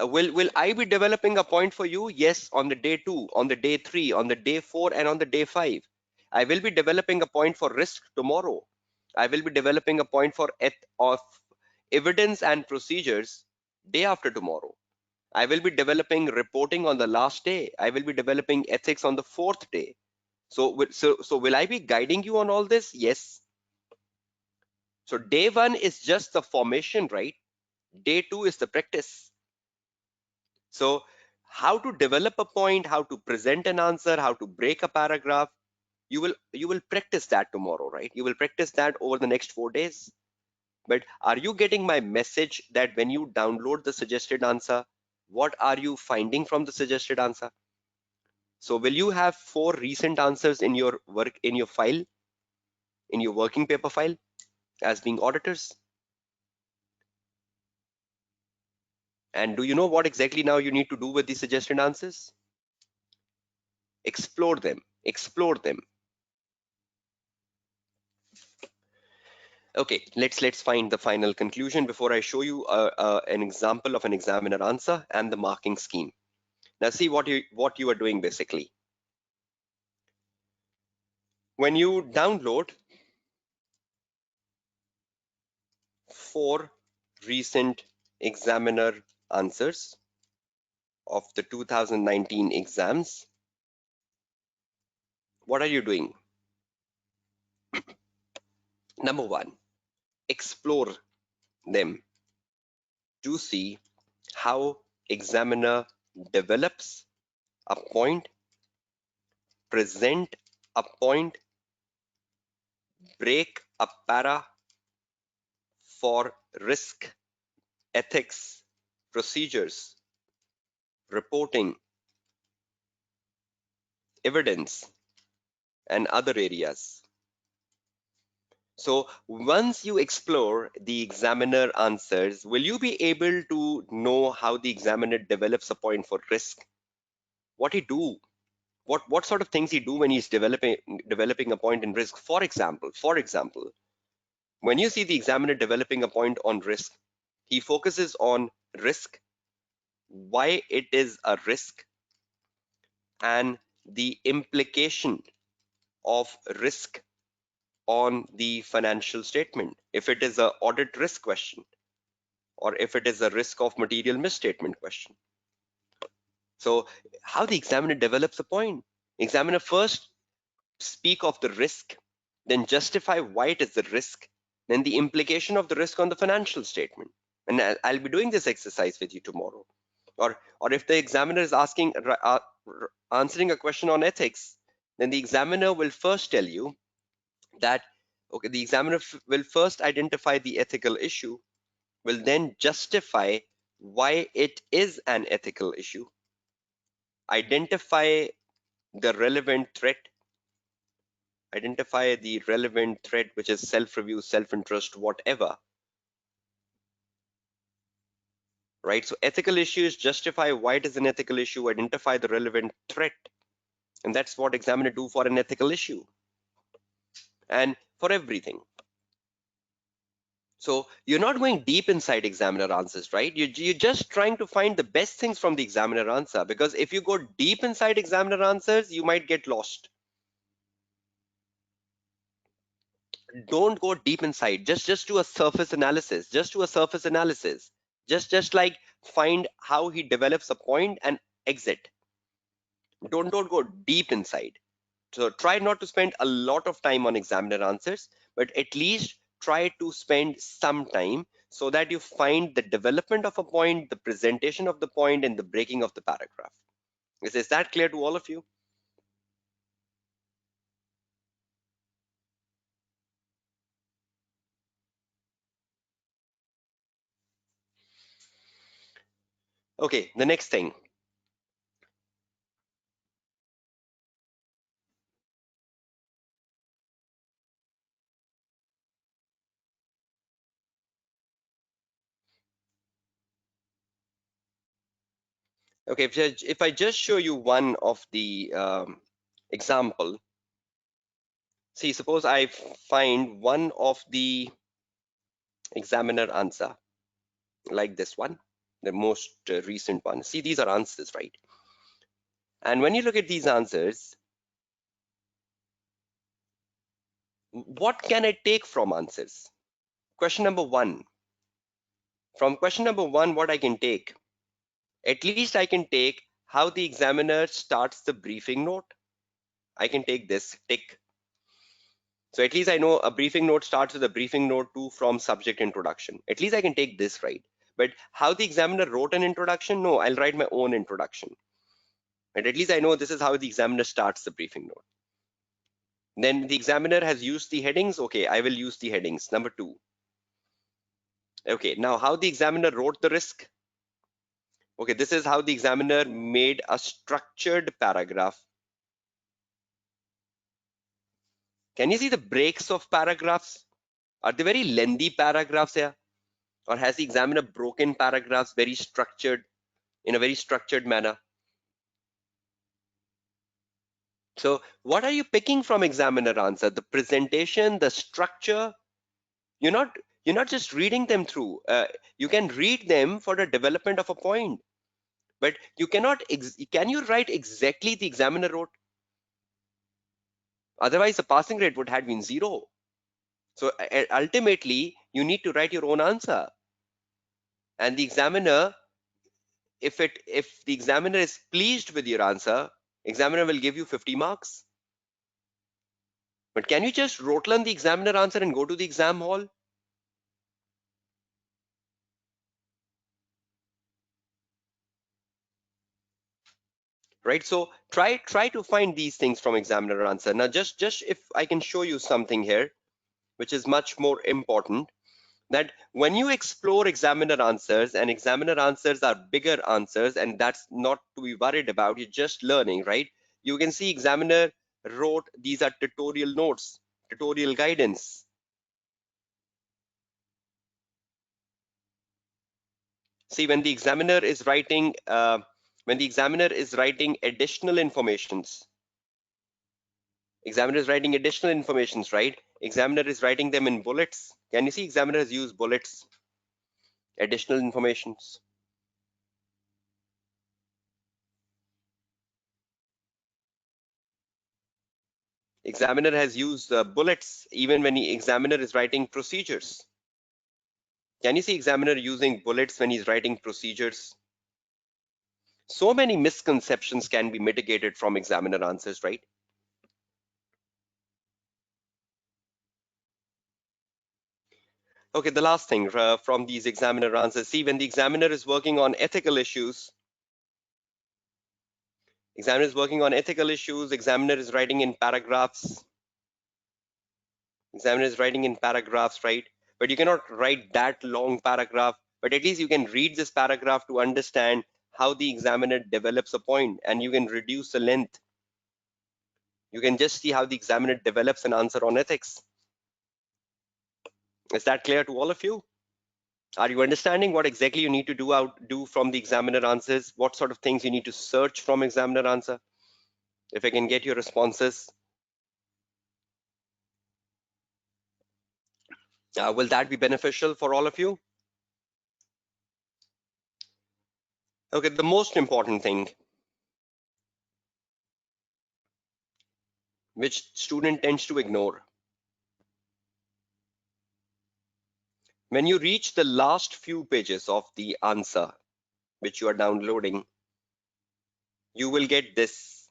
Speaker 1: Will I be developing a point for you? Yes, on the day 2, on the day 3, on the day 4, and on the day 5. I will be developing a point for risk tomorrow. I will be developing a point for of evidence and procedures day after tomorrow. I will be developing reporting on the last day. I will be developing ethics on the 4th day. So will I be guiding you on all this? Yes. So day 1 is just the formation, right? Day 2 is the practice. So how to develop a point, how to present an answer, how to break a paragraph, you will practice that tomorrow, right? You will practice that over the next 4 days. But are you getting my message that when you download the suggested answer, what are you finding from the suggested answer? So will you have 4 recent answers in your file, in your working paper file as being auditors? And do you know what exactly now you need to do with the suggested answers? Explore them, explore them. Okay, let's find the final conclusion before I show you an example of an examiner answer and the marking scheme. Now see what you are doing basically. When you download 4 recent examiner answers of the 2019 exams, what are you doing? Number one, explore them to see how examiner develops a point, present a point, break a para for risk, ethics, procedures, reporting, evidence, and other areas. So once you explore the examiner answers, will you be able to know how the examiner develops a point for risk? What he do? What sort of things he do when he's developing a point in risk? For example, when you see the examiner developing a point on risk, he focuses on risk, why it is a risk, and the implication of risk on the financial statement. If it is a audit risk question, or if it is a risk of material misstatement question. So how the examiner develops a point? Examiner first speak of the risk, then justify why it is the risk, then the implication of the risk on the financial statement. And I'll be doing this exercise with you tomorrow. Or if the examiner is answering a question on ethics, then the examiner will first tell you that, okay, the examiner will first identify the ethical issue, will then justify why it is an ethical issue, identify the relevant threat, which is self-review, self-interest, whatever, right? So ethical issues, justify why it is an ethical issue, identify the relevant threat. And that's what examiner do for an ethical issue and for everything. So you're not going deep inside examiner answers, right? You're just trying to find the best things from the examiner answer, because if you go deep inside examiner answers, you might get lost. Don't go deep inside. Just do a surface analysis. Just like find how he develops a point and exit. Don't go deep inside. So try not to spend a lot of time on examiner answers, but at least try to spend some time so that you find the development of a point, the presentation of the point, and the breaking of the paragraph. Is that clear to all of you? Okay, the next thing. Okay, if I just show you one of the example, see, suppose I find one of the examiner answer like this one, the most recent one. See, these are answers, right? And when you look at these answers, what can I take from answers? Question number one. From question number one, what I can take? At least I can take how the examiner starts the briefing note. I can take this tick. So at least I know a briefing note starts with a briefing note 2 from subject introduction. At least I can take this right. But how the examiner wrote an introduction? No, I'll write my own introduction. But at least I know this is how the examiner starts the briefing note. Then the examiner has used the headings. Okay, I will use the headings. Number 2. Okay, now how the examiner wrote the risk? Okay, this is how the examiner made a structured paragraph. Can you see the breaks of paragraphs? Are they very lengthy paragraphs here? Or has the examiner broken paragraphs very structured, in a very structured manner? So what are you picking from examiner answer? The presentation, the structure? You're not you're not just reading them through. You can read them for the development of a point, but you cannot. Can you write exactly the examiner wrote? Otherwise, the passing rate would have been zero. So ultimately, you need to write your own answer, and the examiner, if the examiner is pleased with your answer, examiner will give you 50 marks. But can you just rote learn the examiner answer and go to the exam hall? Right? So try to find these things from examiner answer. Now, just if I can show you something here, which is much more important, that when you explore examiner answers, and examiner answers are bigger answers, and that's not to be worried about, you're just learning, right? You can see examiner wrote, these are tutorial notes, tutorial guidance. See, when the examiner is writing additional informations, examiner is writing additional informations, right? Examiner is writing them in bullets. Can you see examiner has used bullets, additional informations? Examiner has used bullets even when the examiner is writing procedures. Can you see examiner using bullets when he's writing procedures? So many misconceptions can be mitigated from examiner answers, right? Okay, the last thing from these examiner answers. See, when the examiner is working on ethical issues, examiner is working on ethical issues, examiner is writing in paragraphs, examiner is writing in paragraphs, right? But you cannot write that long paragraph, but at least you can read this paragraph to understand how the examiner develops a point, and you can reduce the length. You can just see how the examiner develops an answer on ethics. Is that clear to all of you? Are you understanding what exactly you need to do from the examiner answers? What sort of things you need to search from examiner answer? If I can get your responses, will that be beneficial for all of you? Okay, the most important thing, which student tends to ignore. When you reach the last few pages of the answer, which you are downloading, you will get this,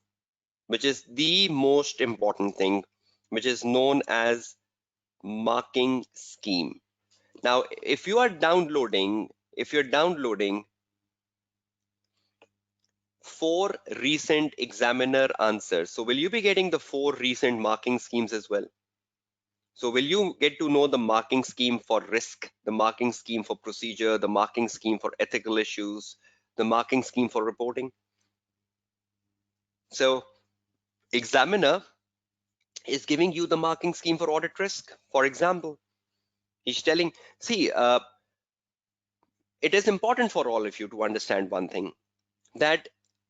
Speaker 1: which is the most important thing, which is known as marking scheme. Now, if you're downloading 4 recent examiner answers, so will you be getting the 4 recent marking schemes as well? So will you get to know the marking scheme for risk, the marking scheme for procedure, the marking scheme for ethical issues, the marking scheme for reporting? So examiner is giving you the marking scheme for audit risk. For example, he's telling, see, it is important for all of you to understand one thing, that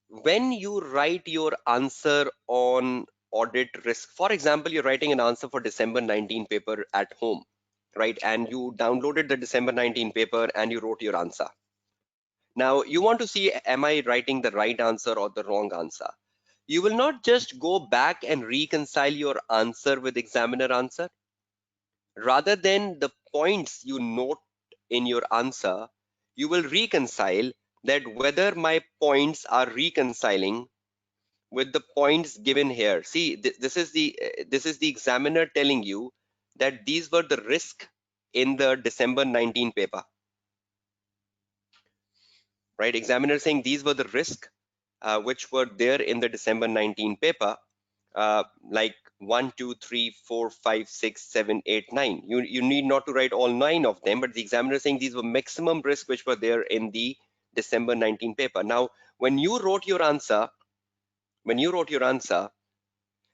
Speaker 1: when you write your answer on audit risk, for example, you're writing an answer for December 19 paper at home, right? And you downloaded the December 19 paper and you wrote your answer. Now you want to see, am I writing the right answer or the wrong answer? You will not just go back and reconcile your answer with examiner answer. Rather than the points you note in your answer, you will reconcile that whether my points are reconciling with the points given here. See, this is the examiner telling you that these were the risk in the December 19 paper, right? Examiner saying these were the risk which were there in the December 19 paper, like 1, 2, 3, 4, 5, 6, 7, 8, 9. You need not to write all 9 of them, but the examiner is saying these were maximum risk which were there in the December 19 paper. Now, when you wrote your answer,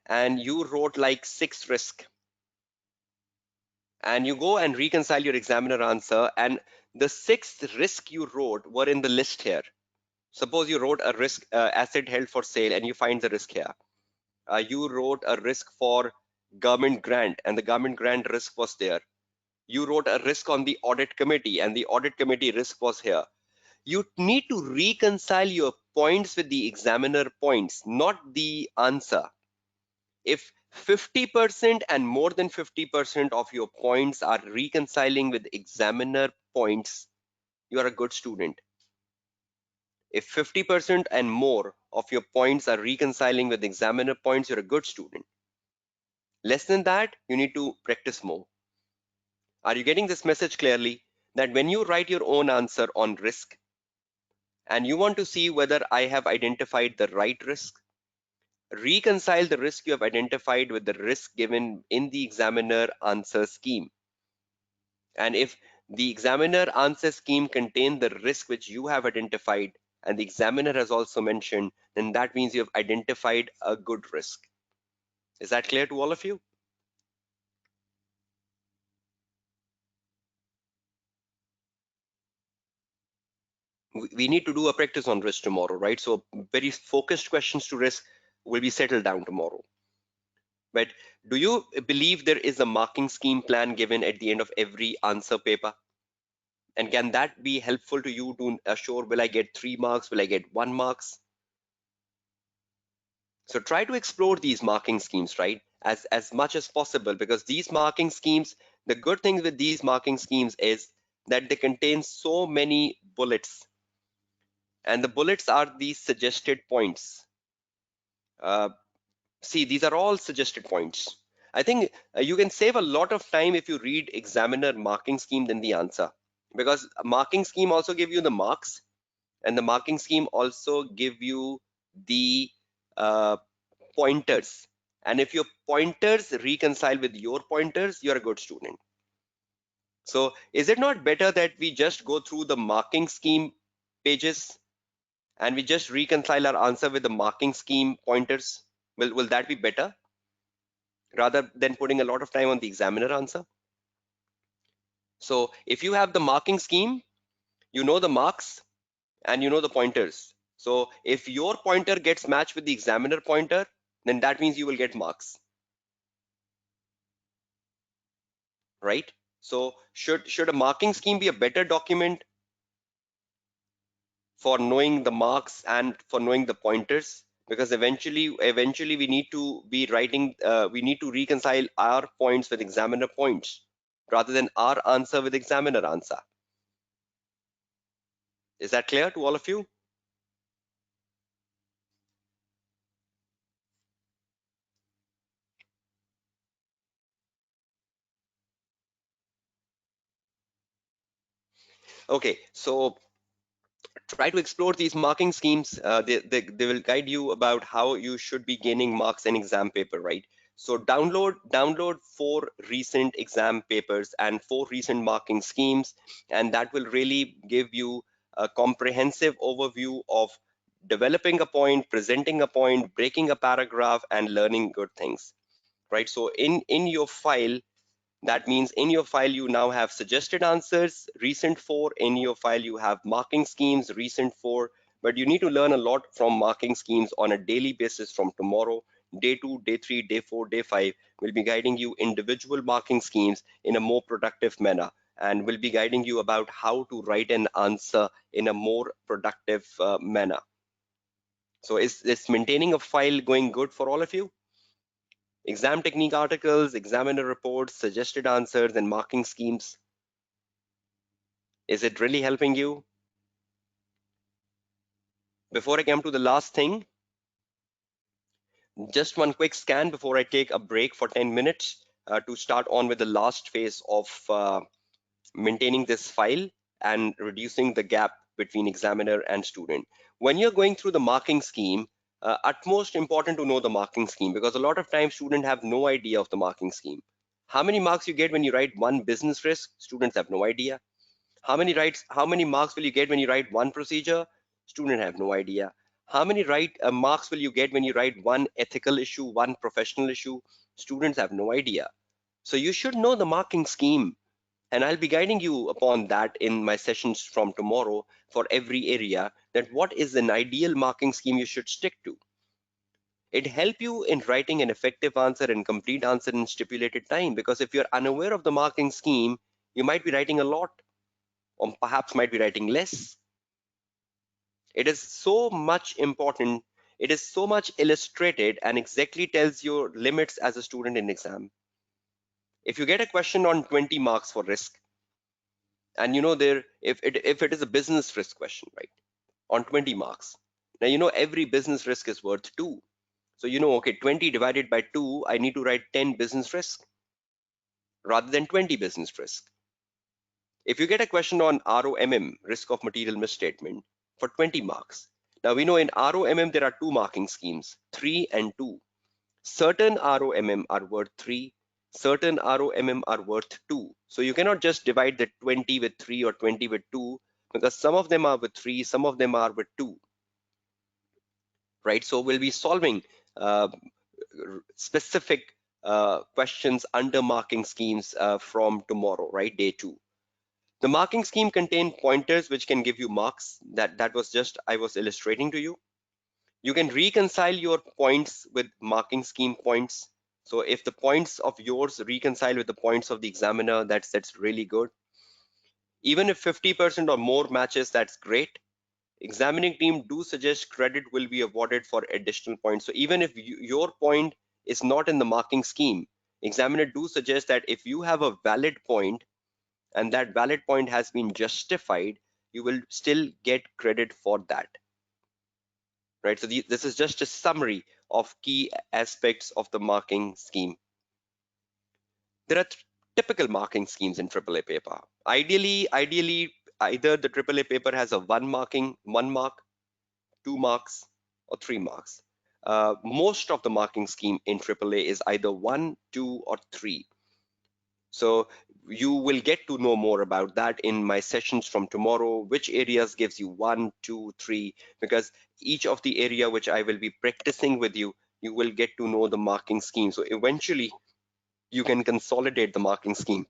Speaker 1: and you wrote like 6 risk, and you go and reconcile your examiner answer, and the 6th risk you wrote were in the list here. Suppose you wrote a risk, asset held for sale, and you find the risk here. You wrote a risk for government grant, and the government grant risk was there. You wrote a risk on the audit committee, and the audit committee risk was here. You need to reconcile your points with the examiner points, not the answer. If 50% and more than 50% of your points are reconciling with examiner points, you are a good student. If 50% and more of your points are reconciling with examiner points, you're a good student. Less than that, you need to practice more. Are you getting this message clearly? That when you write your own answer on risk and you want to see whether I have identified the right risk, reconcile the risk you have identified with the risk given in the examiner answer scheme. And if the examiner answer scheme contains the risk which you have identified and the examiner has also mentioned, then that means you have identified a good risk. Is that clear to all of you? We need to do a practice on risk tomorrow, right? So very focused questions to risk will be settled down tomorrow. But do you believe there is a marking scheme plan given at the end of every answer paper? And can that be helpful to you to assure, will I get 3 marks? Will I get 1 marks? So try to explore these marking schemes, right? As much as possible, because these marking schemes, the good thing with these marking schemes is that they contain so many bullets. And the bullets are these suggested points. Uh, See, these are all suggested points. I think you can save a lot of time if you read examiner marking scheme than the answer, because a marking scheme also give you the marks, and the marking scheme also give you the uh, pointers. And if your pointers reconcile with your pointers, you're a good student. So is it not better that we just go through the marking scheme pages and we just reconcile our answer with the marking scheme pointers? Will that be better rather than putting a lot of time on the examiner answer? So if you have the marking scheme, you know the marks and you know the pointers. So if your pointer gets matched with the examiner pointer, then that means you will get marks, right? So should a marking scheme be a better document for knowing the marks and for knowing the pointers? Because eventually we need to be writing, we need to reconcile our points with examiner points rather than our answer with examiner answer. Is that clear to all of you? Okay, so try to explore these marking schemes. They will guide you about how you should be gaining marks in exam paper, right? So download 4 recent exam papers and 4 recent marking schemes, and that will really give you a comprehensive overview of developing a point, presenting a point, breaking a paragraph, and learning good things, right? So in your file, that means in your file, you now have suggested answers, recent 4. In your file, you have marking schemes, recent 4. But you need to learn a lot from marking schemes on a daily basis from tomorrow. Day 2, day 3, day 4, day 5 will be guiding you individual marking schemes in a more productive manner, and will be guiding you about how to write an answer in a more productive manner. So is maintaining a file going good for all of you? Exam technique articles, examiner reports, suggested answers, and marking schemes. Is it really helping you? Before I come to the last thing, just one quick scan before I take a break for 10 minutes to start on with the last phase of maintaining this file and reducing the gap between examiner and student. When you're going through the marking scheme, utmost important to know the marking scheme, because a lot of times students have no idea of the marking scheme. How many marks you get when you write one business risk? Students have no idea. How many marks will you get when you write one procedure? Student have no idea. How many marks will you get when you write one ethical issue, one professional issue? Students have no idea. So you should know the marking scheme, and I'll be guiding you upon that in my sessions from tomorrow for every area, that what is an ideal marking scheme you should stick to. It help you in writing an effective answer and complete answer in stipulated time, because if you're unaware of the marking scheme, you might be writing a lot or perhaps might be writing less. It is so much important. It is so much illustrated and exactly tells your limits as a student in exam. If you get a question on 20 marks for risk, and there, if it is a business risk question, right, on 20 marks, now every business risk is worth 2. So okay, 20 divided by 2, I need to write 10 business risk rather than 20 business risk. If you get a question on ROMM, risk of material misstatement, for 20 marks, now we know in ROMM there are two marking schemes, 3 and 2. Certain ROMM are worth 3, certain ROMM are worth 2. So you cannot just divide the 20 with 3 or 20 with 2, because some of them are with 3, some of them are with 2, right? So we'll be solving uh, specific questions under marking schemes from tomorrow, right? Day 2. The marking scheme contain pointers which can give you marks. That was just I was illustrating to you. You can reconcile your points with marking scheme points. So if the points of yours reconcile with the points of the examiner, that's really good. Even if 50% or more matches, that's great. Examining team do suggest credit will be awarded for additional points. So even if your point is not in the marking scheme, examiner do suggest that if you have a valid point and that valid point has been justified, you will still get credit for that, right? So this is just a summary of key aspects of the marking scheme. There are typical marking schemes in AAA paper. Ideally, either the AAA paper has a one mark, 2 marks, or 3 marks. Most of the marking scheme in AAA is either 1, 2, or 3. So you will get to know more about that in my sessions from tomorrow, which areas gives you 1, 2, 3, because each of the area which I will be practicing with you, you will get to know the marking scheme. So eventually you can consolidate the marking scheme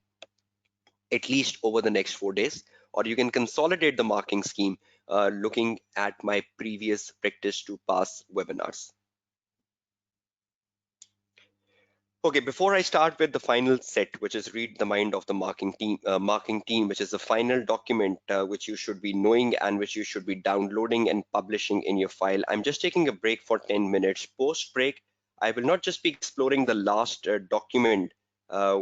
Speaker 1: at least over the next 4 days, or you can consolidate the marking scheme looking at my previous practice to pass webinars. Okay, before I start with the final set, which is read the mind of the marking team, which is the final document which you should be knowing and which you should be downloading and publishing in your file. I'm just taking a break for 10 minutes. Post break, I will not just be exploring the last document,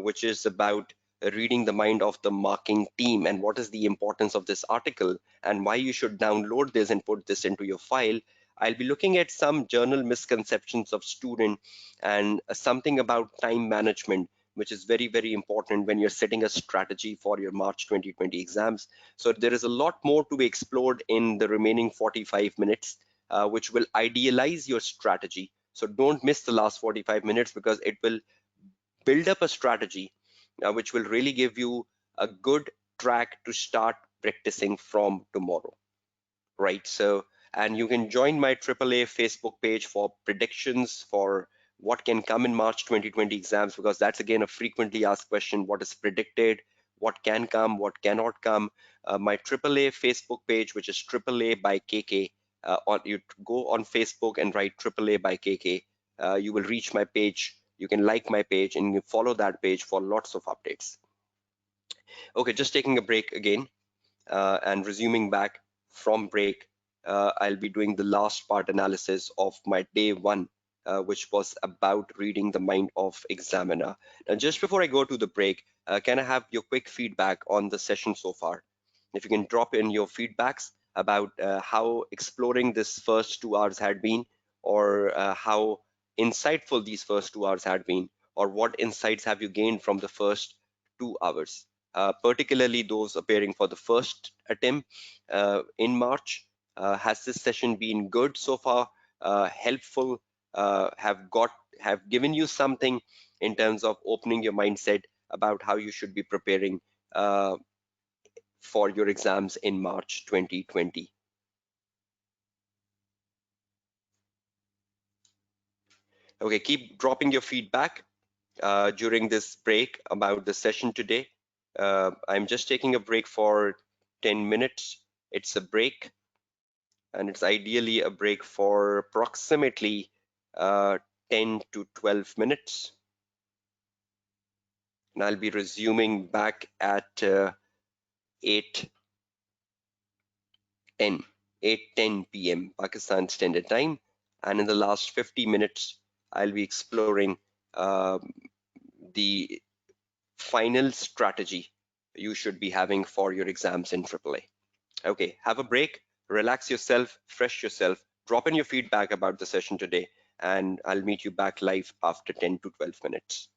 Speaker 1: which is about reading the mind of the marking team and what is the importance of this article and why you should download this and put this into your file. I'll be looking at some journal misconceptions of student and something about time management, which is very, very important when you're setting a strategy for your March 2020 exams. So there is a lot more to be explored in the remaining 45 minutes, which will idealize your strategy. So don't miss the last 45 minutes because it will build up a strategy which will really give you a good track to start practicing from tomorrow, right? So, and you can join my AAA Facebook page for predictions for what can come in March 2020 exams, because that's again a frequently asked question: what is predicted, what can come, what cannot come. My AAA Facebook page, which is AAA by KK, on you go on Facebook and write AAA by KK, you will reach my page. You can like my page and you follow that page for lots of updates. Okay, just taking a break again and resuming back from break, I'll be doing the last part analysis of my day 1, which was about reading the mind of examiner. Now, just before I go to the break, can I have your quick feedback on the session so far? If you can drop in your feedbacks about how exploring this first 2 hours had been, or how insightful these first 2 hours had been, or what insights have you gained from the first 2 hours? Particularly those appearing for the first attempt in March. Has this session been good so far? Helpful? Have given you something in terms of opening your mindset about how you should be preparing for your exams in March 2020. Okay, keep dropping your feedback during this break about the session today. I'm just taking a break for 10 minutes. It's a break, and it's ideally a break for approximately 10 to 12 minutes. And I'll be resuming back at 8:10, 8:10 p.m. Pakistan Standard Time. And in the last 50 minutes, I'll be exploring the final strategy you should be having for your exams in AAA. Okay, have a break, relax yourself, fresh yourself, drop in your feedback about the session today, and I'll meet you back live after 10 to 12 minutes.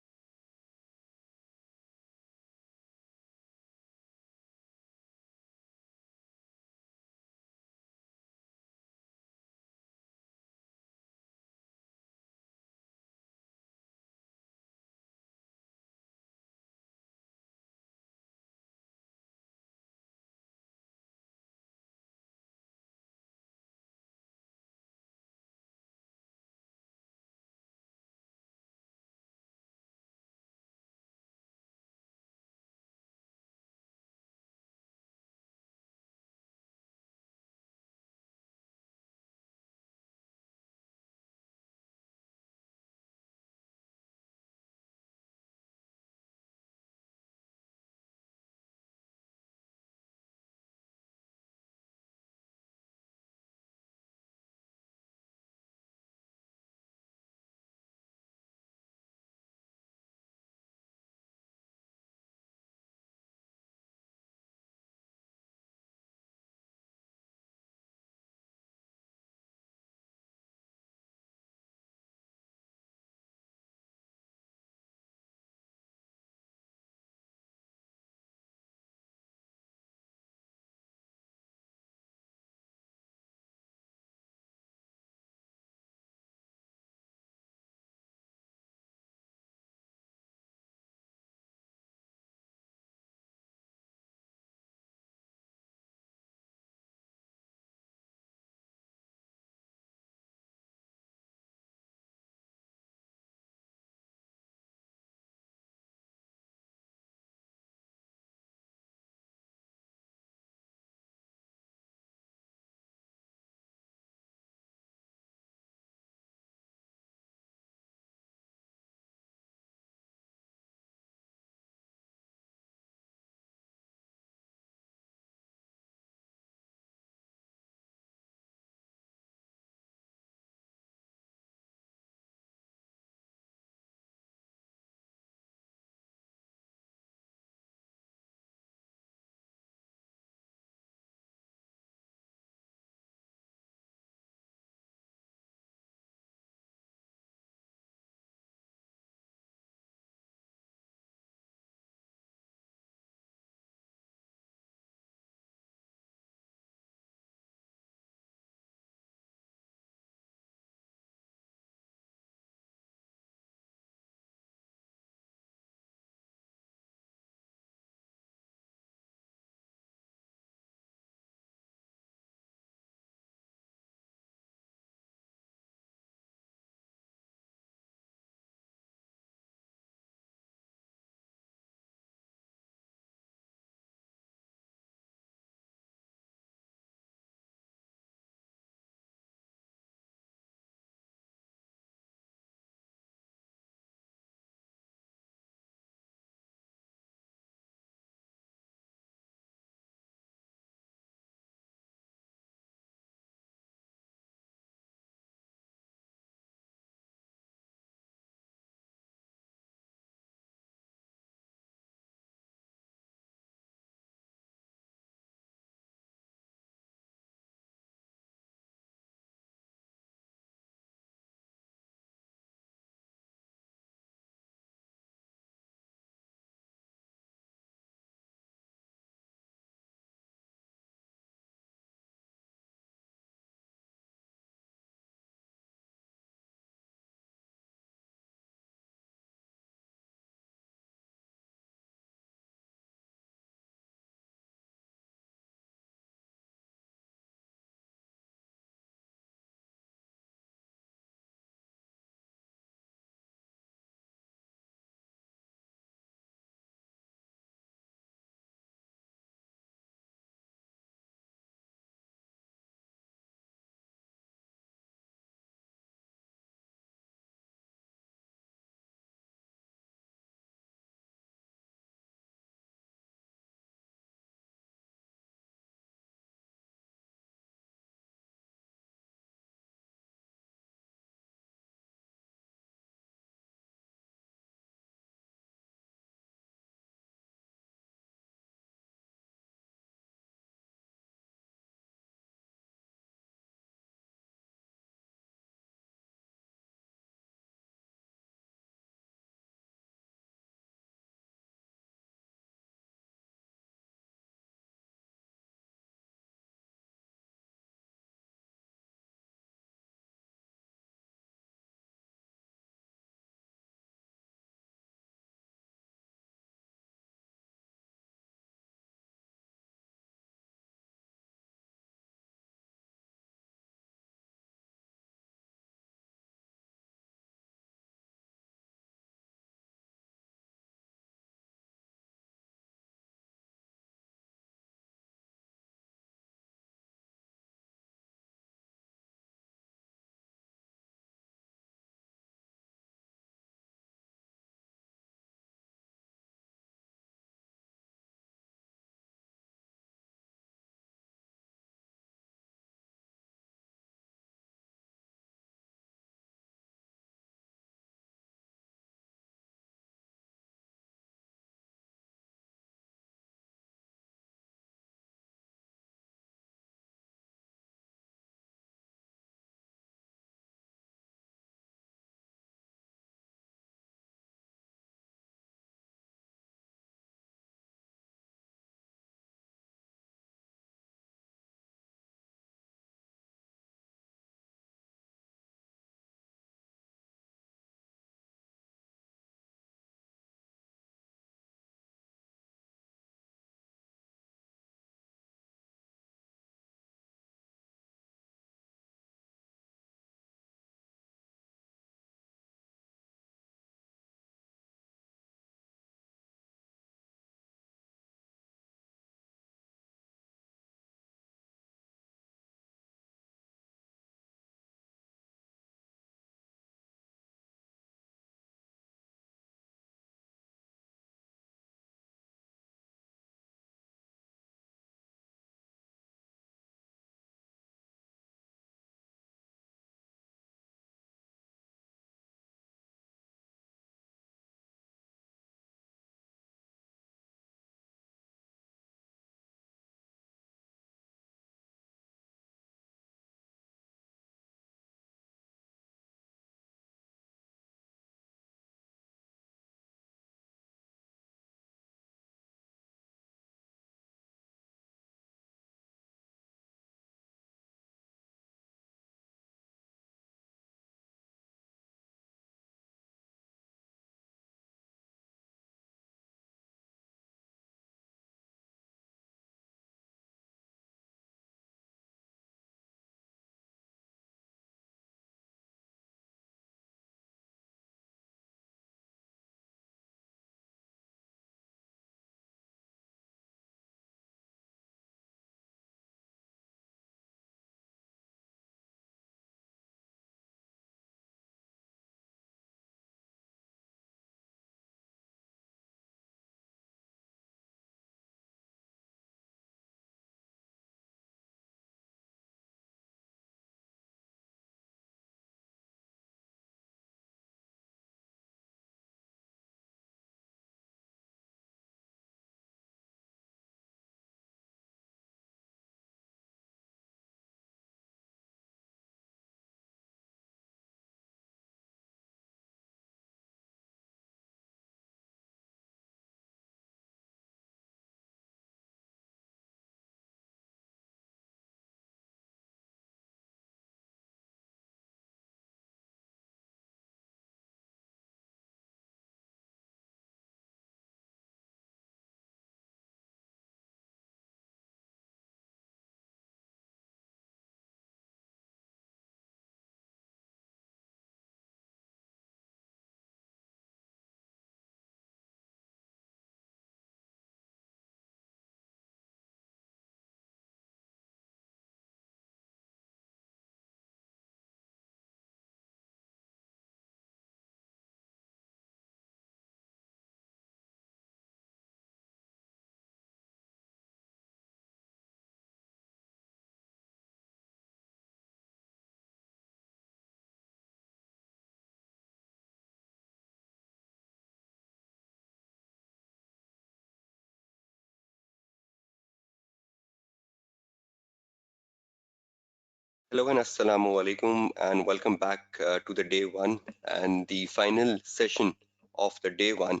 Speaker 1: Hello and assalamu alaikum, and welcome back to the day one and the final session of the day one,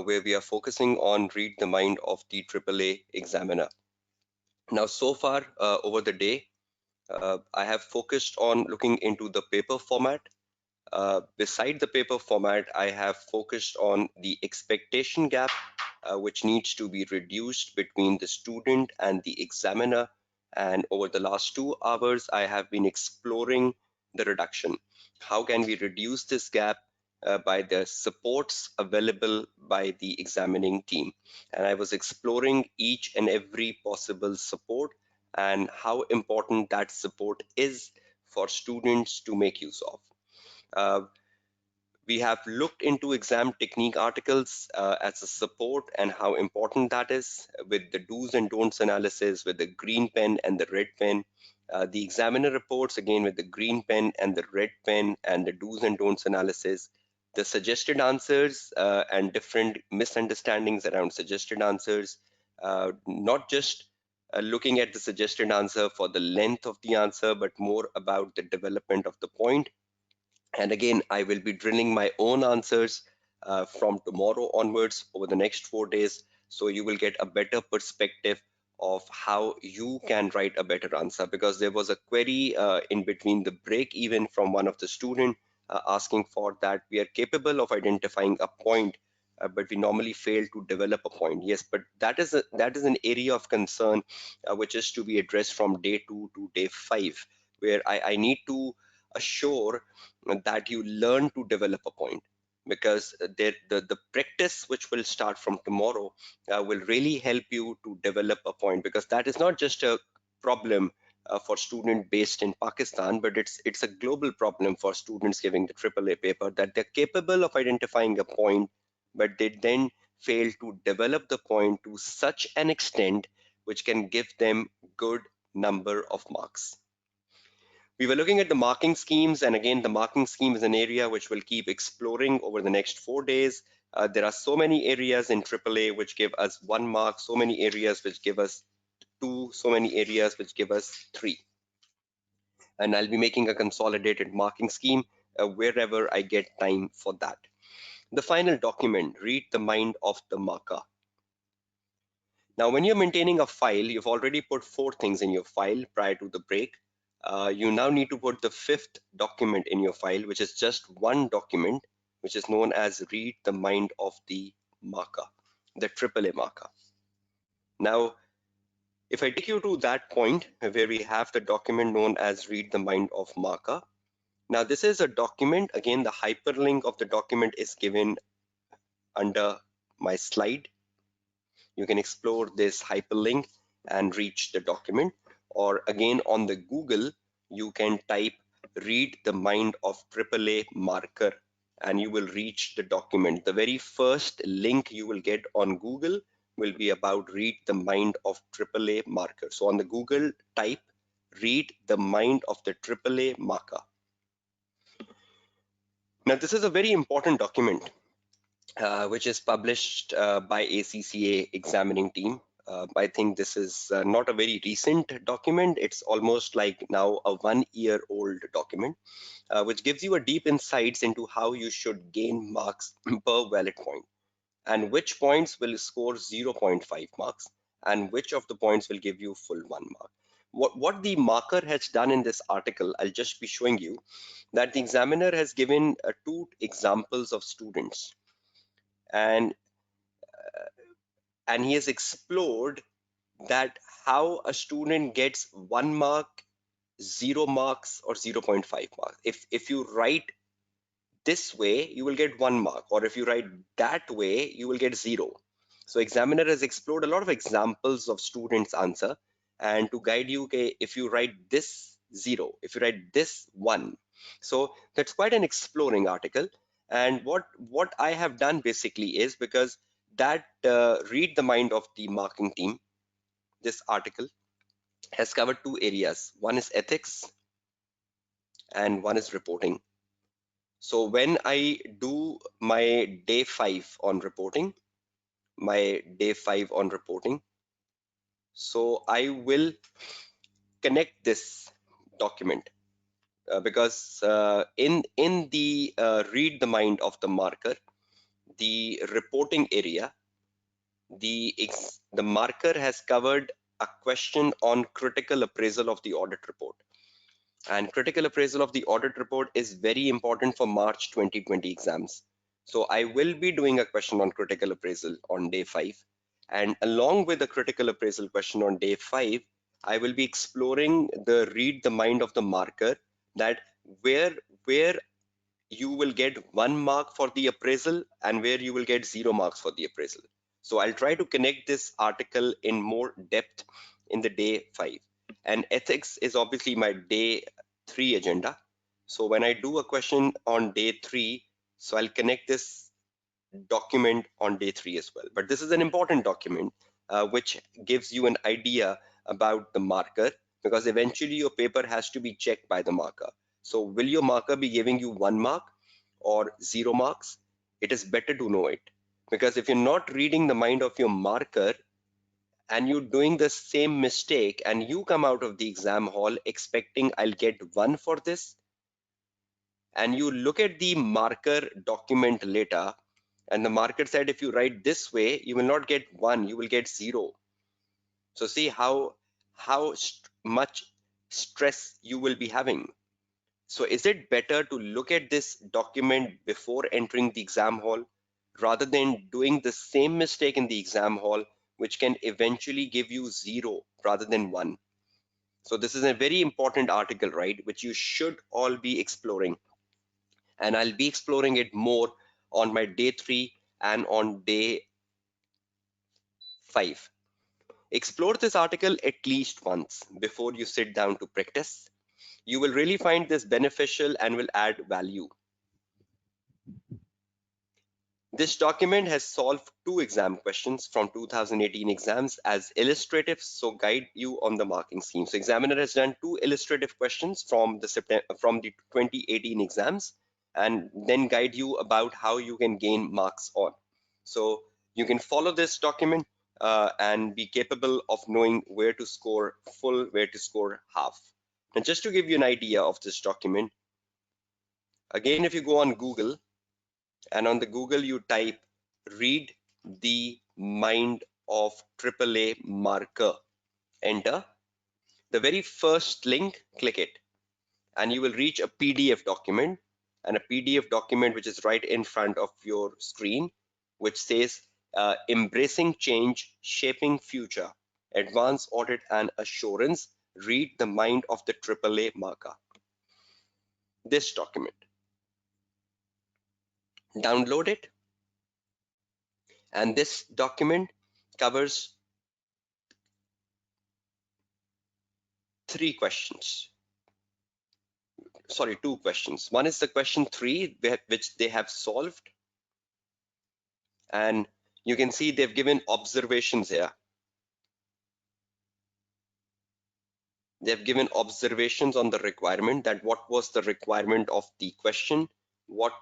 Speaker 1: where we are focusing on read the mind of the AAA examiner. Now, so far over the day, I have focused on looking into the paper format. Beside the paper format, I have focused on the expectation gap, which needs to be reduced between the student and the examiner. And over the last 2 hours, I have been exploring the reduction. How can we reduce this gap by the supports available by the examining team? And I was exploring each and every possible support and how important that support is for students to make use of. Uh, we have looked into exam technique articles as a support and how important that is with the do's and don'ts analysis with the green pen and the red pen. The examiner reports again with the green pen and the red pen and the do's and don'ts analysis. The suggested answers and different misunderstandings around suggested answers, not just looking at the suggested answer for the length of the answer, but more about the development of the point. And again, I will be drilling my own answers from tomorrow onwards over the next 4 days. So you will get a better perspective of how you can write a better answer, because there was a query in between the break even from one of the student asking for that we are capable of identifying a point, but we normally fail to develop a point. Yes, but that is an area of concern which is to be addressed from day 2 to day 5, where I need to assure that you learn to develop a point, because the practice which will start from tomorrow will really help you to develop a point, because that is not just a problem for student based in Pakistan, but it's a global problem for students giving the AAA paper, that they're capable of identifying a point, but they then fail to develop the point to such an extent which can give them good number of marks. We were looking at the marking schemes, and again, the marking scheme is an area which we'll keep exploring over the next 4 days. There are so many areas in AAA which give us 1 mark, so many areas which give us 2, so many areas which give us 3. And I'll be making a consolidated marking scheme wherever I get time for that. The final document, read the mind of the marker. Now, when you're maintaining a file, you've already put 4 things in your file prior to the break. You now need to put the 5th document in your file, which is just one document, which is known as read the mind of the marker, the AAA marker. Now, if I take you to that point where we have the document known as read the mind of marker. Now, this is a document. Again, the hyperlink of the document is given under my slide. You can explore this hyperlink and reach the document. Or again, on the Google, you can type read the mind of AAA marker and you will reach the document. The very first link you will get on Google will be about read the mind of AAA marker. So on the Google, type read the mind of the AAA marker. Now, this is a very important document which is published by ACCA examining team. I think this is not a very recent document. It's almost like now a 1 year old document, which gives you a deep insights into how you should gain marks per valid point, and which points will score 0.5 marks, and which of the points will give you full 1 mark. What the marker has done in this article, I'll just be showing you that the examiner has given 2 examples of students, and he has explored that how a student gets 1 mark, 0 marks, or 0.5 marks. If you write this way, you will get 1 mark, or if you write that way, you will get 0. So examiner has explored a lot of examples of students' answer, and to guide you, okay, if you write this 0, if you write this 1. So that's quite an exploring article. And what I have done basically is, because that read the mind of the marking team, this article has covered 2 areas. One is ethics and one is reporting. So when I do my day 5 on reporting, so I will connect this document because in the read the mind of the marker, the reporting area, the marker has covered a question on critical appraisal of the audit report. And critical appraisal of the audit report is very important for March 2020 exams. So I will be doing a question on critical appraisal on day 5. And along with the critical appraisal question on day 5, I will be exploring the read the mind of the marker, that where where you will get 1 mark for the appraisal and where you will get 0 marks for the appraisal. So I'll try to connect this article in more depth in the day 5. And ethics is obviously my day 3 agenda. So when I do a question on day 3, so I'll connect this document on day 3 as well. But this is an important document which gives you an idea about the marker, because eventually your paper has to be checked by the marker. So will your marker be giving you 1 mark or 0 marks? It is better to know it, because if you're not reading the mind of your marker and you're doing the same mistake and you come out of the exam hall expecting I'll get 1 for this, and you look at the marker document later and the marker said if you write this way you will not get 1, you will get 0. So see how much stress you will be having. So is it better to look at this document before entering the exam hall rather than doing the same mistake in the exam hall, which can eventually give you 0 rather than 1? So this is a very important article, right, which you should all be exploring. And I'll be exploring it more on my day 3 and on day 5. Explore this article at least once before you sit down to practice. You will really find this beneficial and will add value. This document has solved 2 exam questions from 2018 exams as illustrative, so guide you on the marking scheme. So examiner has done 2 illustrative questions from the 2018 exams and then guide you about how you can gain marks on. So you can follow this document and be capable of knowing where to score full, where to score half. And just to give you an idea of this document, again, if you go on Google, and on the Google you type read the mind of AAA marker, enter the very first link, click it, and you will reach a PDF document, and a PDF document which is right in front of your screen, which says embracing change, shaping future, advanced audit and assurance, read the mind of the AAA marker. This document, download it, and this document covers 2 questions. One is the question 3, which they have solved. And you can see they've given observations here. They've given observations on the requirement, that what was the requirement of the question, what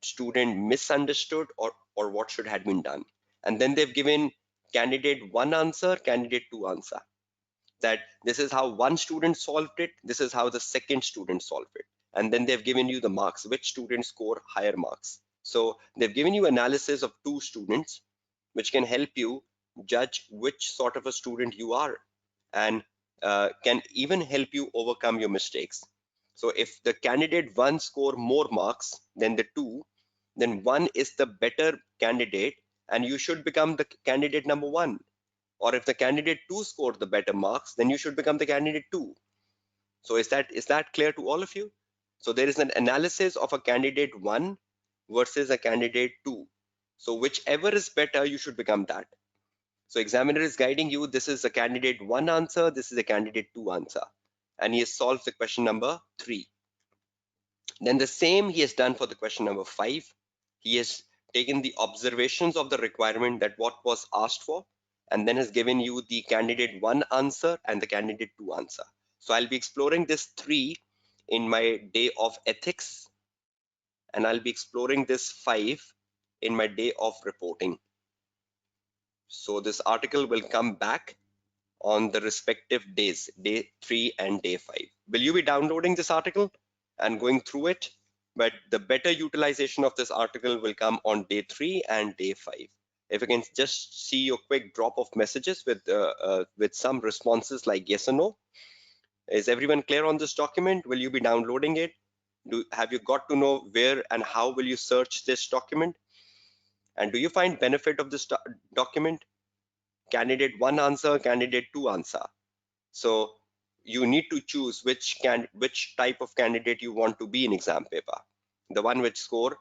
Speaker 1: student misunderstood, or what should have been done. And then they've given candidate 1 answer, candidate 2 answer. That this is how one student solved it, this is how the second student solved it. And then they've given you the marks, which students score higher marks. So they've given you analysis of 2 students, which can help you judge which sort of a student you are, and can even help you overcome your mistakes. So if the candidate 1 score more marks than the 2, then 1 is the better candidate and you should become the candidate number 1. Or if the candidate 2 scored the better marks, then you should become the candidate 2. So is that clear to all of you? So there is an analysis of a candidate 1 versus a candidate 2. So whichever is better, you should become that. So examiner is guiding you. This is a candidate 1 answer. This is a candidate 2 answer. And he has solved the question number 3. Then the same he has done for the question number 5. He has taken the observations of the requirement, that what was asked for, and then has given you the candidate 1 answer and the candidate 2 answer. So I'll be exploring this 3 in my day of ethics, and I'll be exploring this 5 in my day of reporting. So this article will come back on the respective days, day 3 and day 5. will you be downloading this article and going through it? But the better utilization of this article will come on day 3 and day 5. If you can just see your quick drop of messages with some responses like yes or no. Is everyone clear on this document? Will you be downloading it? Have you got to know where and how will you search this document? And do you find benefit of this document? Candidate 1 answer, candidate 2 answer. So you need to choose which type of candidate you want to be in exam paper, the one which score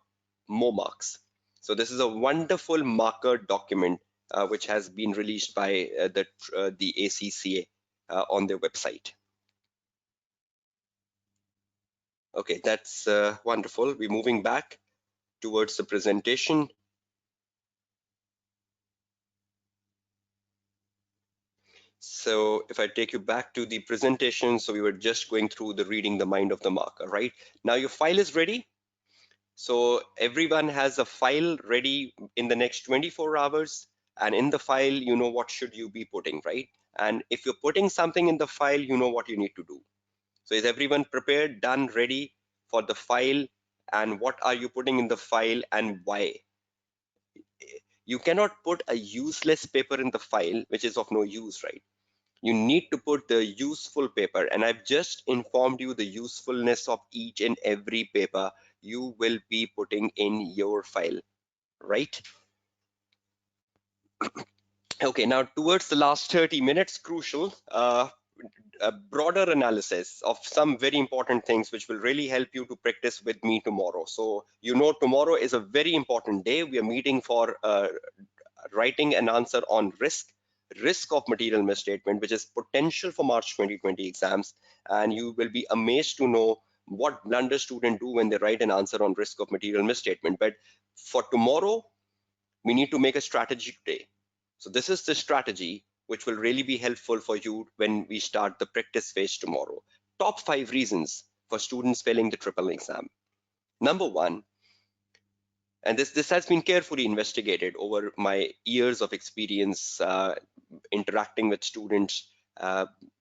Speaker 1: more marks. So this is a wonderful marker document which has been released by the ACCA on their website. Okay, that's wonderful. We're moving back towards the presentation. So if I take you back to the presentation, so we were just going through the reading the mind of the marker, right? Now your file is ready. So everyone has a file ready in the next 24 hours. And in the file, you know what should you be putting, right? And if you're putting something in the file, you know what you need to do. So is everyone prepared, done, ready for the file? And what are you putting in the file and why? You cannot put a useless paper in the file, which is of no use, right? You need to put the useful paper. And I've just informed you the usefulness of each and every paper you will be putting in your file, right? Okay, now towards the last 30 minutes, crucial, a broader analysis of some very important things which will really help you to practice with me tomorrow. So, you know, tomorrow is a very important day. We are meeting for writing an answer on risk of material misstatement, which is potential for March 2020 exams. And you will be amazed to know what blunder students do when they write an answer on risk of material misstatement. But for tomorrow, we need to make a strategy today. So this is the strategy which will really be helpful for you when we start the practice phase tomorrow. Top 5 reasons for students failing the triple exam. Number 1, and this has been carefully investigated over my years of experience interacting with students,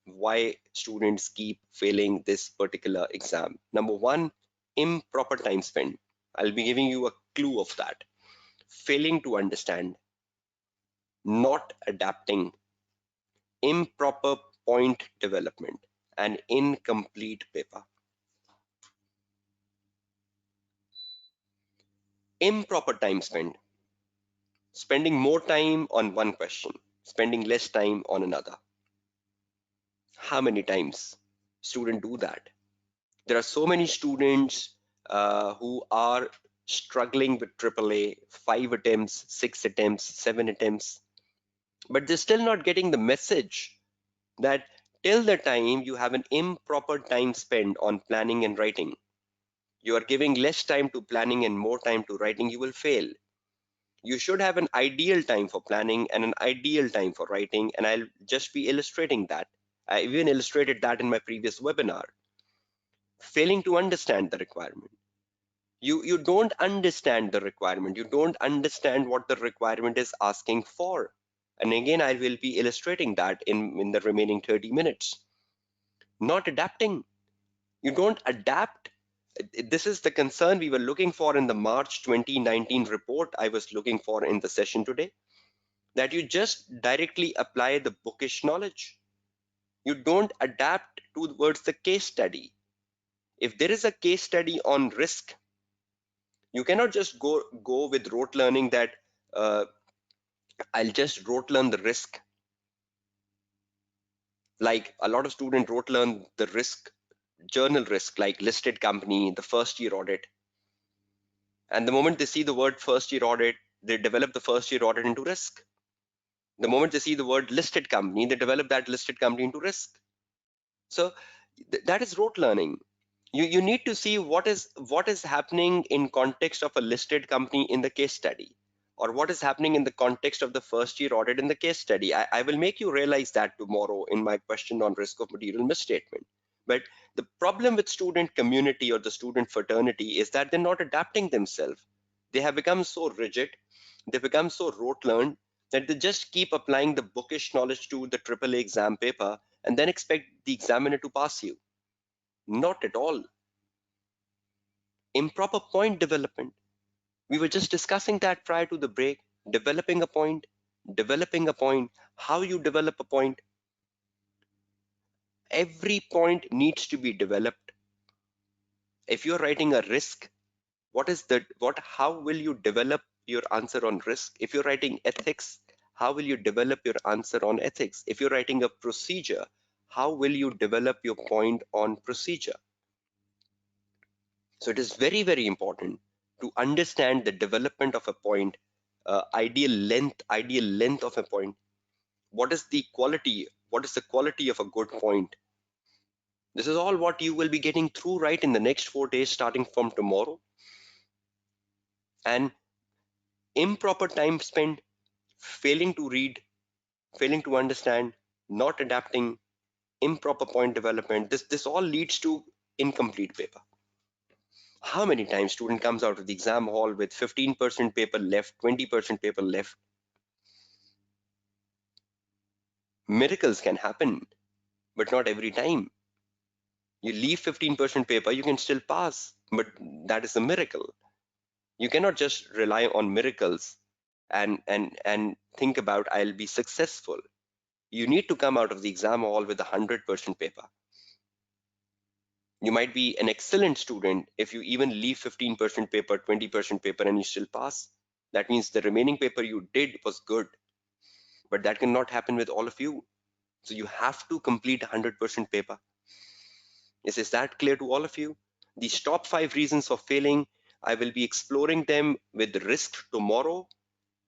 Speaker 1: why students keep failing this particular exam. Number 1, improper time spent. I'll be giving you a clue of that. Failing to understand, not adapting, improper point development, and incomplete paper. Improper time spent, spending more time on one question, spending less time on another. How many times students do that? There are so many students who are struggling with AAA, 5 attempts, 6 attempts, 7 attempts, but they're still not getting the message that till the time you have an improper time spent on planning and writing, you are giving less time to planning and more time to writing, you will fail. You should have an ideal time for planning and an ideal time for writing, and I'll just be illustrating that. I even illustrated that in my previous webinar. Failing to understand the requirement. You don't understand the requirement. You don't understand what the requirement is asking for. And again, I will be illustrating that in the remaining 30 minutes. Not adapting. You don't adapt. This is the concern we were looking for in the March 2019 report I was looking for in the session today, that you just directly apply the bookish knowledge. You don't adapt towards the case study. If there is a case study on risk, you cannot just go with rote learning that uh, I'll just rote learn the risk. Like a lot of students rote learn the risk, journal risk, like listed company, the first year audit. And the moment they see the word first year audit, they develop the first year audit into risk. The moment they see the word listed company, they develop that listed company into risk. So that is rote learning. You need to see what is happening in context of a listed company in the case study, or what is happening in the context of the first year audit in the case study. I will make you realize that tomorrow in my question on risk of material misstatement. But the problem with student community or the student fraternity is that they're not adapting themselves. They have become so rigid, they become so rote learned that they just keep applying the bookish knowledge to the AAA exam paper and then expect the examiner to pass you. Not at all. Improper point development. We were just discussing that prior to the break. Developing a point, how you develop a point. Every point needs to be developed. If you're writing a risk, how will you develop your answer on risk? If you're writing ethics, how will you develop your answer on ethics? If you're writing a procedure, how will you develop your point on procedure? So it is very, very important to understand the development of a point, ideal length of a point. What is the quality? What is the quality of a good point? This is all what you will be getting through right in the next 4 days, starting from tomorrow. And improper time spent failing to read, failing to understand, not adapting, improper point development. This all leads to incomplete paper. How many times student comes out of the exam hall with 15% paper left, 20% paper left? Miracles can happen, but not every time. You leave 15% paper, you can still pass, but that is a miracle. You cannot just rely on miracles and think about I'll be successful. You need to come out of the exam hall with 100% paper. You might be an excellent student if you even leave 15% paper, 20% paper, and you still pass. That means the remaining paper you did was good, but that cannot happen with all of you. So you have to complete 100% paper. Is that clear to all of you? These top 5 reasons for failing, I will be exploring them with risk tomorrow,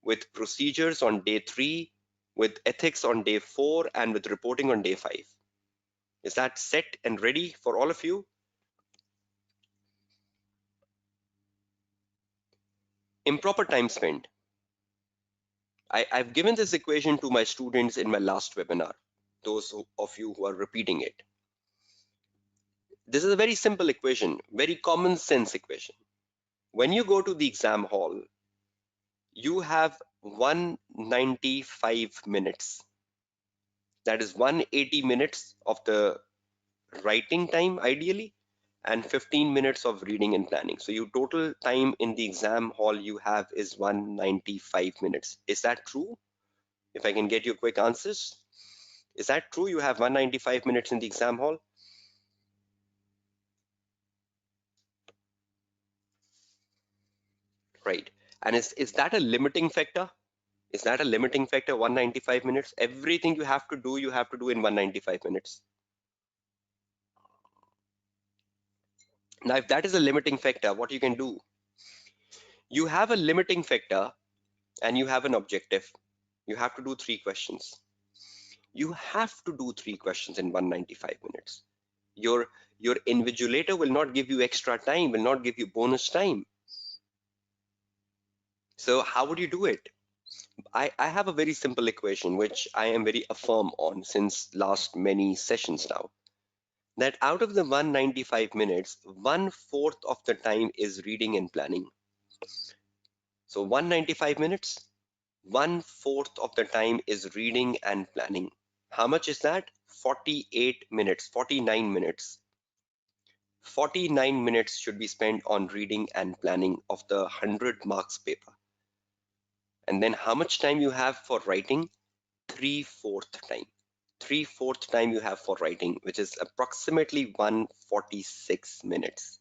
Speaker 1: with procedures on day 3, with ethics on day 4, and with reporting on day 5. Is that set and ready for all of you? Improper time spent. I've given this equation to my students in my last webinar, those of you who are repeating it. This is a very simple equation, very common sense equation. When you go to the exam hall, you have 195 minutes. That is 180 minutes of the writing time ideally, and 15 minutes of reading and planning. So your total time in the exam hall you have is 195 minutes. Is that true? If I can get your quick answers. Is that true? You have 195 minutes in the exam hall? Right. And is that a limiting factor? Is that a limiting factor, 195 minutes? Everything you have to do in 195 minutes. Now, if that is a limiting factor, what you can do? You have a limiting factor and you have an objective. You have to do 3 questions. You have to do 3 questions in 195 minutes. Your invigilator will not give you extra time, will not give you bonus time. So how would you do it? I have a very simple equation, which I am very firm on since last many sessions now, that out of the 195 minutes, 1/4 of the time is reading and planning. So 195 minutes, 1/4 of the time is reading and planning. How much is that? 48 minutes, 49 minutes. 49 minutes should be spent on reading and planning of the 100 marks paper. And then how much time you have for writing? 3/4 time. 3/4 time you have for writing, which is approximately 146 minutes.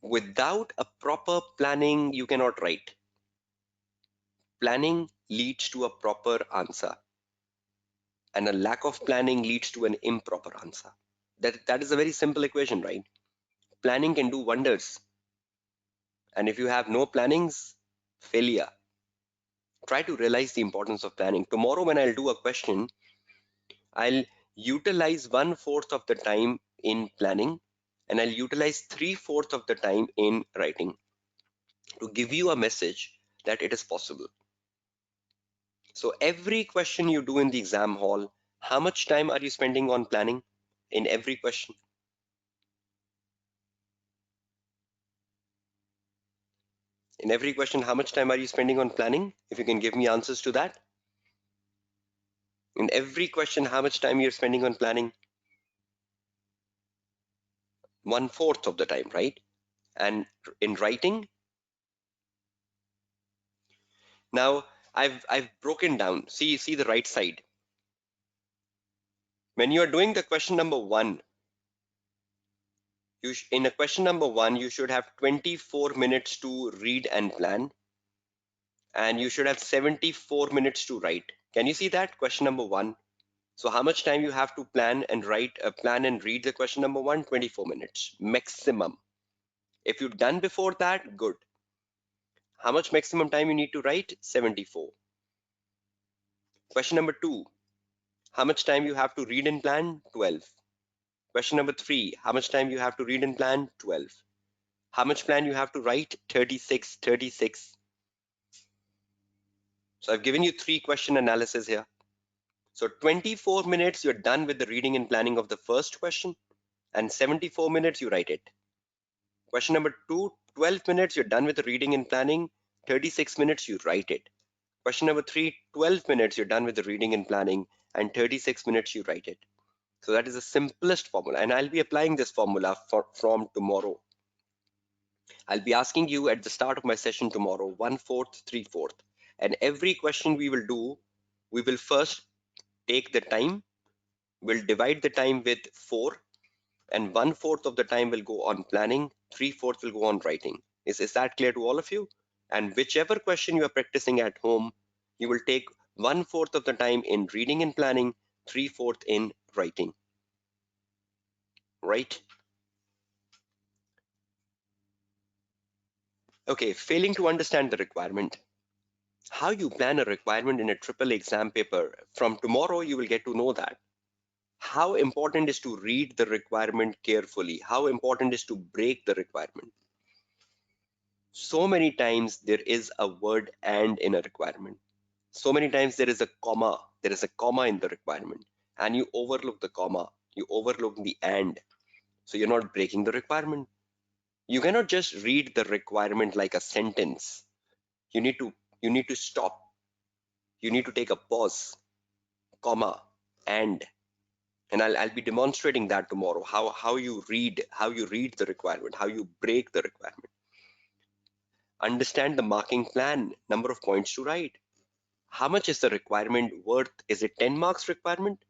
Speaker 1: Without a proper planning, you cannot write. Planning leads to a proper answer, and a lack of planning leads to an improper answer. That is a very simple equation, right? Planning can do wonders. And if you have no plannings, failure. Try to realize the importance of planning. Tomorrow, when I'll do a question, I'll utilize 1/4 of the time in planning and I'll utilize 3/4 of the time in writing to give you a message that it is possible. So every question you do in the exam hall, how much time are you spending on planning in every question? In every question, how much time are you spending on planning? If you can give me answers to that. In every question, how much time you're spending on planning? 1/4 of the time, right? And in writing, now I've broken down. See the right side. When you are doing the question number one, in a question number one, you should have 24 minutes to read and plan, and you should have 74 minutes to write. Can you see that? Question number one. So how much time you have to plan and write, plan and read the question number one? 24 minutes maximum. If you've done before that, good. How much maximum time you need to write? 74. Question number two, how much time you have to read and plan? 12. Question number three, how much time you have to read and plan? 12. How much plan you have to write? 36, 36. So I've given you three question analysis here. So 24 minutes, you're done with the reading and planning of the first question, and 74 minutes, you write it. Question number two, 12 minutes, you're done with the reading and planning, 36 minutes, you write it. Question number three, 12 minutes, you're done with the reading and planning, and 36 minutes, you write it. So that is the simplest formula, and I'll be applying this formula from tomorrow. I'll be asking you at the start of my session tomorrow, 1/4, 3/4. And every question we will do, we will first take the time, we'll divide the time with 4, and 1/4 of the time will go on planning, 3/4 will go on writing. Is that clear to all of you? And whichever question you are practicing at home, you will take 1/4 of the time in reading and planning, 3/4 in writing. Right? Okay, failing to understand the requirement. How you plan a requirement in a AAA exam paper, from tomorrow you will get to know that. How important is to read the requirement carefully? How important is to break the requirement? So many times there is a word and in a requirement. So many times there is a comma. There is a comma in the requirement, and you overlook the comma. You overlook the and. So you're not breaking the requirement. You cannot just read the requirement like a sentence. You need to stop. You need to take a pause, comma, and I'll be demonstrating that tomorrow, how you read the requirement, how you break the requirement. Understand the marking plan, number of points to write. How much is the requirement worth? Is it 10 marks requirement?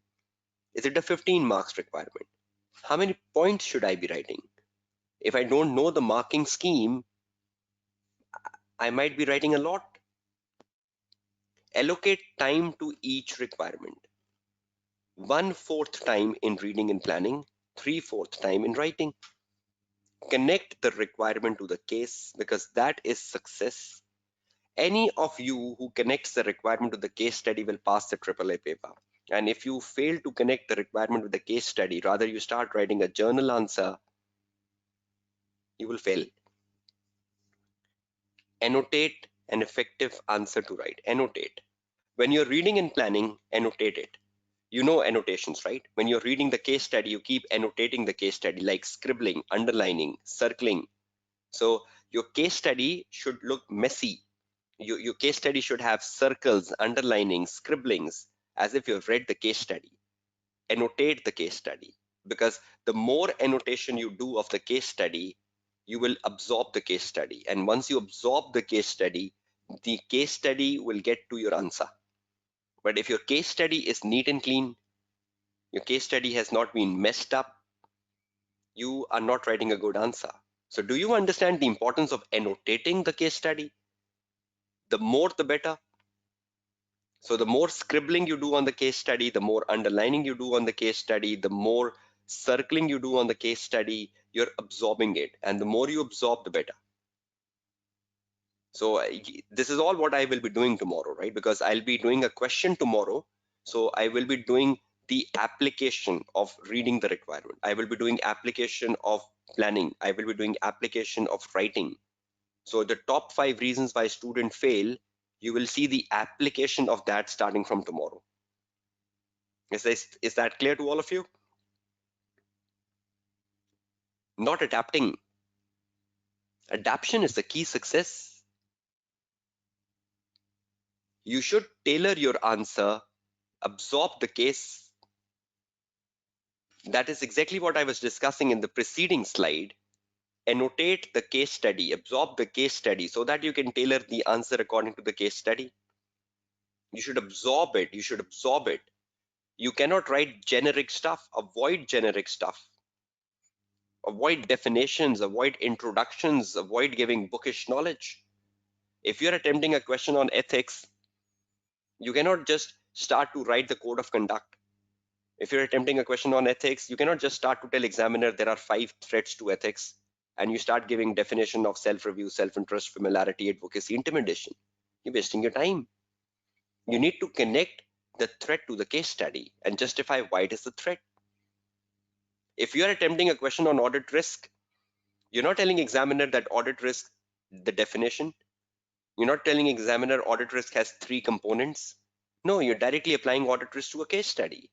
Speaker 1: Is it a 15 marks requirement? How many points should I be writing? If I don't know the marking scheme, I might be writing a lot. Allocate time to each requirement. 1/4 time in reading and planning, 3/4 time in writing. Connect the requirement to the case, because that is success. Any of you who connects the requirement to the case study will pass the AAA paper. And if you fail to connect the requirement with the case study, rather you start writing a journal answer, you will fail. Annotate an effective answer to write. Annotate. When you're reading and planning, annotate it. You know annotations, right? When you're reading the case study, you keep annotating the case study, like scribbling, underlining, circling. So your case study should look messy. Your case study should have circles, underlining, scribblings, as if you've read the case study. Annotate the case study, because the more annotation you do of the case study, you will absorb the case study. And once you absorb the case study will get to your answer. But if your case study is neat and clean, your case study has not been messed up, you are not writing a good answer. So do you understand the importance of annotating the case study? The more, the better. So the more scribbling you do on the case study, the more underlining you do on the case study, the more circling you do on the case study, you're absorbing it. And the more you absorb, the better. So this is all what I will be doing tomorrow, right? Because I'll be doing a question tomorrow. So I will be doing the application of reading the requirement. I will be doing application of planning. I will be doing application of writing. So the top 5 reasons why students fail, you will see the application of that starting from tomorrow. Is that clear to all of you? Not adapting. Adaptation is the key success. You should tailor your answer, absorb the case. That is exactly what I was discussing in the preceding slide. Annotate the case study, absorb the case study so that you can tailor the answer according to the case study. You should absorb it. You should absorb it. You cannot write generic stuff. Avoid generic stuff. Avoid definitions, avoid introductions, avoid giving bookish knowledge. If you're attempting a question on ethics, you cannot just start to write the code of conduct. If you're attempting a question on ethics, you cannot just start to tell examiner there are 5 threats to ethics and you start giving definition of self-review, self-interest, familiarity, advocacy, intimidation. You're wasting your time. You need to connect the threat to the case study and justify why it is the threat. If you are attempting a question on audit risk, you're not telling examiner that audit risk, the definition. You're not telling examiner audit risk has 3 components. No, you're directly applying audit risk to a case study.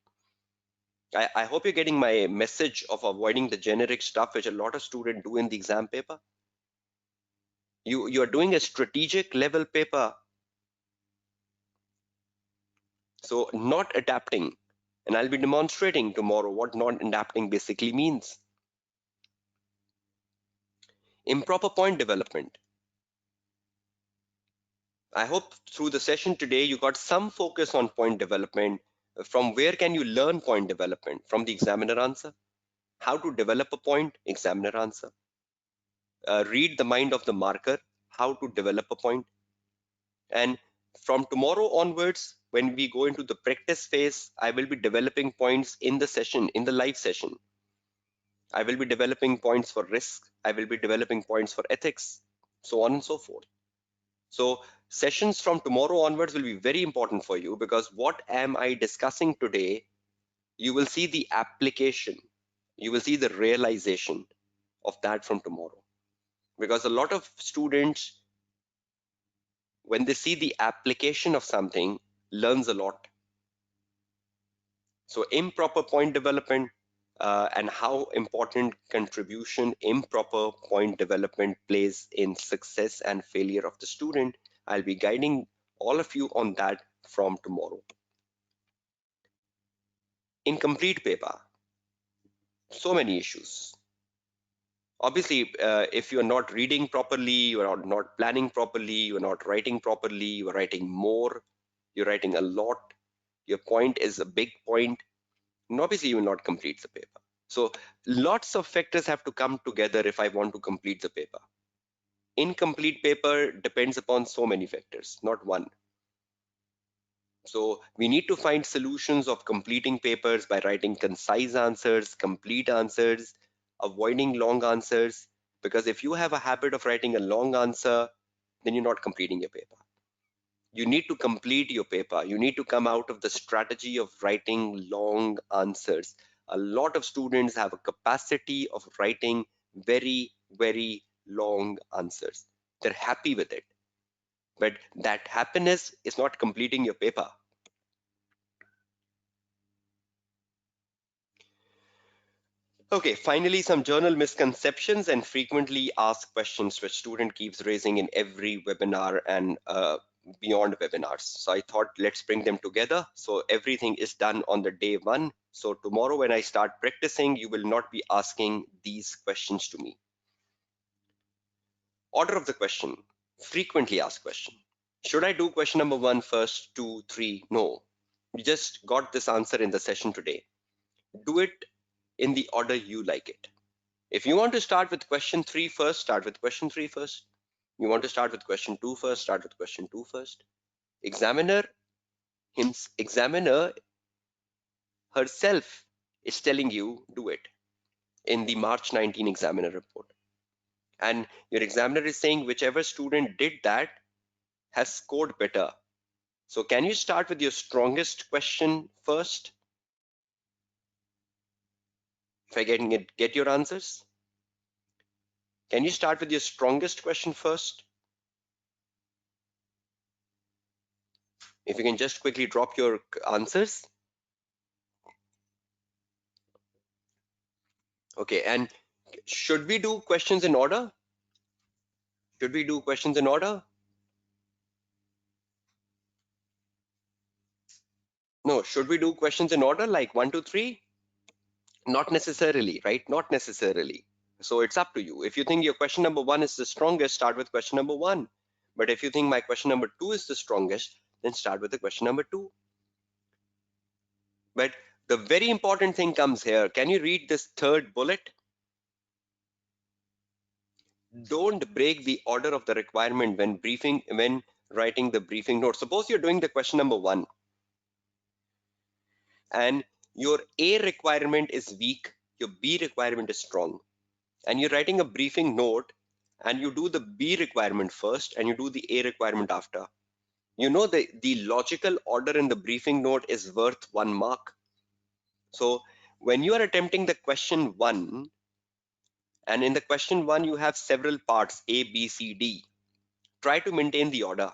Speaker 1: I hope you're getting my message of avoiding the generic stuff which a lot of students do in the exam paper. You're doing a strategic level paper. So not adapting. And I'll be demonstrating tomorrow what not adapting basically means. Improper point development. I hope through the session today you got some focus on point development. From where can you learn point development? From the examiner answer. How to develop a point? Examiner answer. Read the mind of the marker. How to develop a point. And from tomorrow onwards, when we go into the practice phase, I will be developing points in the session, in the live session. I will be developing points for risk. I will be developing points for ethics, so on and so forth. So sessions from tomorrow onwards will be very important for you because what am I discussing today? You will see the application. You will see the realization of that from tomorrow. Because a lot of students, when they see the application of something, learns a lot. So improper point development and how important contribution improper point development plays in success and failure of the student. I'll be guiding all of you on that from tomorrow. Incomplete paper, so many issues. Obviously, if you're not reading properly, you're not planning properly, you're not writing properly, you're writing more, you're writing a lot, your point is a big point, and obviously you will not complete the paper. So lots of factors have to come together if I want to complete the paper. Incomplete paper depends upon so many factors, not one. So we need to find solutions of completing papers by writing concise answers, complete answers, avoiding long answers. Because if you have a habit of writing a long answer, then you're not completing your paper. You need to complete your paper. You need to come out of the strategy of writing long answers. A lot of students have a capacity of writing very, very long answers. They're happy with it. But that happiness is not completing your paper. Okay, finally, some journal misconceptions and frequently asked questions which student keeps raising in every webinar and beyond webinars. So I thought let's bring them together. So everything is done on the day one. So tomorrow when I start practicing, you will not be asking these questions to me. Order of the question, frequently asked question. Should I do question number 1 first, 2, 3? No, you just got this answer in the session today. Do it in the order you like it. If you want to start with question 3 first, start with question 3 first. You want to start with question 2 first, start with question 2 first. Examiner herself is telling you do it in the March 19 examiner report. And your examiner is saying whichever student did that has scored better. So can you start with your strongest question first? If I get your answers? Can you start with your strongest question first? If you can just quickly drop your answers. Okay, and should we do questions in order? Should we do questions in order? No, should we do questions in order like 1, 2, 3? Not necessarily, right? Not necessarily. So it's up to you. If you think your question number one is the strongest, start with question number one. But if you think my question number two is the strongest, then start with the question number two. But the very important thing comes here. Can you read this third bullet? Don't break the order of the requirement when writing the briefing note. Suppose you're doing the question number one and your A requirement is weak, your B requirement is strong, and you're writing a briefing note and you do the B requirement first and you do the A requirement after. You know the logical order in the briefing note is worth 1 mark. So when you are attempting the question one, and in the question one you have several parts A, B, C, D, try to maintain the order.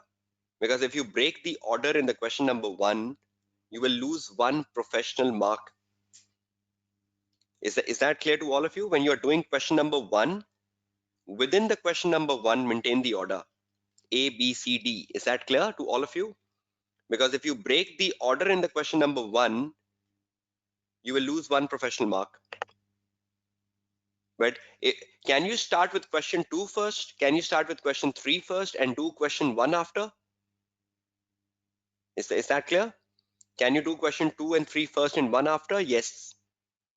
Speaker 1: Because if you break the order in the question number one, you will lose 1 professional mark. Is that clear to all of you? When you're doing question number one, within the question number one, maintain the order A, B, C, D. Is that clear to all of you? Because if you break the order in the question number one, you will lose 1 professional mark. But can you start with question two first? Can you start with question three first and do question one after? Is that clear? Can you do question two and three first and one after? Yes.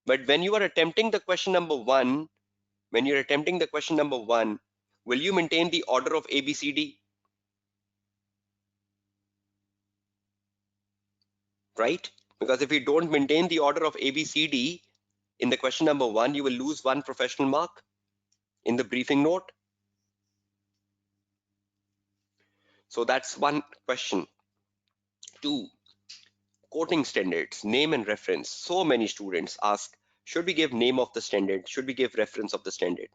Speaker 1: But when you are attempting the question number one, when you're attempting the question number one, will you maintain the order of A, B, C, D? Right? Because if you don't maintain the order of A, B, C, D in the question number one, you will lose 1 professional mark in the briefing note. So that's one question. Two, quoting standards, name and reference. So many students ask, should we give name of the standard? Should we give reference of the standard?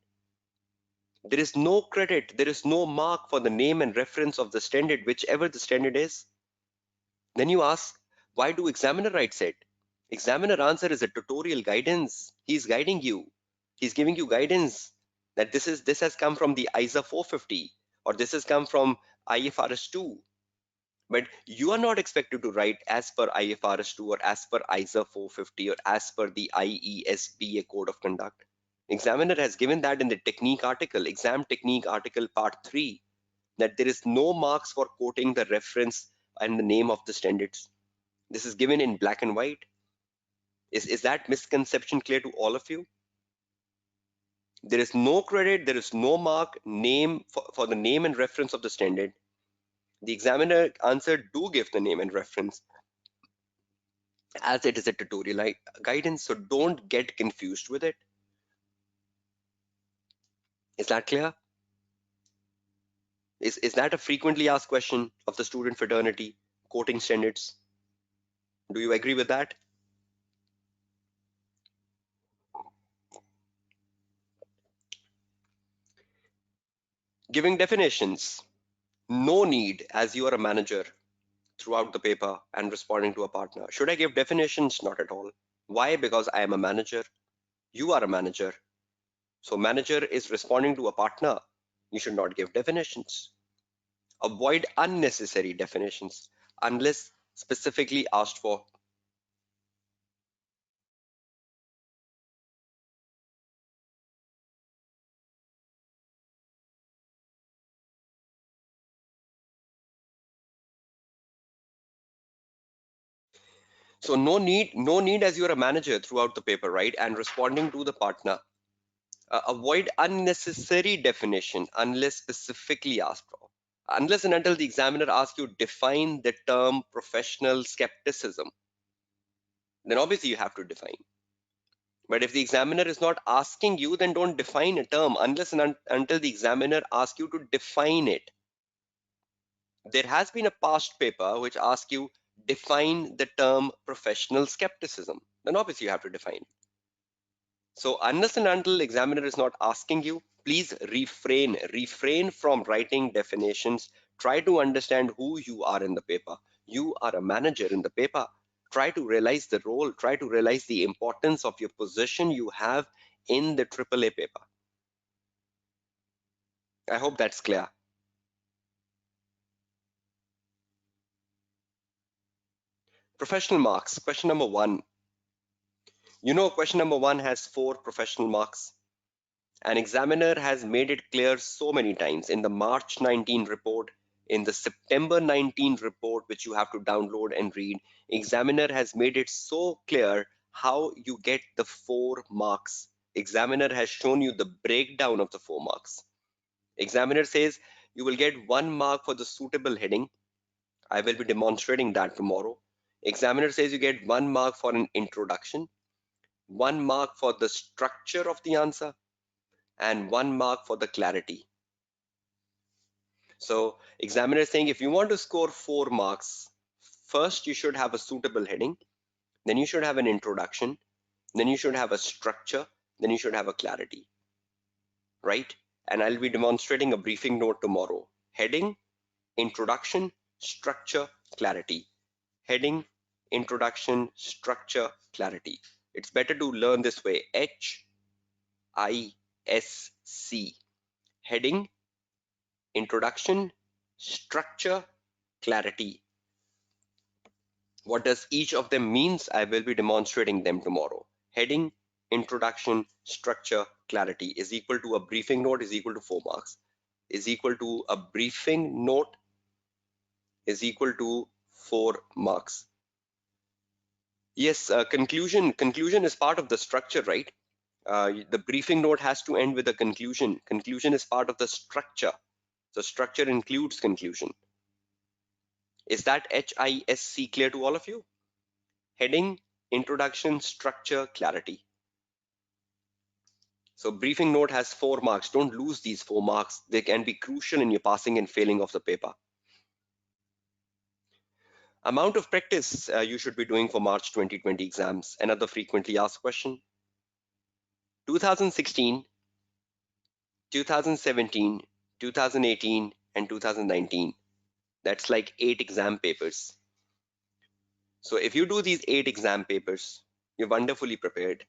Speaker 1: There is no credit, there is no mark for the name and reference of the standard, whichever the standard is. Then you ask, why do examiner writes it? Examiner answer is a tutorial guidance. He's guiding you. He's giving you guidance that this has come from the ISA 450 or this has come from IFRS 2. But you are not expected to write as per IFRS 2 or as per ISA 450 or as per the IESBA code of conduct. Examiner has given that in the technique article, exam technique article part 3, that there is no marks for quoting the reference and the name of the standards. This is given in black and white. Is that misconception clear to all of you? There is no credit, there is no mark name for the name and reference of the standard. The examiner answer do give the name and reference as it is a tutorial guidance, so don't get confused with it. Is that clear? Is that a frequently asked question of the student fraternity, quoting standards? Do you agree with that? Giving definitions. No need, as you are a manager throughout the paper and responding to a partner. Should I give definitions? Not at all. Why? Because I am a manager. You are a manager. So manager is responding to a partner. You should not give definitions. Avoid unnecessary definitions unless specifically asked for. So no need as you're a manager throughout the paper, right? And responding to the partner. Avoid unnecessary definition unless specifically asked for. Unless and until the examiner asks you define the term professional skepticism, then obviously you have to define. But if the examiner is not asking you, then don't define a term unless and until the examiner asks you to define it. There has been a past paper which asks you define the term professional skepticism. Then obviously you have to define it. So unless and until examiner is not asking you, please refrain from writing definitions. Try to understand who you are in the paper. You are a manager in the paper. Try to realize the role, try to realize the importance of your position you have in the AAA paper. I hope that's clear. Professional marks, question number one. You know, question number one has 4 professional marks. An examiner has made it clear so many times in the March 19 report, in the September 19 report, which you have to download and read. Examiner has made it so clear how you get the 4 marks. Examiner has shown you the breakdown of the 4 marks. Examiner says you will get 1 mark for the suitable heading. I will be demonstrating that tomorrow. Examiner says you get 1 mark for an introduction, 1 mark for the structure of the answer, and 1 mark for the clarity. So examiner is saying if you want to score 4 marks, first you should have a suitable heading, then you should have an introduction, then you should have a structure, then you should have a clarity, right? And I'll be demonstrating a briefing note tomorrow. Heading, introduction, structure, clarity. Heading, introduction, structure, clarity. It's better to learn this way. HISC. Heading, introduction, structure, clarity. What does each of them means? I will be demonstrating them tomorrow. Heading, introduction, structure, clarity is equal to a briefing note is equal to 4 marks. Is equal to a briefing note is equal to 4 marks. Yes, conclusion is part of the structure, right? The briefing note has to end with a conclusion. Conclusion is part of the structure. So structure includes conclusion. Is that HISC clear to all of you? Heading, introduction, structure, clarity. So briefing note has 4 marks. Don't lose these 4 marks. They can be crucial in your passing and failing of the paper. Amount of practice you should be doing for March 2020 exams. Another frequently asked question. 2016, 2017, 2018, and 2019. That's like 8 exam papers. So if you do these 8 exam papers, you're wonderfully prepared.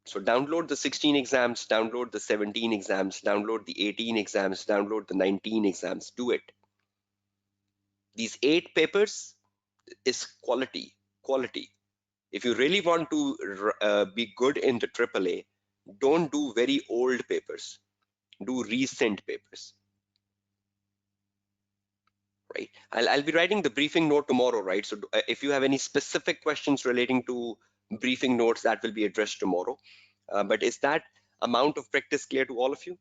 Speaker 1: So download the 16 exams, download the 17 exams, download the 18 exams, download the 19 exams. Do it. These 8 papers is quality. Quality. If you really want to be good in the AAA, don't do very old papers. Do recent papers. Right. I'll be writing the briefing note tomorrow, right? So if you have any specific questions relating to briefing notes, that will be addressed tomorrow. But is that amount of practice clear to all of you?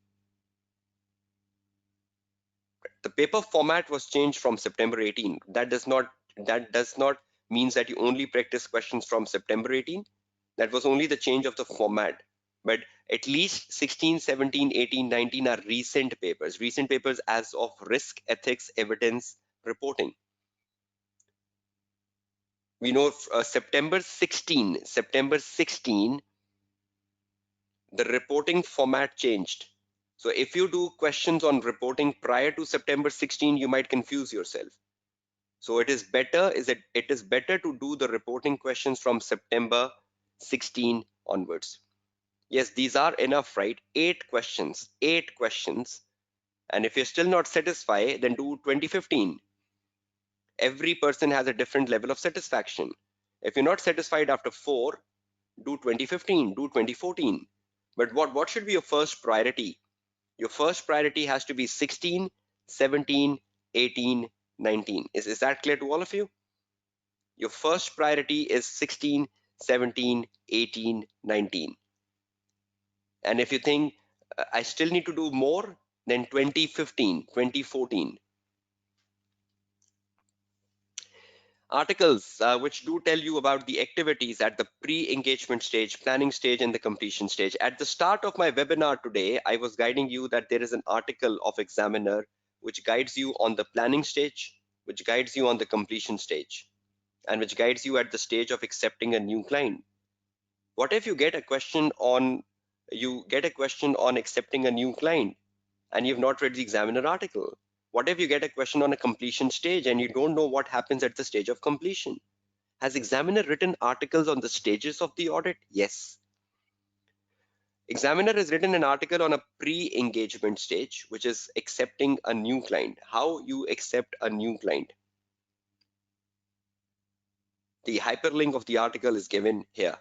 Speaker 1: The paper format was changed from September 18. That does not means that you only practice questions from September 18. That was only the change of the format. But at least 16, 17, 18, 19 are recent papers. Recent papers as of risk, ethics, evidence, reporting. We know September 16, the reporting format changed. So if you do questions on reporting prior to September 16, you might confuse yourself. So it is better to do the reporting questions from September 16 onwards. Yes, these are enough, right? 8 questions. And if you're still not satisfied, then do 2015. Every person has a different level of satisfaction. If you're not satisfied after 4, do 2015, do 2014. But what should be your first priority? Your first priority has to be 16, 17, 18, 19. Is that clear to all of you? Your first priority is 16, 17, 18, 19. And if you think I still need to do more, then 2015, 2014. Articles which do tell you about the activities at the pre-engagement stage, planning stage, and the completion stage. At the start of my webinar today, I was guiding you that there is an article of examiner which guides you on the planning stage, which guides you on the completion stage, and which guides you at the stage of accepting a new client. What if you get a question on accepting a new client and you've not read the examiner article? What if you get a question on a completion stage and you don't know what happens at the stage of completion? Has examiner written articles on the stages of the audit? Yes. Examiner has written an article on a pre-engagement stage, which is accepting a new client. How you accept a new client. The hyperlink of the article is given here.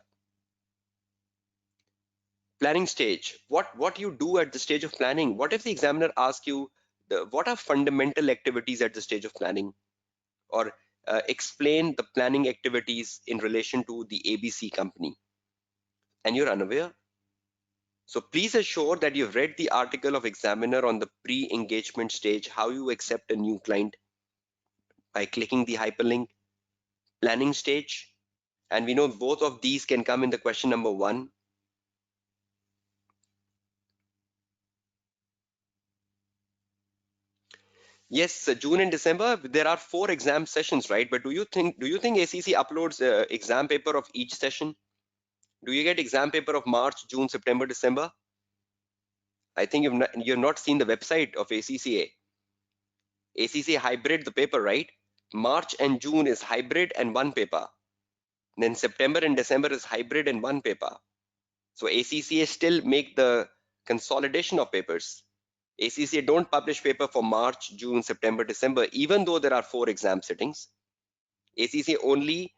Speaker 1: Planning stage. What you do at the stage of planning? What if the examiner asks you what are fundamental activities at the stage of planning? Or explain the planning activities in relation to the ABC company, and you're unaware. So please assure that you've read the article of examiner on the pre-engagement stage, how you accept a new client by clicking the hyperlink. Planning stage, and we know both of these can come in the question number 1. Yes, June and December there are 4 exam sessions, right? But do you think ACC uploads exam paper of each session? Do you get exam paper of March, June, September, December? I think you've not seen the website of ACCA. ACCA hybrid the paper, right? March and June is hybrid and one paper. Then September and December is hybrid and one paper. So ACCA still make the consolidation of papers. ACCA don't publish paper for March, June, September, December, even though there are 4 exam sittings. ACCA only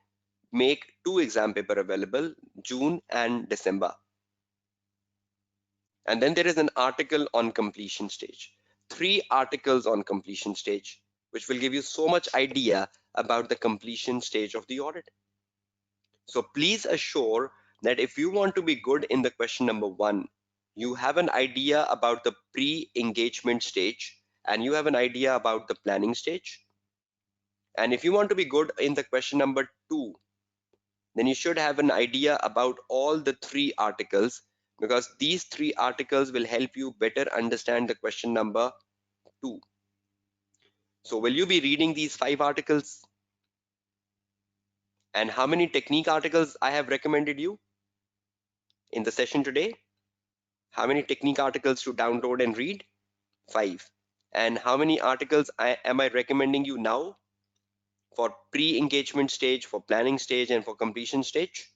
Speaker 1: make 2 exam paper available, June and December. And then there is an article on completion stage. 3 articles on completion stage, which will give you so much idea about the completion stage of the audit. So please assure that if you want to be good in the question number 1, you have an idea about the pre-engagement stage and you have an idea about the planning stage. And if you want to be good in the question number 2, then you should have an idea about all the 3 articles, because these 3 articles will help you better understand the question number 2. So will you be reading these 5 articles? And how many technique articles I have recommended you in the session today? How many technique articles to download and read? 5. And how many articles am I recommending you now for pre-engagement stage, for planning stage, and for completion stage?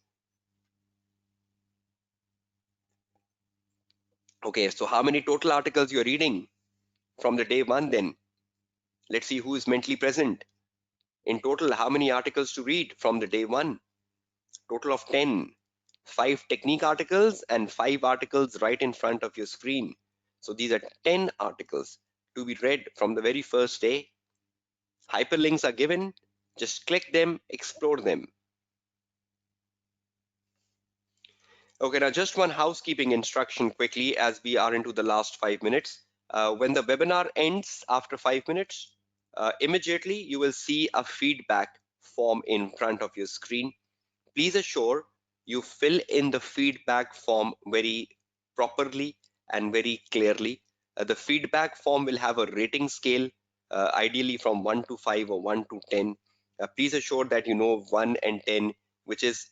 Speaker 1: Okay, so how many total articles you're reading from the day 1 then? Let's see who is mentally present. In total, how many articles to read from the day 1? Total of 10. 5 technique articles and 5 articles right in front of your screen. So these are 10 articles to be read from the very first day. Hyperlinks are given. Just click them, explore them. Okay, now just one housekeeping instruction quickly as we are into the last 5 minutes. When the webinar ends after 5 minutes, immediately you will see a feedback form in front of your screen. Please assure you fill in the feedback form very properly and very clearly. The feedback form will have a rating scale, ideally from 1 to 5 or 1 to 10. Please assure that you know 1 and 10, which is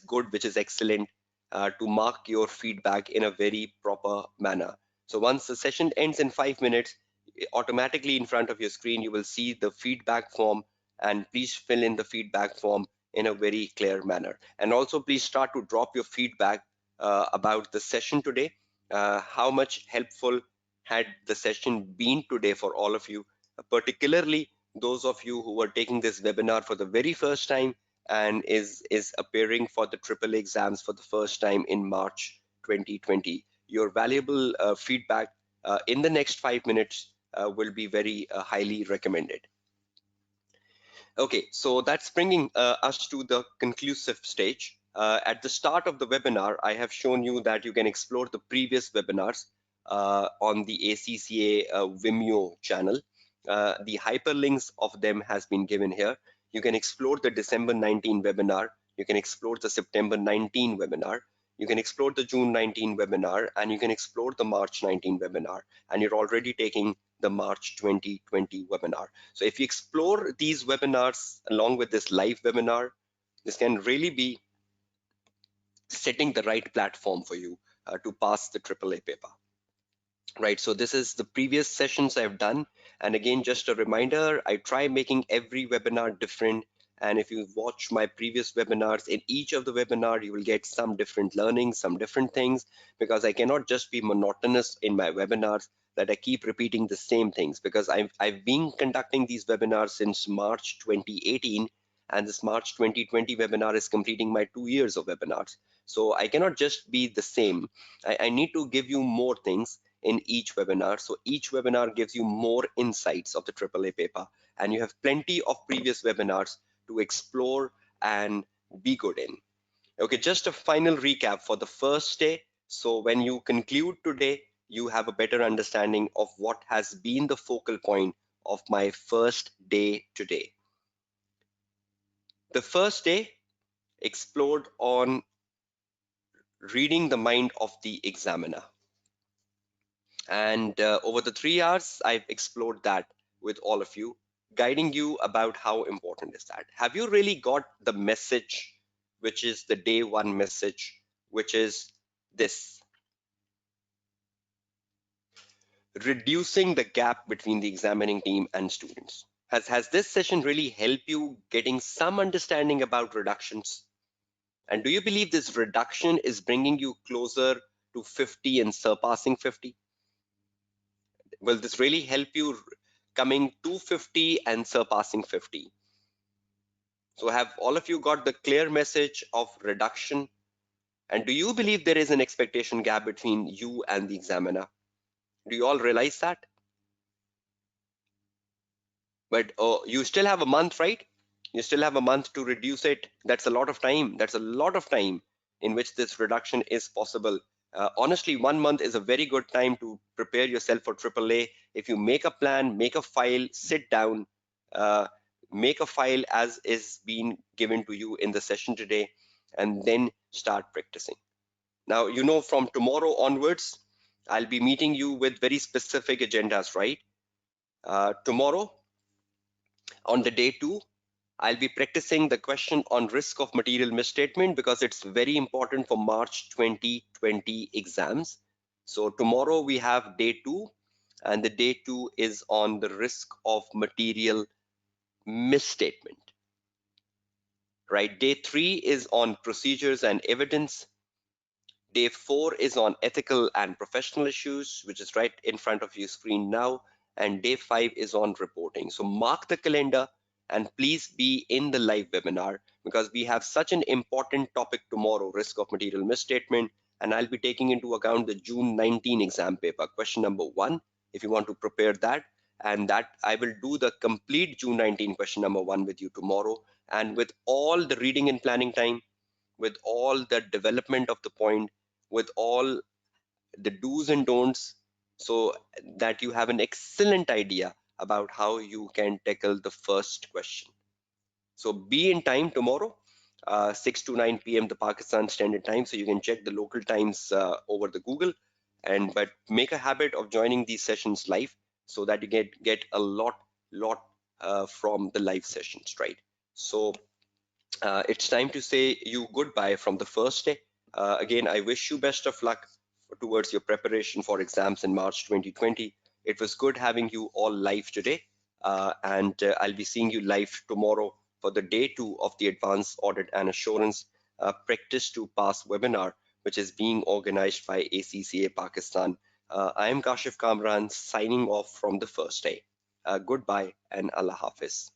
Speaker 1: good, which is excellent, to mark your feedback in a very proper manner. So once the session ends in 5 minutes, automatically in front of your screen, you will see the feedback form, and please fill in the feedback form in a very clear manner. And also please start to drop your feedback about the session today. How much helpful had the session been today for all of you, particularly those of you who are taking this webinar for the very first time and is appearing for the AAA exams for the first time in March 2020. Your valuable feedback in the next 5 minutes will be very highly recommended. Okay, so that's bringing us to the conclusive stage. At the start of the webinar, I have shown you that you can explore the previous webinars on the ACCA Vimeo channel. The hyperlinks of them has been given here. You can explore the December 19 webinar. You can explore the September 19 webinar. You can explore the June 19 webinar, and you can explore the March 19 webinar. And you're already taking the March 2020 webinar. So if you explore these webinars along with this live webinar, this can really be setting the right platform for you to pass the AAA paper. Right, so this is the previous sessions I've done. And again, just a reminder, I try making every webinar different. And if you watch my previous webinars, in each of the webinar, you will get some different learnings, some different things, because I cannot just be monotonous in my webinars that I keep repeating the same things, because I've been conducting these webinars since March 2018, and this March 2020 webinar is completing my 2 years of webinars. So I cannot just be the same. I need to give you more things in each webinar. So each webinar gives you more insights of the AAA paper, and you have plenty of previous webinars to explore and be good in. Okay, just a final recap for the first day. So when you conclude today, you have a better understanding of what has been the focal point of my first day today. The first day explored on reading the mind of the examiner. And over the 3 hours, I've explored that with all of you, guiding you about how important is that. Have you really got the message, which is the day one message, which is this: reducing the gap between the examining team and students? Has this session really helped you getting some understanding about reductions? And do you believe this reduction is bringing you closer to 50 and surpassing 50? Will this really help you coming to 50 and surpassing 50? So have all of you got the clear message of reduction? And do you believe there is an expectation gap between you and the examiner? Do you all realize that? But you still have a month, right? You still have a month to reduce it. That's a lot of time. That's a lot of time in which this reduction is possible. Honestly, 1 month is a very good time to prepare yourself for AAA. If you make a plan, make a file, sit down, uh, make a file as is being given to you in the session today, and then start practicing. Now, you know, from tomorrow onwards, I'll be meeting you with very specific agendas, right? Tomorrow, on the day two, I'll be practicing the question on risk of material misstatement because it's very important for March 2020 exams. So tomorrow we have day two, and the day two is on the risk of material misstatement, right? Day three is on procedures and evidence. Day four is on ethical and professional issues, which is right in front of your screen now. And day five is on reporting. So mark the calendar and please be in the live webinar because we have such an important topic tomorrow, risk of material misstatement. And I'll be taking into account the June 19 exam paper, question number 1, if you want to prepare that. And that I will do the complete June 19 question number 1 with you tomorrow. And with all the reading and planning time, with all the development of the point, with all the do's and don'ts, so that you have an excellent idea about how you can tackle the first question. So be in time tomorrow, 6 to 9 p.m. the Pakistan Standard Time, so you can check the local times over the Google, and but make a habit of joining these sessions live so that you get a lot from the live sessions, right? So it's time to say you goodbye from the first day. Again, I wish you best of luck towards your preparation for exams in March 2020. It was good having you all live today, and I'll be seeing you live tomorrow for the day two of the Advanced Audit and Assurance Practice to Pass webinar, which is being organized by ACCA Pakistan. I am Kashif Kamran signing off from the first day. Goodbye and Allah Hafiz.